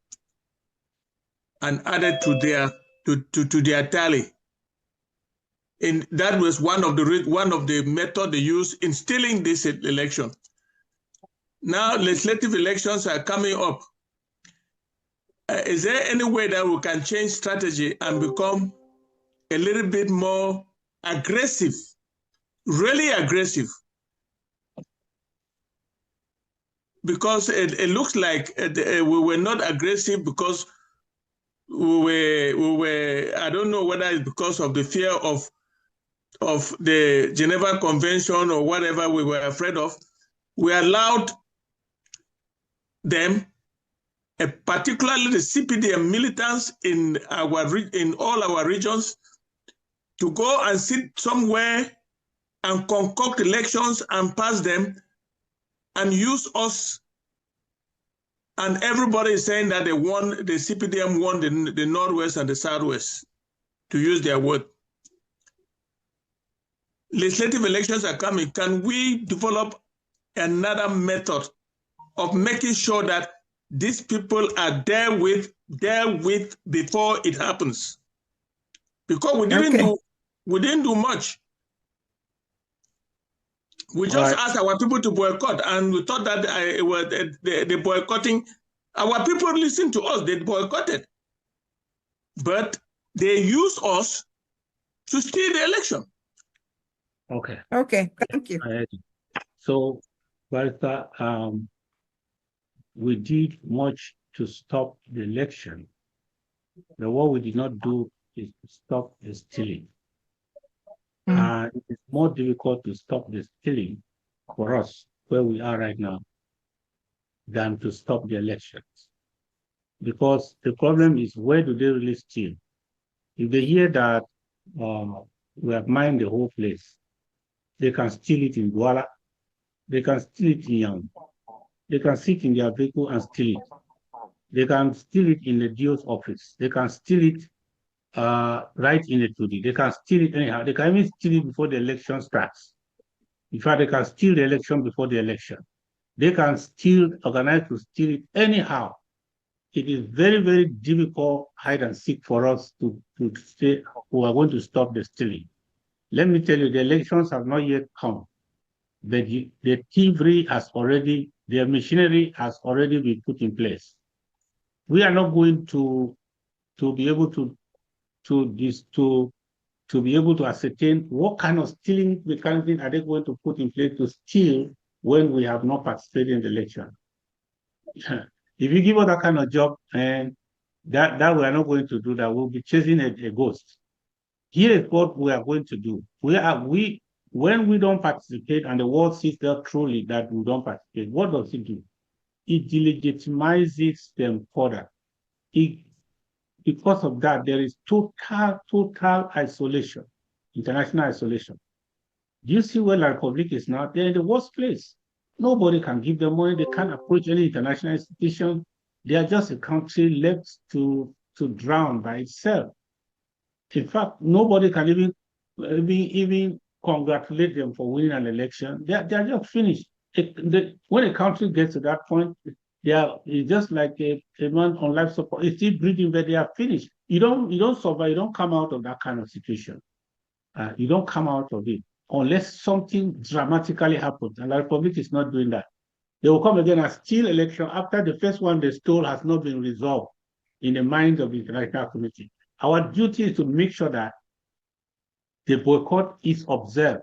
and added to their tally. And that was one of the methods they used in stealing this election. Now legislative elections are coming up. Is there any way that we can change strategy and become a little bit more aggressive, really aggressive? Because it looks like we were not aggressive because we were, I don't know whether it's because of the fear of the Geneva Convention or whatever we were afraid of. We allowed them, particularly the CPDM militants in all our regions, to go and sit somewhere and concoct elections and pass them and use us. And everybody is saying that they won, the CPDM won the Northwest and the Southwest, to use their word. Legislative elections are coming. Can we develop another method of making sure that these people are dealt with before it happens? Because we didn't do much. We just asked our people to boycott, and we thought that the boycotting, our people listened to us, they boycotted. But they used us to steal the election.
Okay.
Okay, thank you.
So, Barrister, we did much to stop the election. But what we did not do is to stop the stealing. And it's more difficult to stop the stealing for us where we are right now than to stop the elections. Because the problem is, where do they really steal? If they hear that we have mined the whole place, they can steal it in Douala, they can steal it in Yam, they can sit in their vehicle and steal it. They can steal it in the DO's office, they can steal it right in the 2D. They can steal it anyhow. They can even steal it before the election starts. In fact, they can steal the election before the election. They can organize to steal it anyhow. It is very, very difficult hide and seek for us to say we are going to stop the stealing. Let me tell you, the elections have not yet come. The thievery has already, their machinery has already been put in place. We are not going to be able to be able to ascertain what kind of stealing mechanism are they going to put in place to steal when we have not participated in the election. If you give us that kind of job, and that we are not going to do that, we'll be chasing a ghost. Here is what we are going to do. When we don't participate and the world sees that truly that we don't participate, what does it do? It delegitimizes them further. Because of that, there is total isolation, international isolation. Do you see where La Republic is now? They're in the worst place. Nobody can give them money. They can't approach any international institution. They are just a country left to drown by itself. In fact, nobody can even congratulate them for winning an election. They are just finished. When a country gets to that point, it's just like a man on life support. It's still breathing, but they are finished. You don't survive. You don't come out of that kind of situation. You don't come out of it unless something dramatically happens. And the Republic is not doing that. They will come again and steal election after the first one they stole has not been resolved in the minds of the international community. Our duty is to make sure that the boycott is observed,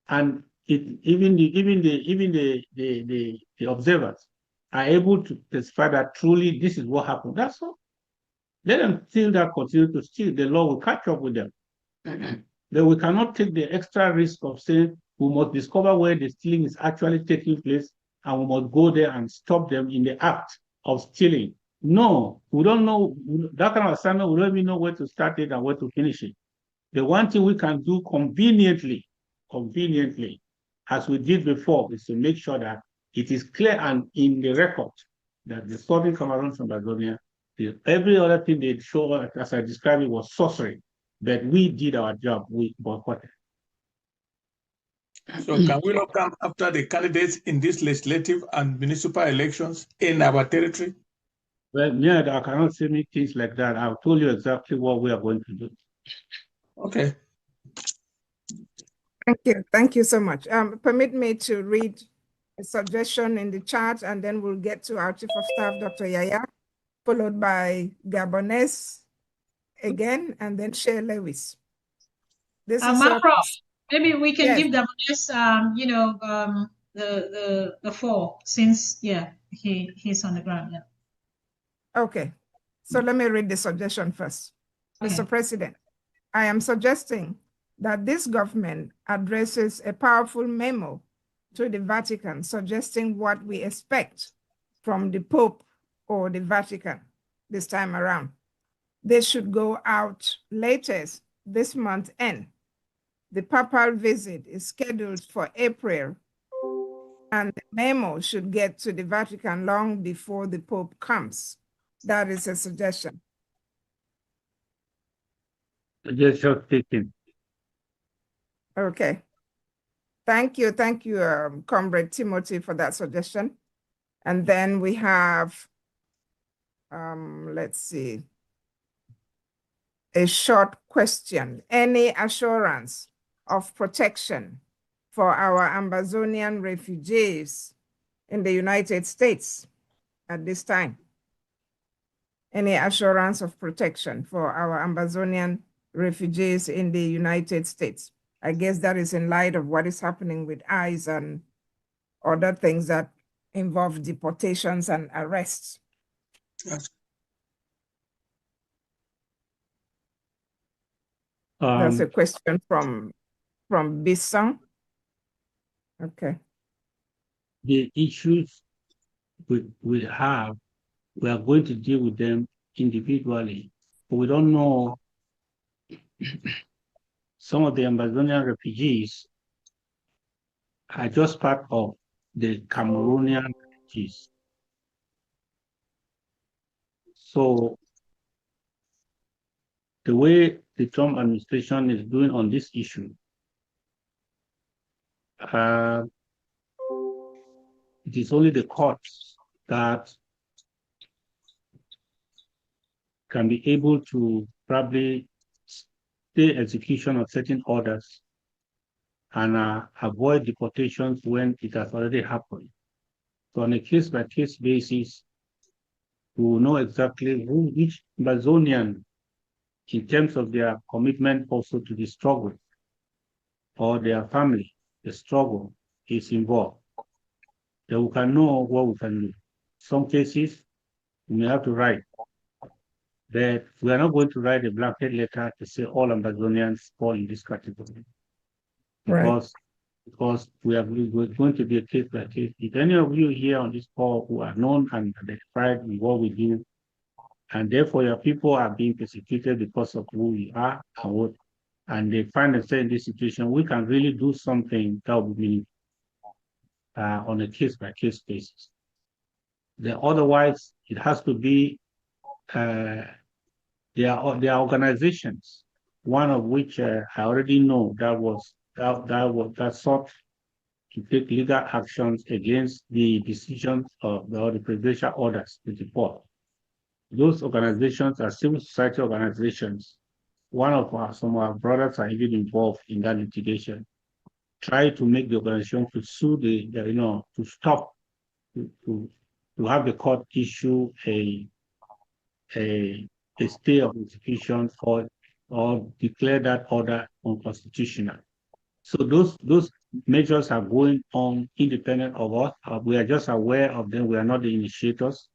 and even the observers are able to testify that truly this is what happened. That's all. Let them steal that, continue to steal. The law will catch up with them. Then we cannot take the extra risk of saying we must discover where the stealing is actually taking place, and we must go there and stop them in the act of stealing. No, we don't know that kind of assignment. We don't even know where to start it and where to finish it. The one thing we can do conveniently, as we did before, is to make sure that it is clear and in the record that the Southern Cameroon from Ambazonia, every other thing they show, as I described it, was sorcery. But we did our job. We boycotted.
So can we not come after the candidates in these legislative and municipal elections in our territory?
Well, yeah, I cannot say me things like that. I've told you exactly what we are going to do.
Okay.
Thank you. Thank you so much. Permit me to read a suggestion in the chat, and then we'll get to our Chief of Staff, Dr. Yaya, followed by Gabonese again, and then Shea Lewis. This is
maybe we can give Gabonese, the floor, since he's on the ground. Yeah.
Okay. So let me read the suggestion first. Okay. Mr. President, I am suggesting that this government addresses a powerful memo to the Vatican suggesting what we expect from the Pope or the Vatican this time around. They should go out latest this month end. The papal visit is scheduled for April, and the memo should get to the Vatican long before the Pope comes. That is a suggestion.
Suggestion taken.
Okay. Thank you, Comrade Timothy, for that suggestion. And then we have, let's see, a short question. Any assurance of protection for our Ambazonian refugees in the United States at this time? Any assurance of protection for our Ambazonian refugees in the United States? I guess that is in light of what is happening with ICE and other things that involve deportations and arrests.
Yes.
That's a question from Bisson. Okay.
The issues we have, we are going to deal with them individually. But we don't know. Some of the Ambazonian refugees are just part of the Cameroonian refugees. So the way the Trump administration is doing on this issue, it is only the courts that can be able to probably stay execution of certain orders and avoid deportations when it has already happened. So on a case-by-case basis, we will know exactly each Ambazonian, in terms of their commitment also to the struggle, or their family, the struggle is involved. Then we can know what we can do. Some cases, we may have to write, but we are not going to write a blanket letter to say all Ambazonians fall in this category. Because we're going to be a case by case. If any of you here on this call who are known and identified in what we do, and therefore your people are being persecuted because of who we are and what and they find themselves in this situation, we can really do something that will be on a case-by-case basis. Otherwise, it has to be there are organizations, one of which I already know that sought to take legal actions against the decisions of the presidential orders to deport. Those organizations are civil society organizations. Some of our brothers are even involved in that litigation. Try to make the organization to sue to stop, to have the court issue a stay of execution or declare that order unconstitutional. So those measures are going on independent of us. We are just aware of them. We are not the initiators.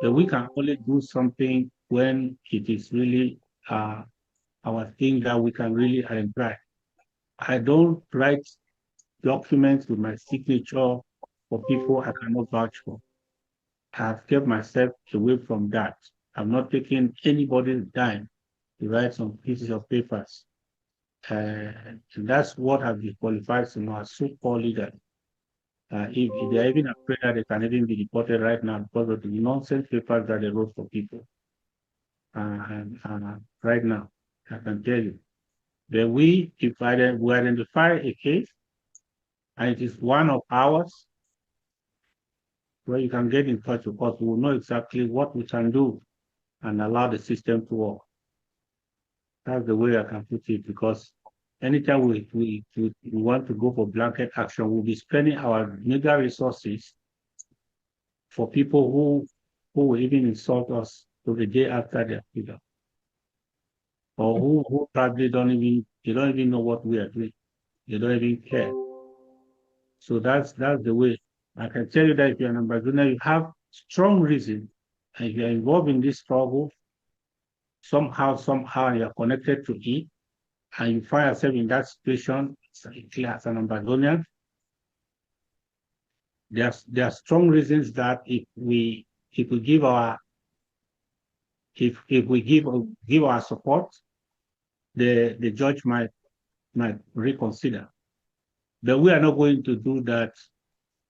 But we can only do something when it is really our thing that we can really identify. I don't write documents with my signature for people I cannot vouch for. I've kept myself away from that. I'm not taking anybody's dime to write some pieces of papers. And that's what has disqualified some of our so-called leaders. If they're even afraid that they can even be deported right now because of the nonsense papers that they wrote for people. Right now, I can tell you that if we identify a case and it is one of ours, where you can get in touch with us, we will know exactly what we can do and allow the system to work. That's the way I can put it, because anytime we want to go for blanket action, we'll be spending our legal resources for people who will even insult us to the day after their freedom, or who probably don't even know what we are doing. They don't even care. So that's the way. I can tell you that if you're an Ambazonia, you have strong reason, and if you're involved in this struggle, somehow you're connected to it, and you find yourself in that situation as an Ambazonian, there are strong reasons that if we give our support, the judge might reconsider. But we are not going to do that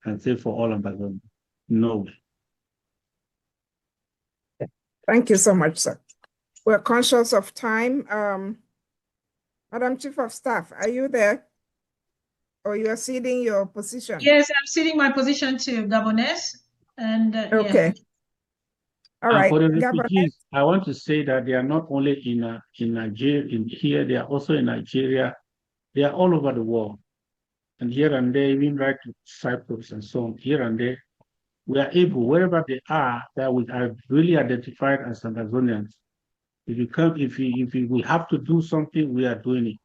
and say for all Ambazonians. No.
Thank you so much, sir. We're conscious of time. Madam Chief of Staff, are you there? Or you are ceding your position?
Yes, I'm ceding my position to Gabonese. And
okay.
Yeah.
All right.
For the refugees, I want to say that they are not only in Nigeria, here, they are also in Nigeria. They are all over the world. And here and there, even right to Cyprus and so on, here and there, we are able, wherever they are, that we are really identified as Ambazonians. If we have to do something, we are doing it.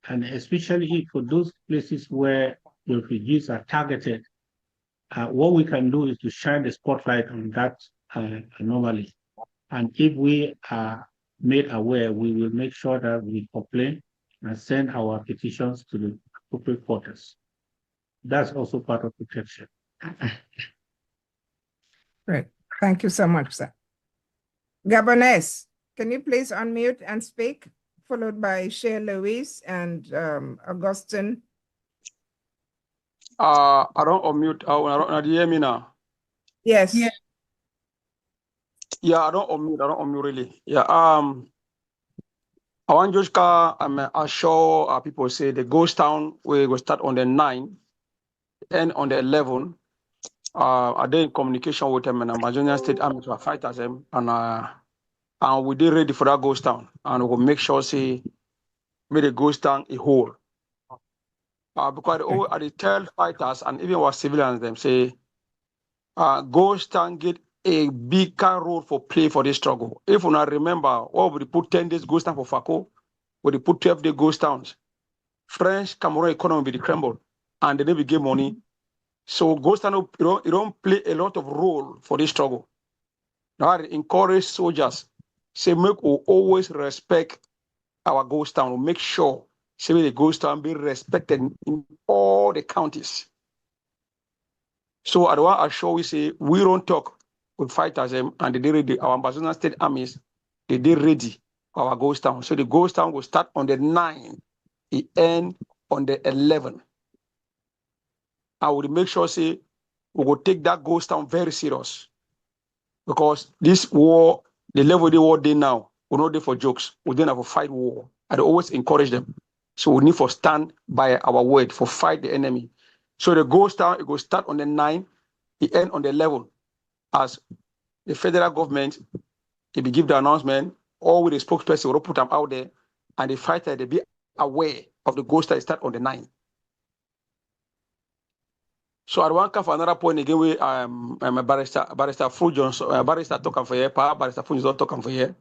And especially for those places where the refugees are targeted, what we can do is to shine the spotlight on that anomaly. And if we are made aware, we will make sure that we complain and send our petitions to the appropriate quarters. That's also part of protection.
Great. Thank you so much, sir. Gabonese, can you please unmute and speak, followed by Shea Lewis and Augustine?
I don't unmute. Do you hear me now?
Yes.
Yeah, I don't unmute really. Yeah. I want to assure people say the ghost town we will start on the 9th, end on the 11th. Are they in communication with them and Amazonian State Army to fight as them, and we did ready for that ghost town, and we will make sure say make the ghost town a whole. Because all the tell fighters and even our civilians them say ghost town get a bigger role for play for this struggle. If you not remember, we put 10 days ghost town for Fako, we put 12-day ghost towns. French Cameroon economy be crumbled, and they never give money. So ghost town you don't play a lot of role for this struggle. Now I encourage soldiers, say make we always respect our ghost town. We'll make sure say the ghost town be respected in all the counties. So I want to assure we say we don't talk with fighters and they ready. Our Ambazonia State armies, they ready our ghost town. So the ghost town will start on the 9th, it end on the 11th. I will make sure say we will take that ghost town very serious, because this war, the level the war they now, we're not there for jokes. We don't have a fight war. I always encourage them. So we need to stand by our word for fight the enemy. So the ghost town, it will start on the 9th, it end on the 11th. As the federal government, if they give the announcement, or with the spokesperson will put them out there, and the fighter they be aware of the ghost that start on the 9th. So I want to come for another point again. We I'm a barrister Fu Johnson, barrister talking for here, barrister Fu Johnson talking for here.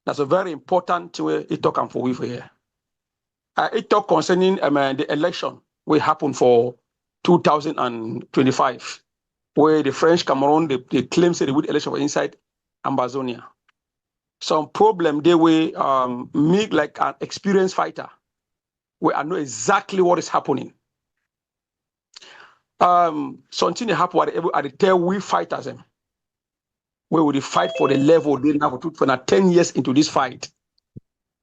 That's a very important way it talking for we for here. It talk concerning the election will happen for 2025, where the French Cameroon they claim say they would election for inside Ambazonia. Some problem they will make like an experienced fighter, where I know exactly what is happening. Something happen at the tell we fighters them. Where would they fight for the level they now for now 10 years into this fight?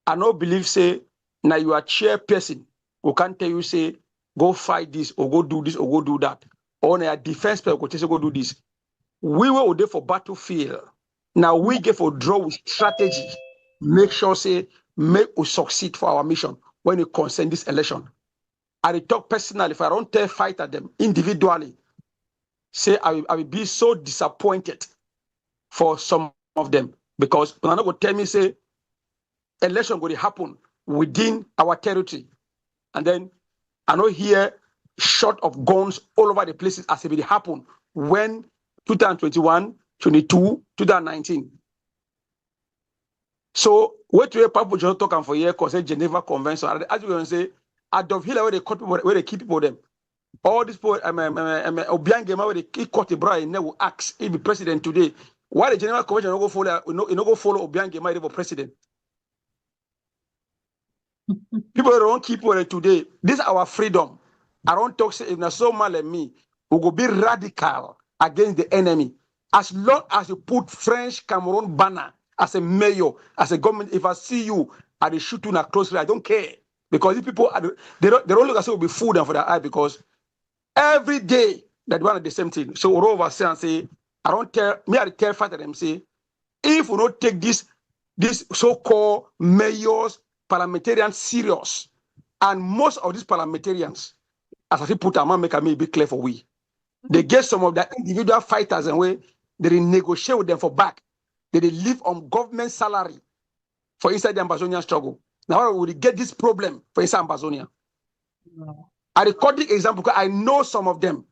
I don't believe say now you are chairperson who can't tell you say go fight this or go do this or go do that. Or now defense person who say go do this. We were there for battlefield. Now we get for draw with strategy. Make sure say make us succeed for our mission when it concerns this election. I talk personally, if I don't tell fight at them individually, say I will be so disappointed for some of them, because when I go tell me say election going to happen within our territory, and then I know here shot of guns all over the places as if it happened when 2021, 22, 2019. So what we people just talking for here because Geneva Convention, as you can say, Adolf Hitler where they cut people, where they keep people them. All these people, Obiangema where they cut the bride and never ask if the president today. Why the Geneva Convention no go follow? No go follow Obiangema for president. People don't keep people today. This is our freedom. I don't talk say if na so man like me, we go be radical against the enemy. As long as you put French Cameroon banner as a mayor, as a government, if I see you, I will shoot you in a close. I don't care, because these people they don't look as if it will be food and for their eye, because every day that one of the same thing. So all over say and say, I don't tell me I tell fight them say, if we don't take this so-called mayors, parliamentarians serious, and most of these parliamentarians, as I put a man make me be clear for we. They get some of the individual fighters and way they negotiate with them for back. They live on government salary for inside the Ambazonia struggle. Now, how will we get this problem for inside Ambazonia? No. I record the example because I know some of them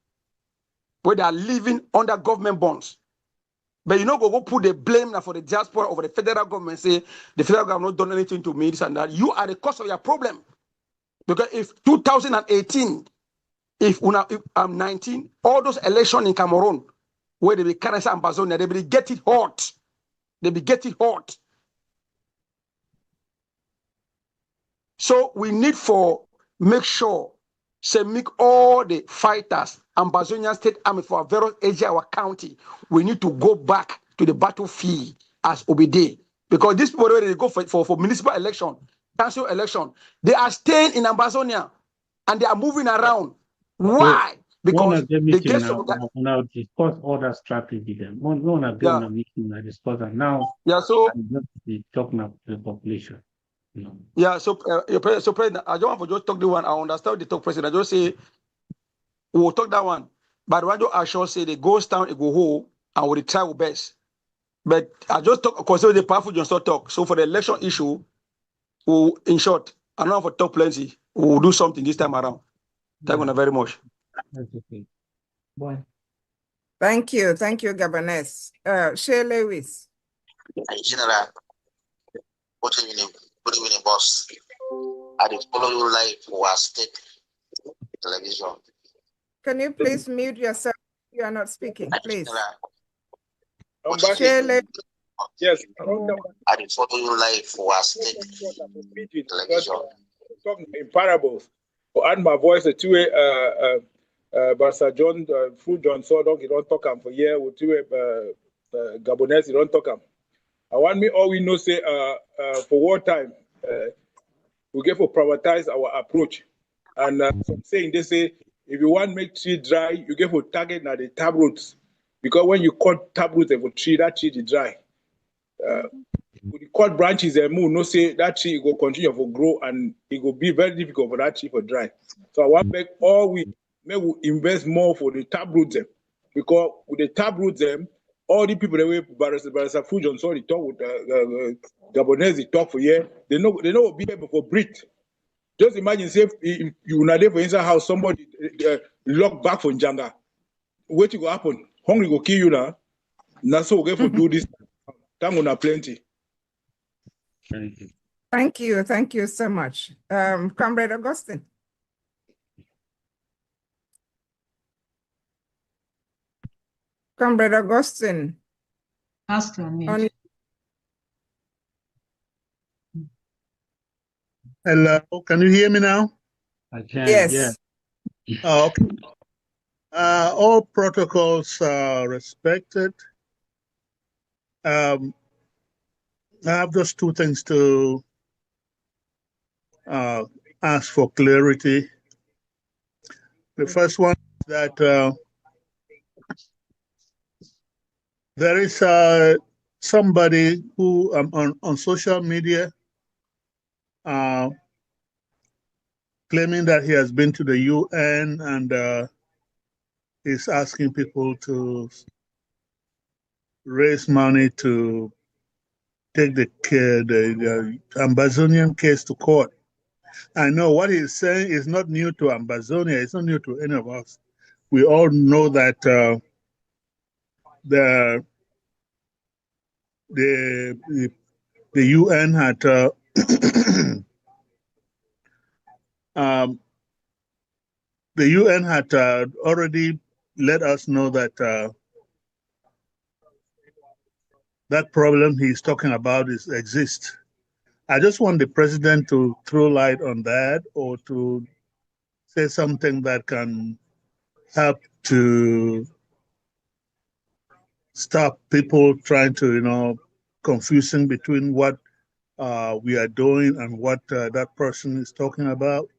where they are living under government bonds. But you know, go put the blame now for the diaspora over the federal government, say the federal government not done anything to me, this and that. You are the cause of your problem. Because if 2018, if I'm 19, all those elections in Cameroon, where they be carrying Ambazonia, they be get it hot. They be get it hot. So we need for make sure, say make all the fighters, Ambazonian State Army for various areas of our county, we need to go back to the battlefield as Obede. Because these people where they go for municipal election, council election, they are staying in Ambazonia and they are moving around. Why? Because they get some
now discuss all that strategy. Then one of them meeting I discuss that now.
Yeah, so
I'm just be talking about the population. You know.
Yeah, so President, I don't want to just talk the one. I understand the talk, President. I just say we'll talk that one. But when I sure say the ghost town, it go home, and we'll try our best. But I just talk because the powerful just talk. So for the election issue, we'll, in short, I don't have to talk plenty. We'll do something this time around. Thank you very much.
That's okay. Bye.
Thank you, Gabonese. Shea Lewis.
General, good evening, boss. I did follow you live for our state television.
Can you please mute yourself? You are not speaking, please.
Shea Lewis. Yes.
I did follow you live for our state television.
Talking in parables. Or add my voice to Barsa John, Fu John, so don't talk for here. With Gabonese, you don't talk. I want me all we know say for wartime, we get for prioritize our approach. And some saying they say if you want make tree dry, you get for target now the tab roots. Because when you cut tab roots for tree, that tree is dry. With the cut branches and move, no say that tree will continue to grow and it will be very difficult for that tree to dry. So I want to make all we invest more for the tab roots them. Because with the tab roots them, all the people that we Barrister Fusion saw the talk with Gabonese they talk for year, they know be able to breathe. Just imagine say if you not there for inside house, somebody lock back from Janga. What will happen? Hungry go kill you now. Now so we get for do this. Time on plenty.
Thank you.
Thank you. Thank you so much. Comrade Augustine. Comrade Augustine.
Ask to unmute.
Hello, can you hear me now?
I can,
yes.
Yeah.
Oh, okay. All protocols are respected. I have just two things to ask for clarity. The first one is that there is somebody who on social media claiming that he has been to the UN and is asking people to raise money to take the Ambazonian case to court. I know what he's saying is not new to Ambazonia. It's not new to any of us. We all know that the UN had the UN had already let us know that that problem he's talking about exists. I just want the president to throw light on that or to say something that can help to stop people trying to, confusing between what we are doing and what that person is talking about.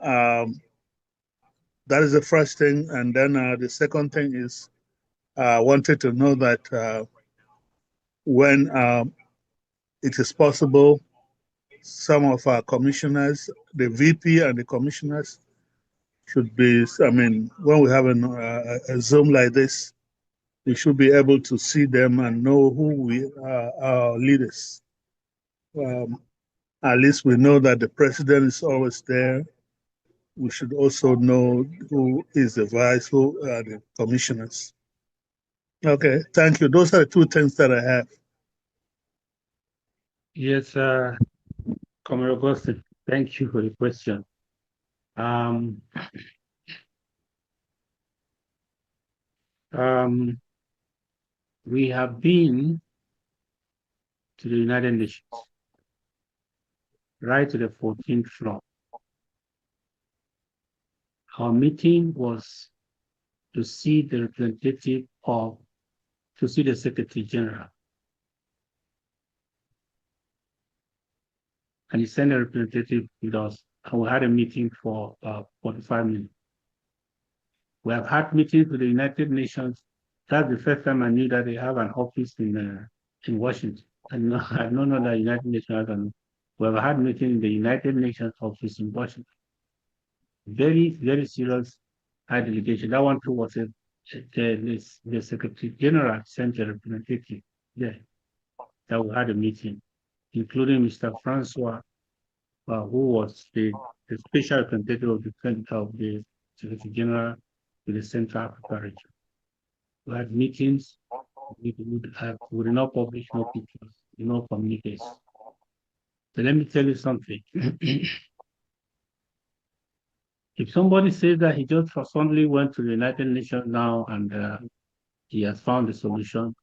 That is the first thing. And then the second thing is I wanted to know that when it is possible, some of our commissioners, the VP and the commissioners, should be, when we have a Zoom like this, we should be able to see them and know who we are, our leaders. At least we know that the president is always there. We should also know who is the vice, who are the commissioners. Okay, thank you. Those are the two things that I have.
Yes, Comrade Augustine, thank you for the question. We have been to the United Nations, right to the 14th floor. Our meeting was to see the representative to see the Secretary General. And he sent a representative with us, and we had a meeting for 45 minutes. We have had meetings with the United Nations. That's the first time I knew that they have an office in Washington. I don't know that the United Nations has we have had meetings in the United Nations office in Washington. Very, very serious high delegation. That one too was the Secretary General sent a representative there that we had a meeting, including Mr. Francois, who was the special representative of the Secretary General to the Central Africa region. We had meetings. We did not publish no pictures, no communiques. So let me tell you something. If somebody says that he just suddenly went to the United Nations now and he has found a solution,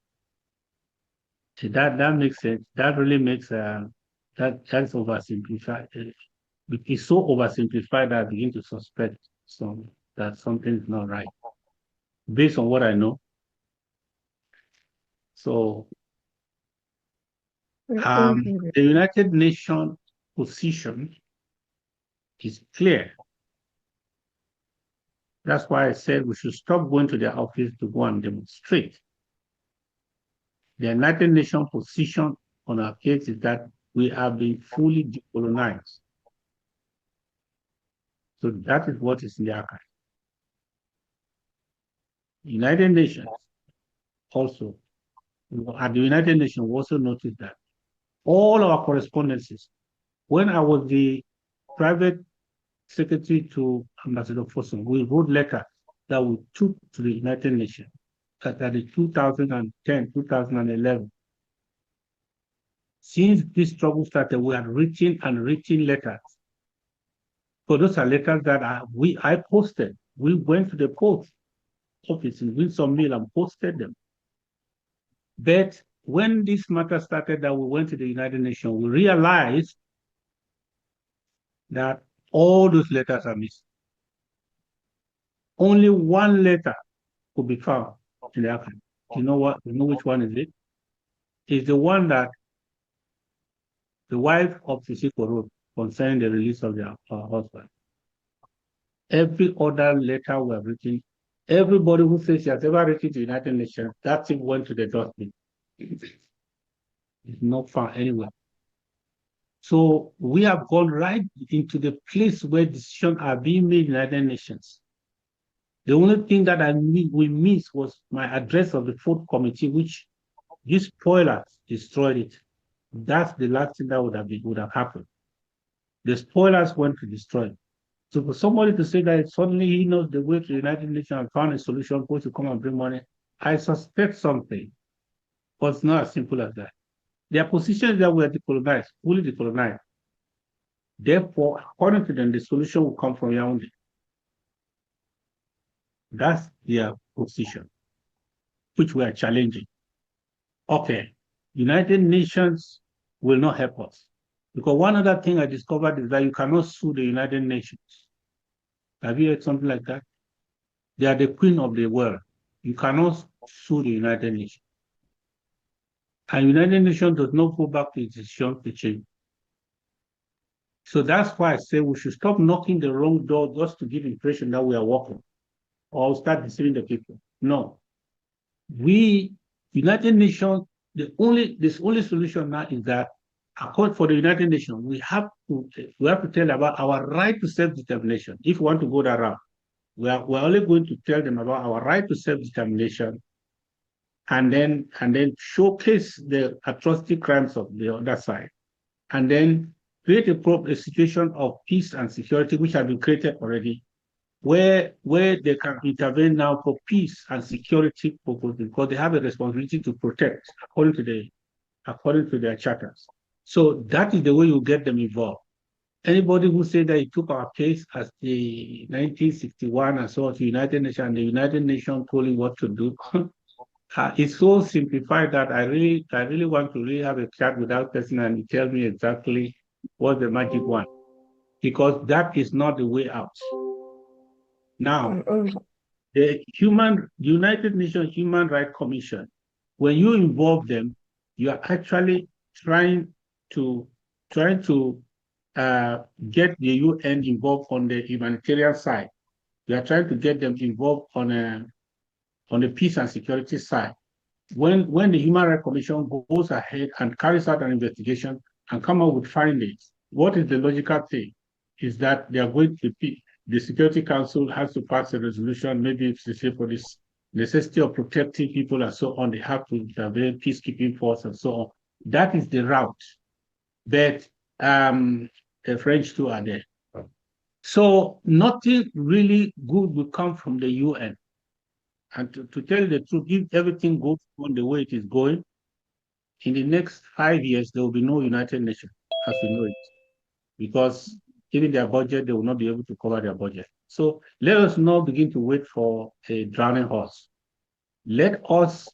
that makes sense. That really makes that's oversimplified. It's so oversimplified that I begin to suspect that something is not right, based on what I know. So The United Nations position is clear. That's why I said we should stop going to their office to go and demonstrate. The United Nations position on our case is that we have been fully decolonized. So that is what is in the archive. United Nations also, at the United Nations, we also noticed that all our correspondences, when I was the private secretary to Ambassador Fosun, we wrote letters that we took to the United Nations at the 2010, 2011. Since this struggle started, we had written and written letters. So those are letters that I posted. We went to the post office in Windsor Mill and posted them. But when this matter started that we went to the United Nations, we realized that all those letters are missing. Only one letter could be found in the archive. You know what? You know which one is it? It's the one that the wife of Sisiko wrote concerning the release of their husband. Every other letter we have written, everybody who says he has ever written to the United Nations, that thing went to the dustbin. It's not found anywhere. So we have gone right into the place where decisions are being made in the United Nations. The only thing that we missed was my address of the fourth committee, which these spoilers destroyed it. That's the last thing that would have happened. The spoilers went to destroy it. So for somebody to say that suddenly he knows the way to the United Nations and found a solution for to come and bring money, I suspect something. But it's not as simple as that. Their position is that we are decolonized, fully decolonized. Therefore, according to them, the solution will come from Yaoundé. That's their position, which we are challenging. Okay, United Nations will not help us. Because one other thing I discovered is that you cannot sue the United Nations. Have you heard something like that? They are the queen of the world. You cannot sue the United Nations. And United Nations does not go back to its decision to change. So that's why I say we should stop knocking the wrong door just to give impression that we are working or start deceiving the people. No. United Nations, the only solution now is that according for the United Nations, we have to tell about our right to self-determination. If we want to go that route, we're only going to tell them about our right to self-determination and then showcase the atrocity crimes of the other side. And then create a situation of peace and security, which have been created already, where they can intervene now for peace and security purposes, because they have a responsibility to protect according to their charters. So that is the way you get them involved. Anybody who said that he took our case as the 1961 and so on to United Nations, and the United Nations told him what to do, it's so simplified that I really want to really have a chat with that person and he tell me exactly what's the magic one, because that is not the way out. Now, the United Nations Human Rights Commission, when you involve them, you are actually trying to get the UN involved on the humanitarian side. You are trying to get them involved on the peace and security side. When the Human Rights Commission goes ahead and carries out an investigation and come up with findings, what is the logical thing? Is that they are going to the Security Council has to pass a resolution, maybe if they say for this necessity of protecting people and so on, they have to intervene, peacekeeping force and so on. That is the route. But the French too are there. So nothing really good will come from the UN. And to tell you the truth, if everything goes on the way it is going, in the next 5 years, there will be no United Nations as we know it. Because even their budget, they will not be able to cover their budget. So let us not begin to wait for a drowning horse. Let us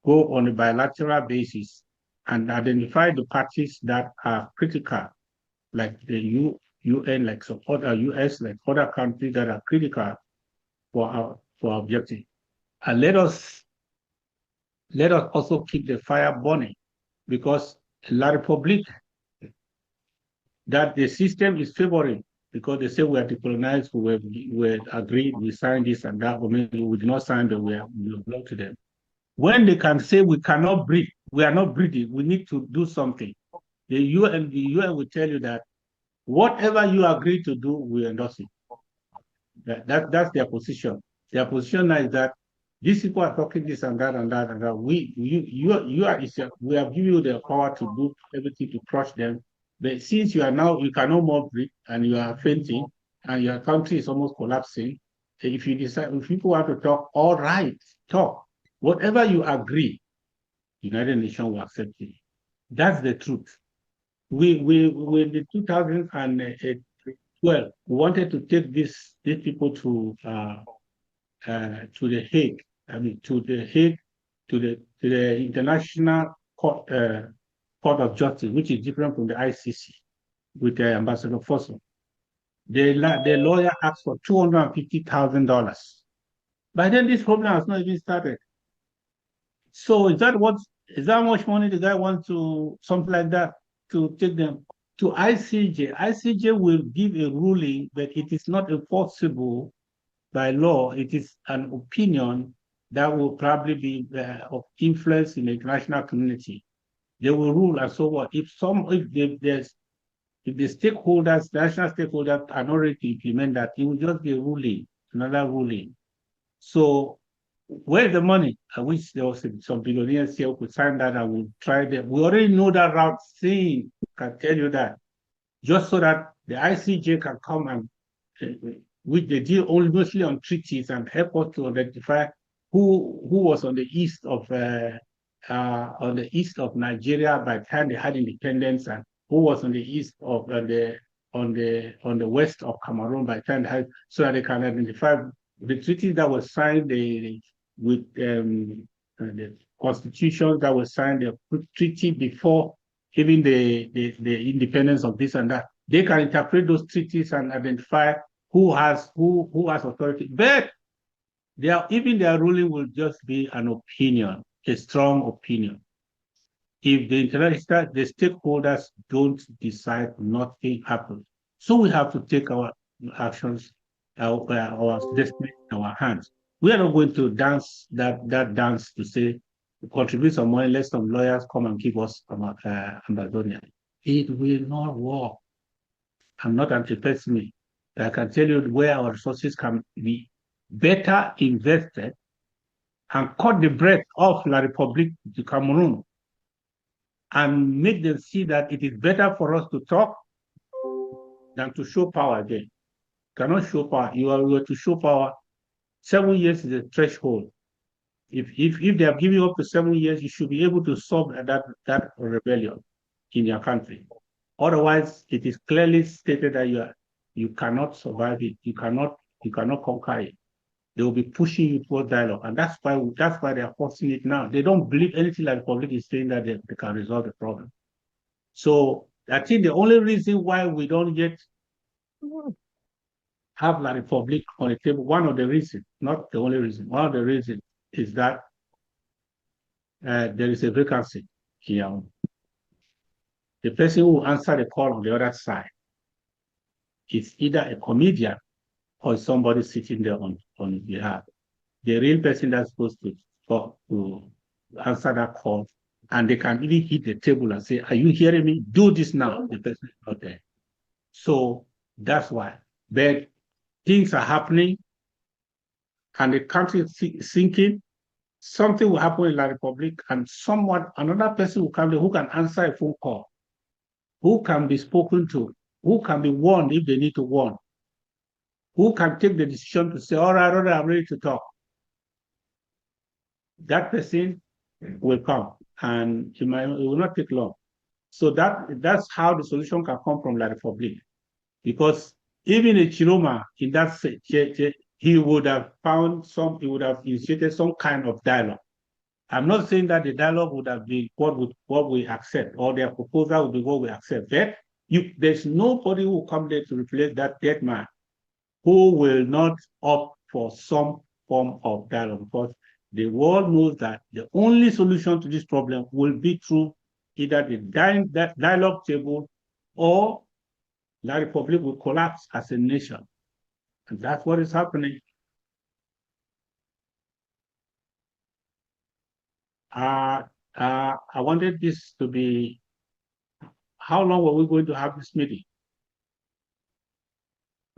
go on a bilateral basis and identify the parties that are critical, like the UN, like some other US, like other countries that are critical for our objective. And let us also keep the fire burning, because La Republique, that the system is favoring because they say we are decolonized, we agreed, we signed this and that, or maybe we did not sign, but we belong to them. When they can say we cannot breathe, we are not breathing, we need to do something. The UN will tell you that whatever you agree to do, we endorse it. That's their position. Their position now is that these people are talking this and that and that and that. We have given you the power to do everything to crush them. But since you cannot more breathe and you are fainting and your country is almost collapsing, if people want to talk, all right, talk. Whatever you agree, United Nations will accept it. That's the truth. We in the 2012 wanted to take these people to the Hague. I mean, to the Hague, to the International Court of Justice, which is different from the ICC, with Ambassador Fossum. The lawyer asked for $250,000. By then, this problem has not even started. So is that how much money the guy wants to, something like that, to take them to ICJ? ICJ will give a ruling, but it is not enforceable by law. It is an opinion that will probably be of influence in the international community. They will rule, and so what? If the stakeholders, the national stakeholders, are not ready to implement that, it will just be a ruling, another ruling. So where's the money? I wish there was some billionaires here who could sign that and we'll try that. We already know that route. See, can tell you that. Just so that the ICJ can come and which they deal only mostly on treaties and help us to identify who was on the east of Nigeria by the time they had independence, and who was on the east of on the west of Cameroon by the time they had, so that they can identify the treaties that were signed with the constitutions that were signed, the treaty before even the independence of this and that. They can interpret those treaties and identify who has authority. But even their ruling will just be an opinion, a strong opinion. If the stakeholders don't decide, nothing happens. So we have to take our actions, our destiny in our hands. We are not going to dance that dance to say, contribute some money, let some lawyers come and give us Ambazonia. It will not work. I'm not anti-pessimist. I can tell you where our resources can be better invested and cut the breath off La République du Cameroon and make them see that it is better for us to talk than to show power again. You cannot show power. You are to show power. 7 years is a threshold. If they are giving up to 7 years, you should be able to solve that rebellion in your country. Otherwise, it is clearly stated that you cannot survive it. You cannot conquer it. They will be pushing you towards dialogue, and that's why they are forcing it now. They don't believe anything like the public is saying that they can resolve the problem. So I think the only reason why we don't yet have La République on the table, one of the reasons, not the only reason, one of the reasons is that there is a vacancy here. The person who answered the call on the other side is either a comedian or somebody sitting there on his behalf. The real person that's supposed to answer that call, and they can even hit the table and say, "Are you hearing me? Do this now." The person is not there. So that's why. But things are happening, and the country is sinking. Something will happen in La République, and another person will come there who can answer a phone call, who can be spoken to, who can be warned if they need to warn, who can take the decision to say, all right, I'm ready to talk. That person will come, and it will not take long. So that's how the solution can come from La République. Because even a Chiroma, in that he would have initiated some kind of dialogue. I'm not saying that the dialogue would have been what we accept, or their proposal would be what we accept. But there's nobody who will come there to replace that dead man who will not opt for some form of dialogue, because the world knows that the only solution to this problem will be through either the dialogue table or the Republic will collapse as a nation. And that's what is happening. I wanted this to be, how long were we going to have this meeting?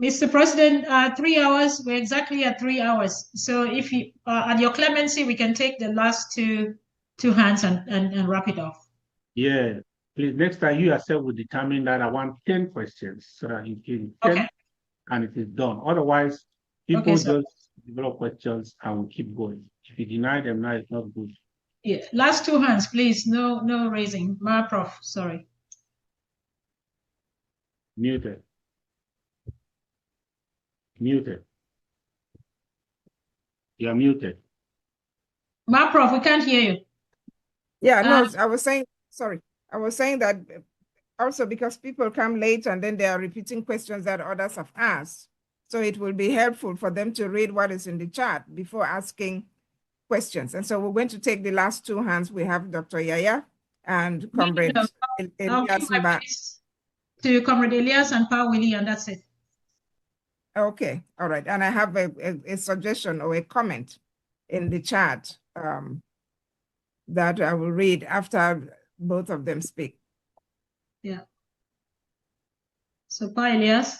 Mr. President, 3 hours. We're exactly at 3 hours. So if you, at your clemency, we can take the last two hands and wrap it off.
Yeah, please, next time you yourself will determine that I want 10 questions so that you can 10 and it is done. Otherwise, people just develop questions and will keep going. If you deny them now, it's not good.
Yeah, last two hands, please. No raising. Prof, sorry.
Muted. Muted. You're muted.
Prof, we can't hear you.
Yeah, no, I was saying, sorry. I was saying that also because people come late and then they are repeating questions that others have asked. So it will be helpful for them to read what is in the chat before asking questions. And so we're going to take the last two hands. We have Dr. Yaya and Comrade Elias Mba.
To Comrade Elias and Pa Willie, and that's it.
Okay, all right. And I have a suggestion or a comment in the chat that I will read after both of them speak.
Yeah. So, Pa Elias.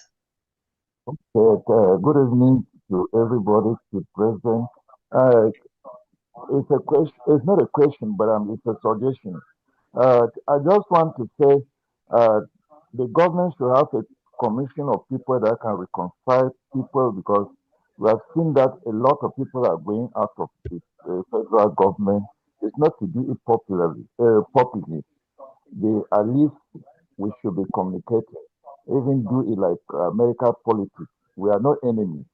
Okay, good evening to everybody, to present. It's a question. It's not a question, but it's a suggestion. I just want to say the government should have a commission of people that can reconcile people, because we have seen that a lot of people are going out of the federal government. It's not to do it publicly. At least we should be communicating, even do it like American politics. We are not enemies.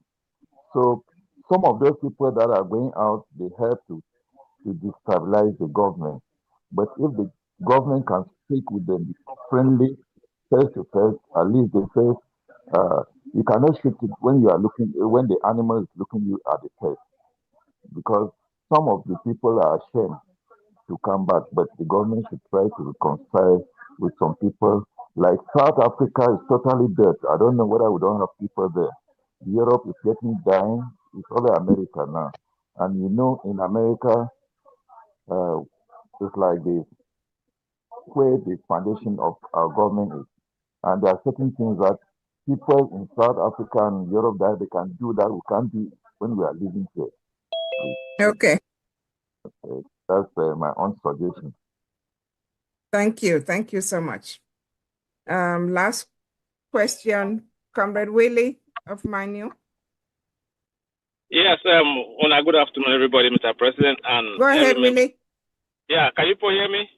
So some of those people that are going out, they help to destabilize the government. But if the government can speak with them friendly, face to face, at least they say you cannot shoot it when you are looking, when the animal is looking you at the face, because some of the people are ashamed to come back. But the government should try to reconcile with some people. Like South Africa is totally dead. I don't know whether we don't have people there. Europe is getting dying. It's only America now. And you know, in America, it's like this, where the foundation of our government is. And there are certain things that people in South Africa and Europe that they can do that we can't do when we are living here.
Okay.
That's my own suggestion.
Thank you. Thank you so much. Last question, Comrade Willie of Manu.
Yes, good afternoon, everybody, Mr. President. And
go ahead, Willie.
Yeah, can you hear me?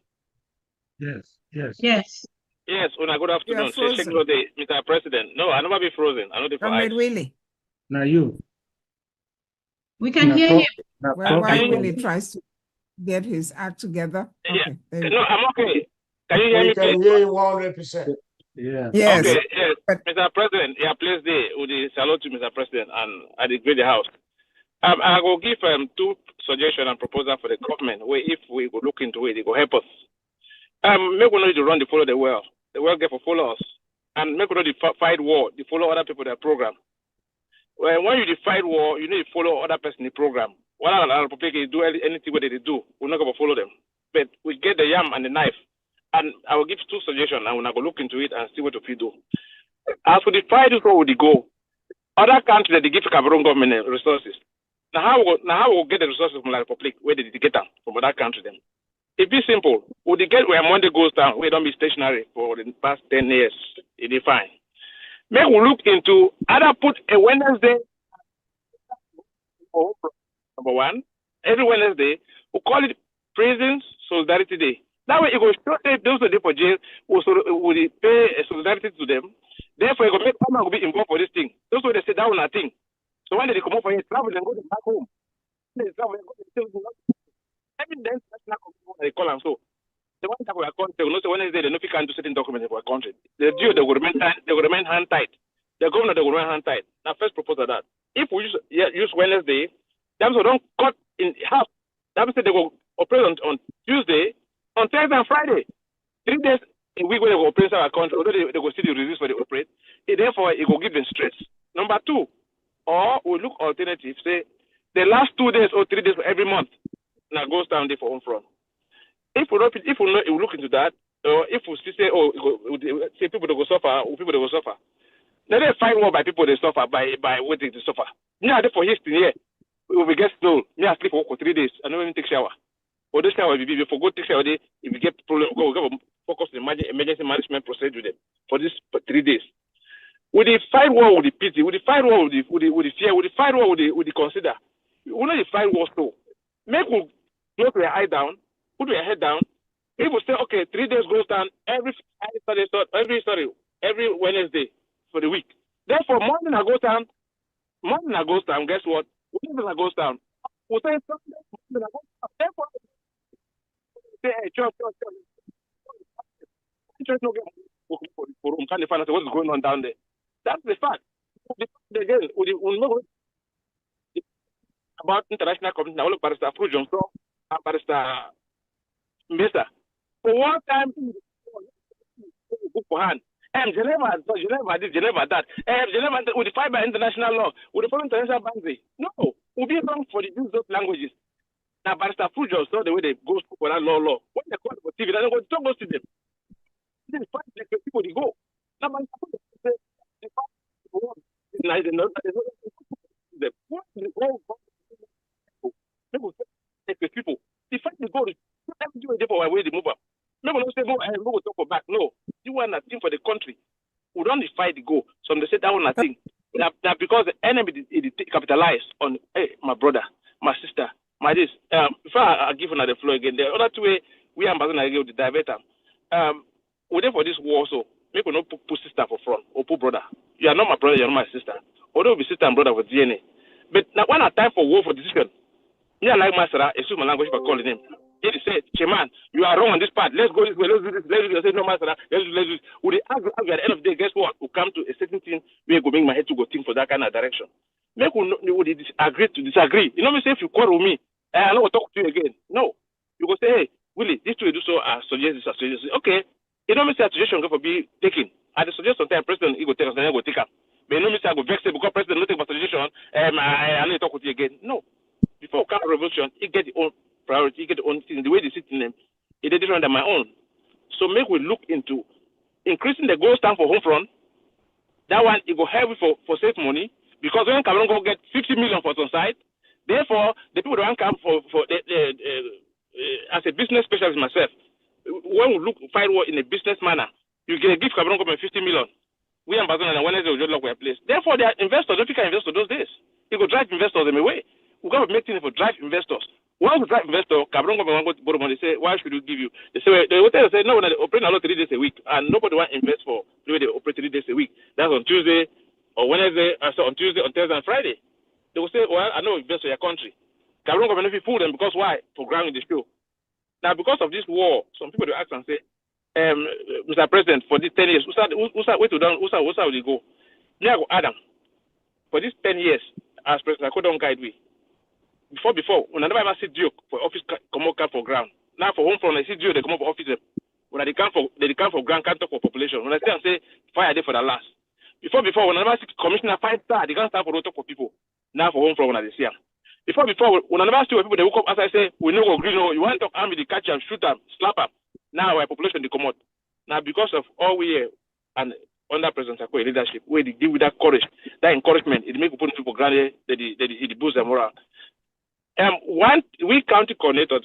Yes, yes.
Yes.
Yes, good afternoon. Mr. President. No, I'll never be frozen. I know the
Comrade Willie.
Now you.
We can hear you.
Well, while Willie tries to get his act together. Okay.
No, I'm okay. Can you hear me?
We can hear you 100%.
Yeah.
Yes.
Okay, yes. Mr. President, please with the salute to Mr. President and I agree the House. I will give two suggestions and proposals for the government where if we go look into it, it will help us. Make we know to run the follow the well. The well get for follow us. And make we know the fight war, the follow other people their program. When you fight war, you need to follow other person in the program. What our public do anything what they do, we're not going to follow them. But we get the yam and the knife. And I will give two suggestions and we're going to look into it and see what we do. As for the fight, where would they go? Other countries that they give Cameroon government resources. Now how we get the resources from the Republic? Where did they get them from other countries then? It be simple. Would they get where Monday goes down? We don't be stationary for the past 10 years. It is fine. Make we look into either put a Wednesday, number one, every Wednesday, we call it Prison Solidarity Day. That way, it will show those who are for jail will pay solidarity to them. Therefore, it will make someone will be involved for this thing. Those who they say that one a thing. So when they come up for it, travel and go back home. They travel and go to evidence they call them so. The one that we are country, no say Wednesday they no fit can do certain documents for a country. The due they will remain hand tight. The governor they will remain hand tight. Now first proposal that if we use Wednesday, that means we don't cut in half. That means they will operate on Tuesday, on Thursday and Friday. 3 days a week when they go operate our country, although they go see the resist for the operate, therefore it will give them stress. Number 2, or we look alternative, say the last 2 days or 3 days every month, now goes down there for home front. If we look into that, or if we say, oh, say people that go suffer, or people that go suffer. Now they fight war by people they suffer by waiting to suffer. Now therefore history here, we get snow. Me I sleep for 3 days. I don't even take shower. Or this shower we for go take shower day. If we get problem, go focus on emergency management procedure with them for this 3 days. With the fight war with the pity, with the fight war with the fear, with the fight war with the consider. We know the fight war so. Make we close your eye down, put your head down. People say, okay, 3 days goes down every Wednesday for the week. Therefore, morning I goes down, guess what? Wednesday I goes down. We'll say Sunday, morning I goes down. Therefore, say, hey, church, no get can't find out what's going on down there. That's the fact. Again, we know about international community, now look, Barrister Fru Johnson and Barrister Mesa. For one time, for hand. Geneva this, Geneva that. Geneva with the fight by international law, with the foreign international boundary. No, we'll be wrong for the use of languages. Now, Barrister Fru Johnson, the way they go for that law. When they call for TV, they don't go to talk to them. They fight like the people they go. Now, the people, the fight they go, every way they move up. Maybe not say go and go talk back. No, you want nothing for the country. We don't fight the go. So they say that one nothing. Now because the enemy capitalize on my brother, my sister, my this. Before I give another floor again, the other two way we are Ambazonia to divert them. We there for this war so make we not put sister for front or put brother. You are not my brother, you are not my sister. Although we sister and brother for DNA. But now when I time for war for decision, me I like Masara, excuse my language for calling him. He said, Chairman, you are wrong on this part. Let's go this way. Let's do this. Let's do this. No, Masara. Let's do this. Would they argue at the end of the day? Guess what? We come to a certain thing. We go make my head to go think for that kind of direction. Make we agree to disagree. You know me say if you quarrel with me, I don't talk to you again. No, you go say, hey, Willie, this way do so. I suggest this. I suggest this. Okay. You know me say a suggestion go for be taken. I suggest sometimes president he go take us and he go take up. But you know me say I go vex because president not take my suggestion. I don't talk with you again. No. Before we come to revolution, he get the own priority, he get the own thing. The way they sit in them, it is different than my own. So make we look into increasing the gold stand for home front. That one it go heavy for safe money because when Cameroon go get 50 million for some side, therefore the people don't come for as a business specialist myself. When we look fight war in a business manner, you get a gift Cameroon government 50 million. We Ambazonia and Wednesday will just lock our place. Therefore, they are investors. Don't think I invest those days. It will drive investors them away. We got to make things for drive investors. Once we drive investor, Cameroon government want to borrow money. They say, why should we give you? They say, they say no, they operate not 3 days a week, and nobody want to invest for the way they operate 3 days a week. That's on Tuesday or Wednesday, so on Tuesday, on Thursday, and Friday. They will say, well, I know invest for your country. Cameroon government will fool them because why? For grounding the show. Now, because of this war, some people will ask and say, Mr. President, for these 10 years, who will they go? Me, I go Adam. For these 10 years, as President, I couldn't guide me. Before, when I never ever see Duke for office, come out for ground. Now for home front, I see Duke, they come up for office. When they come for ground, can't talk for population. When I say and say, fire day for the last. Before, when I never see commissioner 5-star, they can't start for talk for people. Now for home front, when I see them. Before, when I never see people, they woke up as I say, we no go green, no, you want to talk army, they catch them, shoot them, slap them. Now our population, they come out. Now because of all we hear, and under President Sako leadership, where they deal with that courage, that encouragement, it make people for granted, it boosts their morale. We county coordinator,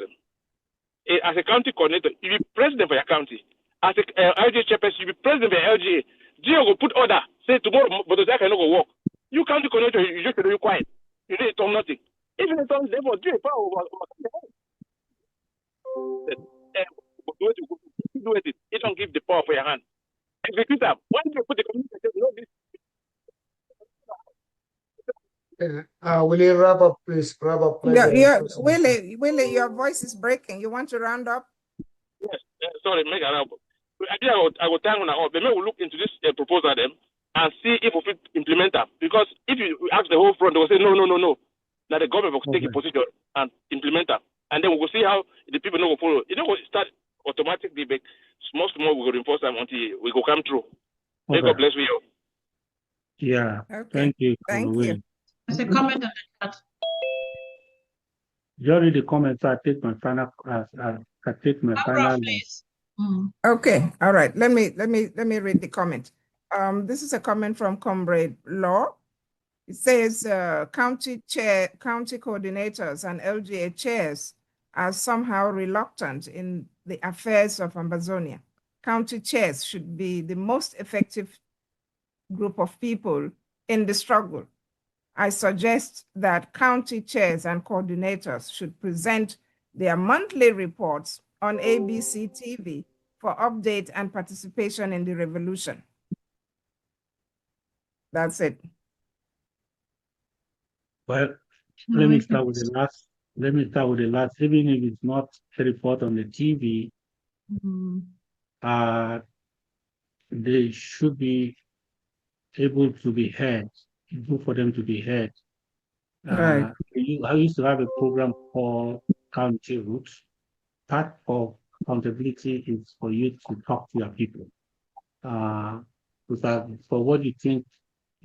as a county coordinator, you be president for your county. As a LGA chairperson, you be president for your LGA. GO go put order, say tomorrow, but the guy cannot go work. You county coordinator, you just do quiet. You don't talk nothing. Even if it's therefore, GO power over do it. It don't give the power for your hand. Execute them. When you put the community, no, this.
Will you wrap up, please? Wrap up.
Willie, your voice is breaking. You want to round up?
Yes. Sorry, make a wrap up. I will thank on all. But maybe we'll look into this proposal them and see if we fit implement them. Because if you ask the whole front, they will say no. Now the government will take a position and implement them, and then we will see how the people know will follow. You know, start automatic debate. Small we will reinforce them until we go come through. May
Okay.
God bless you.
Yeah.
Okay.
Thank you.
Thank you.
There's a comment on the chat.
You already comment, so I take my final. I take my final.
Please.
Okay, all right. Let me read the comment. This is a comment from Comrade Law. It says county coordinators and LGA chairs are somehow reluctant in the affairs of Ambazonia. County chairs should be the most effective group of people in the struggle. I suggest that county chairs and coordinators should present their monthly reports on ABC TV for update and participation in the revolution. That's it.
Well, let me start with the last. Let me start with the last. Even if it's not a report on the TV, they should be able to be heard. It's good for them to be heard.
Right.
I used to have a program called County Roots. Part of accountability is for you to talk to your people. Because for what you think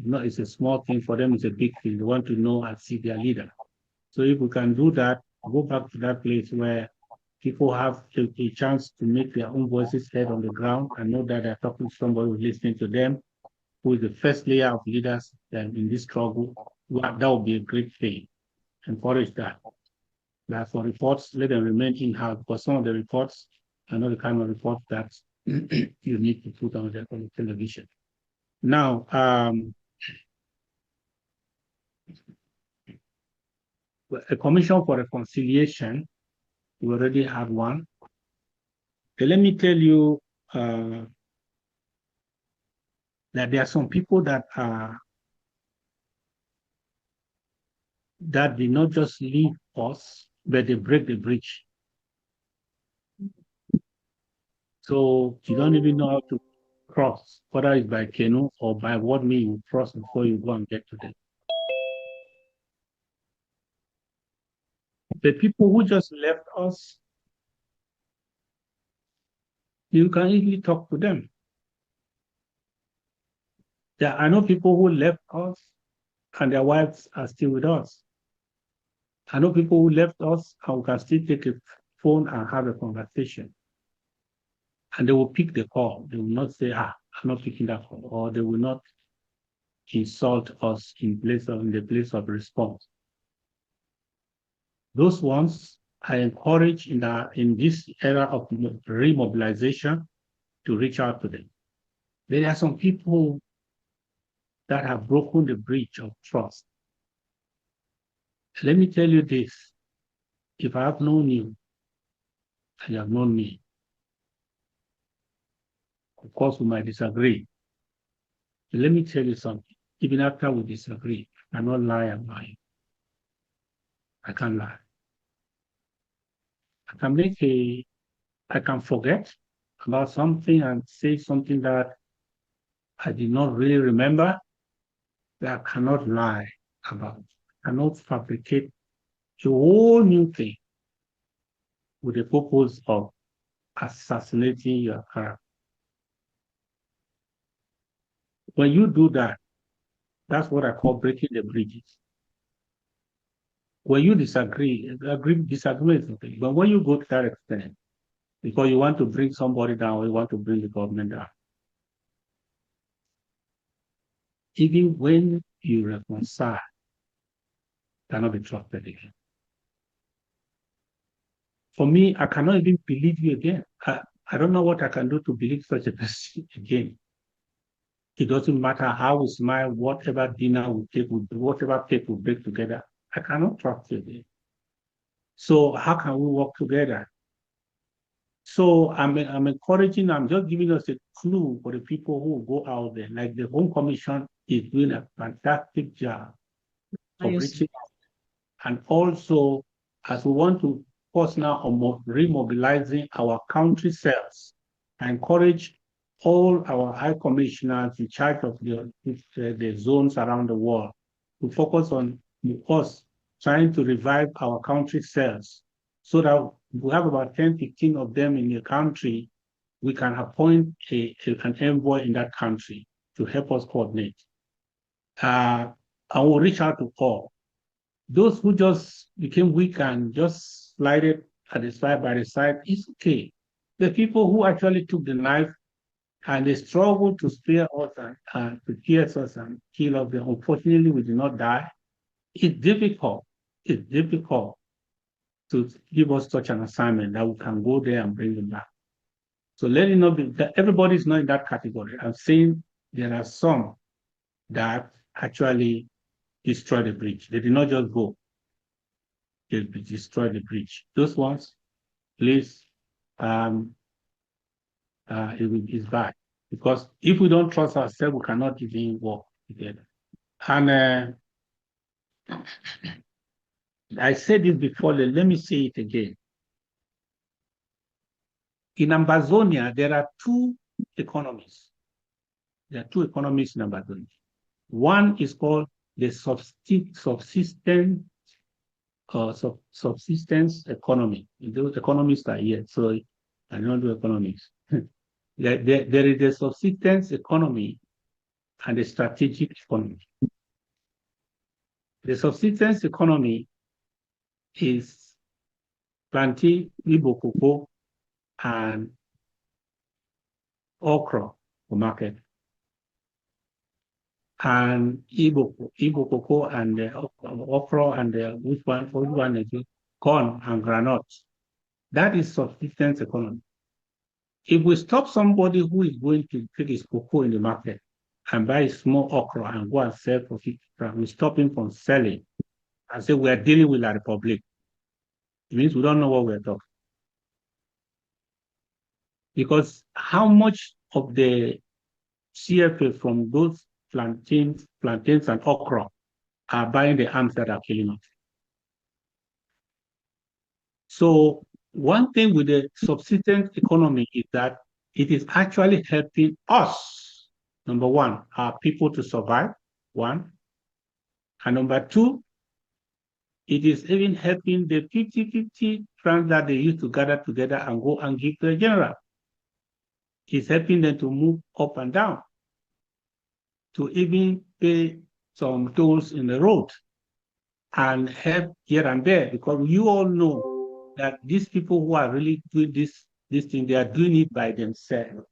it's a small thing, for them it's a big thing. They want to know and see their leader. So if we can do that, go back to that place where people have a chance to make their own voices heard on the ground and know that they're talking to somebody who's listening to them, who is the first layer of leaders in this struggle, that would be a great thing. Encourage that. That for reports, let them remain in-house, because some of the reports are not the kind of reports that you need to put on the television. Now, a commission for reconciliation, we already had one. Okay, let me tell you that there are some people that did not just leave us, but they break the bridge. So you don't even know how to cross, whether it's by canoe or by what means you cross before you go and get to them. The people who just left us, you can easily talk to them. I know people who left us and their wives are still with us. I know people who left us and we can still take a phone and have a conversation. And they will pick the call. They will not say, I'm not picking that call, or they will not insult us in the place of response. Those ones I encourage in this era of remobilization to reach out to them. There are some people that have broken the bridge of trust. Let me tell you this. If I have known you, and you have known me, of course we might disagree. But let me tell you something. Even after we disagree, I cannot lie about you. I can't lie. I can forget about something and say something that I did not really remember, that I cannot lie about. I cannot fabricate a whole new thing with the purpose of assassinating your character. When you do that, that's what I call breaking the bridges. When you disagree is okay. But when you go to that extent, because you want to bring somebody down, or you want to bring the government down, even when you reconcile, cannot be trusted again. For me, I cannot even believe you again. I don't know what I can do to believe such a person again. It doesn't matter how we smile, whatever dinner we take, whatever cake we break together, I cannot trust you again. So how can we work together? So I'm encouraging, I'm just giving us a clue for the people who will go out there. Like the Home Commission is doing a fantastic job of reaching out. And also, as we want to focus now on remobilizing our country cells, I encourage all our high commissioners in charge of the zones around the world to focus on us trying to revive our country cells so that we have about 10, 15 of them in the country, we can appoint an envoy in that country to help us coordinate. And we'll reach out to all. Those who just became weak and just slided at the side by the side, it's okay. The people who actually took the knife and they struggled to spare us and to pierce us and kill us, unfortunately, we did not die. It's difficult. It's difficult to give us such an assignment that we can go there and bring them back. So let it not be that everybody is not in that category. I'm saying there are some that actually destroy the bridge. They did not just go. They destroy the bridge. Those ones, please, it's bad. Because if we don't trust ourselves, we cannot even work together. And I said this before, let me say it again. In Ambazonia, there are two economies. There are two economies in Ambazonia. One is called the subsistence economy. Those economists are here, so I don't do economics. There is the subsistence economy and the strategic economy. The subsistence economy is planting Igbo cocoa and okra for market. And Igbo cocoa and okra and which one is it? Corn and granite. That is subsistence economy. If we stop somebody who is going to take his cocoa in the market and buy small okra and go and sell for 50 francs, we stop him from selling and say we are dealing with La Republic. It means we don't know what we're talking. Because how much of the CFA from those plantains and okra are buying the arms that are killing us? So one thing with the subsistence economy is that it is actually helping us, number one, our people to survive, one. And number two, it is even helping the 50-50 francs that they used to gather together and go and give to the general. It's helping them to move up and down, to even pay some tolls in the road and help here and there, because you all know that these people who are really doing this thing, they are doing it by themselves.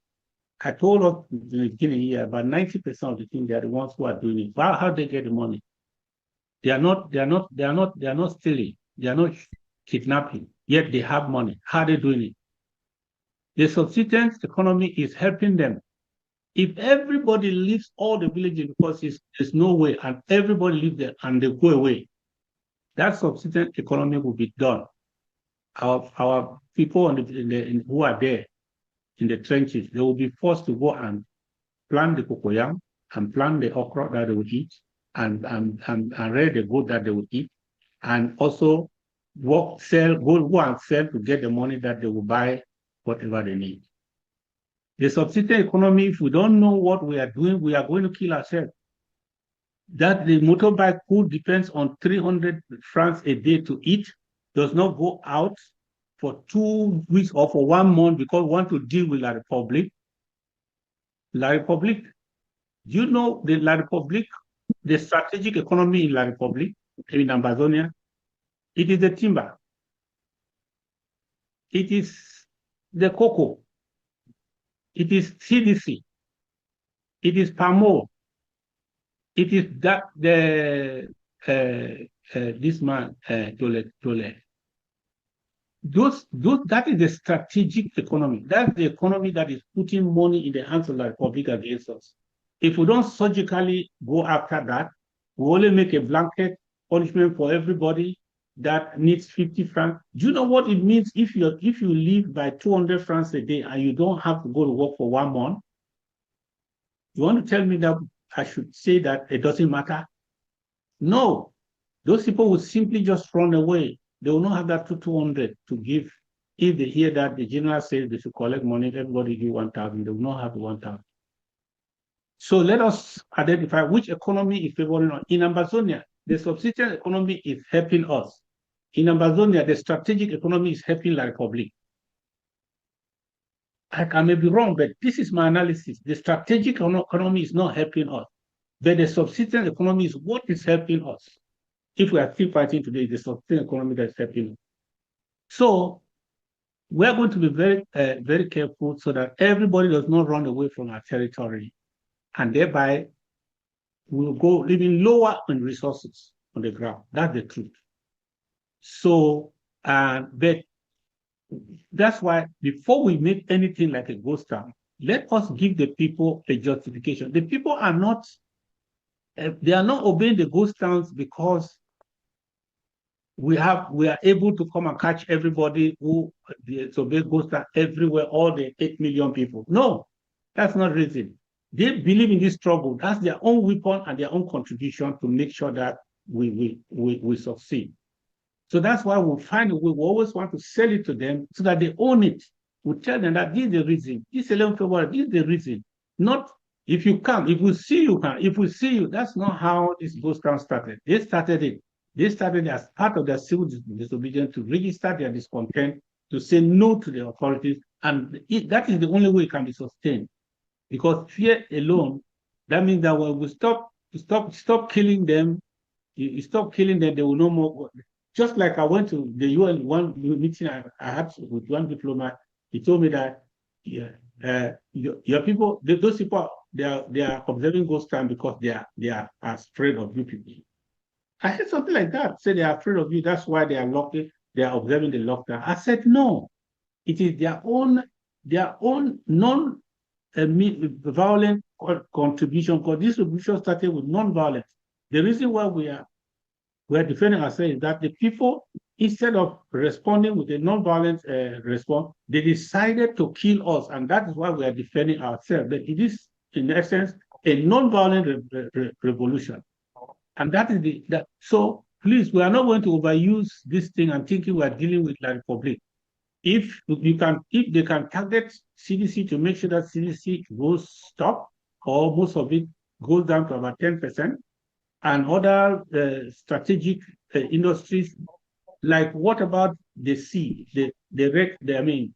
I told us in the beginning here, about 90% of the thing, they are the ones who are doing it. How they get the money? They are not stealing, they are not kidnapping, yet they have money. How are they doing it? The subsistence economy is helping them. If everybody leaves all the villages because there's no way, and everybody lives there and they go away, that subsistence economy will be done. Our people who are there in the trenches, they will be forced to go and plant the cocoyam and plant the okra that they will eat and rear the goat that they will eat, and also go and sell to get the money that they will buy whatever they need. The subsistence economy, if we don't know what we are doing, we are going to kill ourselves. That the motorbike who depends on 300 francs a day to eat does not go out for 2 weeks or for 1 month because we want to deal with La Republic. La Republic, do you know the La Republic, the strategic economy in La Republic, in Ambazonia? It is the timber. It is the cocoa. It is CDC. It is palm oil. It is that this man Tole. That is the strategic economy. That's the economy that is putting money in the hands of the Republic against us. If we don't surgically go after that, we only make a blanket punishment for everybody that needs 50 francs. Do you know what it means if you live by 200 francs a day and you don't have to go to work for 1 month? You want to tell me that I should say that it doesn't matter? No. Those people will simply just run away. They will not have that 200 to give. If they hear that the general says they should collect money, everybody give 1,000. They will not have the 1,000. So let us identify which economy is favoring us. In Ambazonia, the subsistence economy is helping us. in Ambazonia, the strategic economy is helping La Republic. I may be wrong, but this is my analysis. The strategic economy is not helping us, but the subsistence economy is what is helping us. If we are still fighting today, the subsistence economy that is helping us. So we are going to be very careful so that everybody does not run away from our territory, and thereby we will go even lower in resources on the ground. That's the truth. So, but that's why before we make anything like a ghost town, let us give the people a justification. The people are not, they are not obeying the ghost towns because we are able to come and catch everybody who disobey ghost town everywhere, all the 8 million people. No, that's not reason. They believe in this struggle. That's their own weapon and their own contribution to make sure that we succeed. So that's why we'll find a way. We always want to sell it to them so that they own it. We tell them that this is the reason. This 11 February, this is the reason. Not if you come, if we see you come, if we see you, that's not how this ghost town started. They started it. They started as part of their civil disobedience to register their discontent, to say no to the authorities. And that is the only way it can be sustained. Because fear alone, that means that when we stop killing them, you stop killing them, they will no more. Just like I went to the UN one meeting I had with one diplomat, he told me that your people, those people, they are observing ghost time because they are afraid of you people. I said something like that. Say they are afraid of you. That's why they are locking. They are observing the lockdown. I said no. It is their own non-violent contribution. Because this revolution started with non-violence. The reason why we are defending ourselves is that the people, instead of responding with a non-violent response, they decided to kill us, and that is why we are defending ourselves. But it is, in essence, a non-violent revolution, and that is that. So please, we are not going to overuse this thing and thinking we are dealing with La Republic. If they can target CDC to make sure that CDC goes stop, or most of it goes down to about 10%. And other strategic industries, like what about the sea,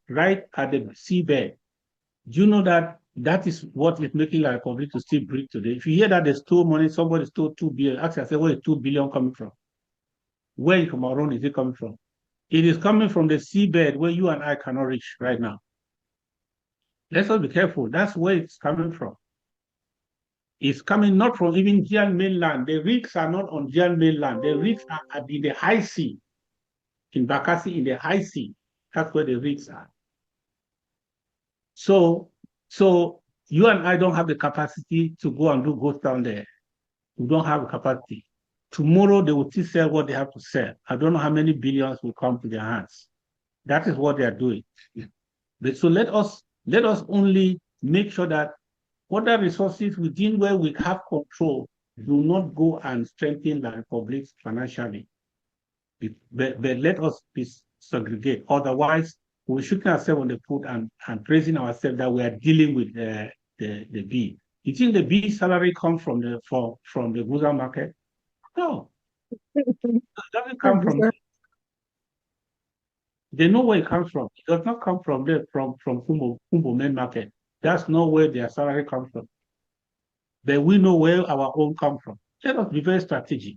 right at the seabed? Do you know that is what is making La Republic to still breathe today? If you hear that they stole money, somebody stole 2 billion, ask yourself, where is 2 billion coming from? Where in Cameroon is it coming from? It is coming from the seabed where you and I cannot reach right now. Let's all be careful. That's where it's coming from. It's coming not from even GL mainland. The rigs are not on GL mainland. The rigs are in the high sea, in Bakassi, in the high sea. That's where the rigs are. So you and I don't have the capacity to go and do ghost down there. We don't have the capacity. Tomorrow they will still sell what they have to sell. I don't know how many billions will come to their hands. That is what they are doing. But so let us only make sure that other resources within where we have control do not go and strengthen the Republic financially. But let us segregate. Otherwise, we're shooting ourselves on the foot and praising ourselves that we are dealing with the bee. You think the bee salary comes from the Guza market? No. It doesn't come from there. They know where it comes from. It does not come from there, from Kumbo main market. That's not where their salary comes from. But we know where our own come from. Let us be very strategic.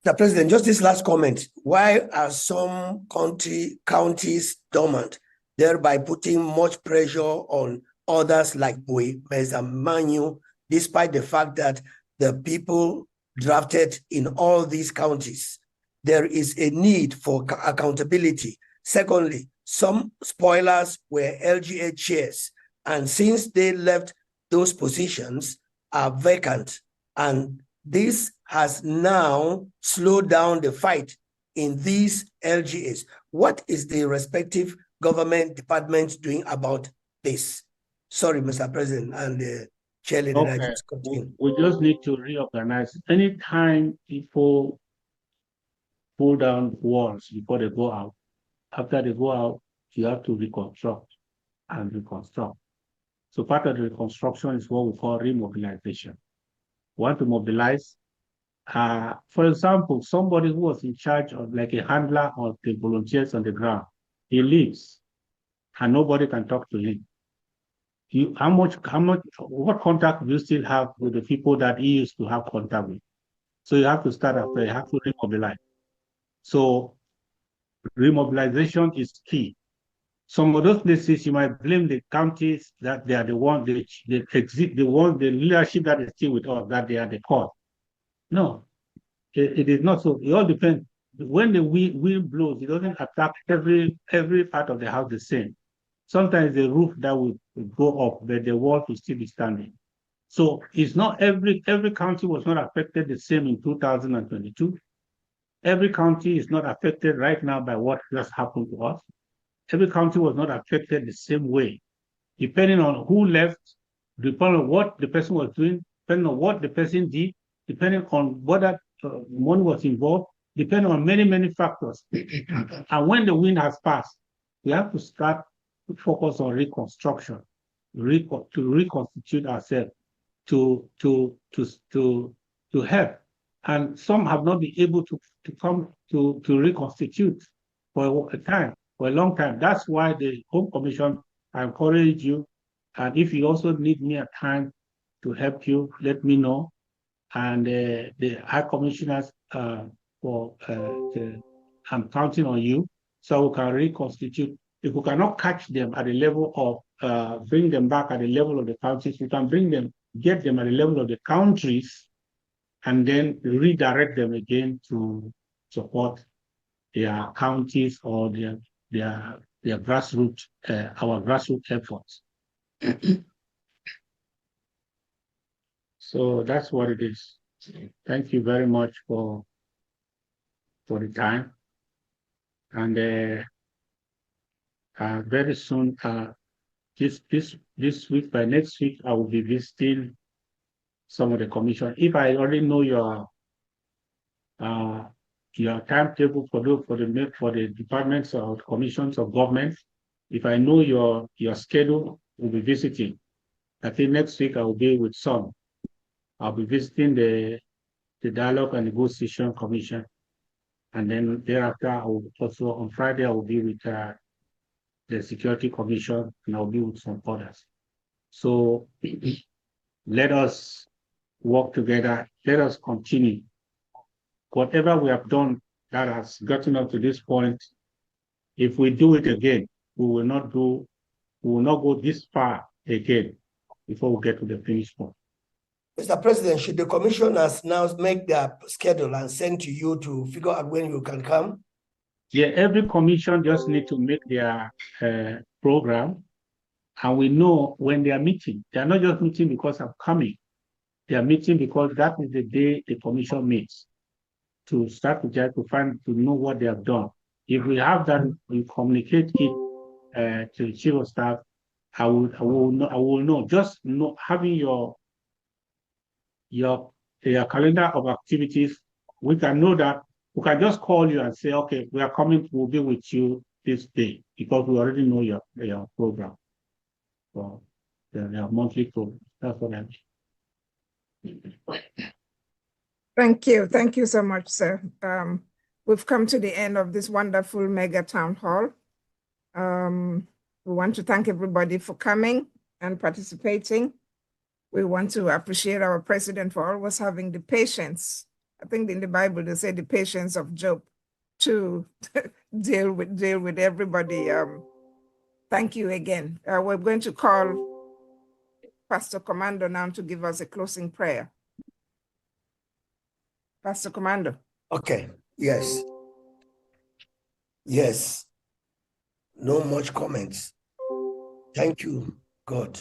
Mr. President, just this last comment. Why are some counties dormant, thereby putting much pressure on others like Bui, Mezamanu, despite the fact that the people drafted in all these counties? There is a need for accountability. Secondly, some spoilers were LGA chairs, and since they left, those positions are vacant, and this has now slowed down the fight in these LGAs. What is the respective government departments doing about this? Sorry, Mr. President, and Chairlady,
okay.
I just continue.
We just need to reorganize. Anytime people pull down walls before they go out, after they go out, you have to reconstruct and reconstruct. So part of the reconstruction is what we call remobilization. want to mobilize. For example, somebody who was in charge of like a handler of the volunteers on the ground, he leaves and nobody can talk to him. What contact do you still have with the people that he used to have contact with? So you have to start after, you have to remobilize. So remobilization is key. Some of those places you might blame the counties that they are the one the leadership that is still with us, that they are the cause. No, it is not so. It all depends. When the wind blows, it doesn't attack every part of the house the same. Sometimes the roof that will go up, but the wall will still be standing. So it's not every county was not affected the same in 2022. Every county is not affected right now by what just happened to us. Every county was not affected the same way, depending on who left, depending on what the person was doing, depending on what the person did, depending on whether money was involved, depending on many, many factors. And when the wind has passed, we have to start to focus on reconstruction, to reconstitute ourselves, to help. And some have not been able to come to reconstitute for a time, for a long time. That's why the Home Commission, I encourage you, and if you also need me at time to help you, let me know. And the High Commissioners, I'm counting on you, so we can reconstitute. If we cannot catch them at the level of, bring them back at the level of the counties, we can get them at the level of the countries, and then redirect them again to support their counties or their grassroots, our grassroots efforts. So that's what it is. Thank you very much for the time. And very soon, this week, by next week, I will be visiting some of the commission. If I already know your timetable for the departments or commissions of government, if I know your schedule, we'll be visiting. I think next week I will be with some. I'll be visiting the Dialogue and Negotiation Commission. And then thereafter, I will also, on Friday, I will be with the Security Commission, and I'll be with some others. So let us work together. Let us continue. Whatever we have done that has gotten us to this point, if we do it again, we will not go this far again before we get to the finish point.
Mr. President, should the commissioners now make their schedule and send to you to figure out when you can come?
Yeah, every commission just need to make their program, and we know when they are meeting. They are not just meeting because I'm coming. They are meeting because that is the day the commission meets, to start to know what they have done. If we have that, we communicate it to the chief of staff. I will know. Just know, having your calendar of activities, we can know that. We can just call you and say, okay, we are coming, we'll be with you this day, because we already know your program. So your monthly program. That's what I mean.
Thank you. Thank you so much, sir. We've come to the end of this wonderful mega town hall. We want to thank everybody for coming and participating. We want to appreciate our president for always having the patience. I think in the Bible, they say the patience of Job to deal with everybody. Thank you again. We're going to call Pastor Commando now to give us a closing prayer. Pastor Commando.
Okay, yes. Yes. No much comments. Thank you, God.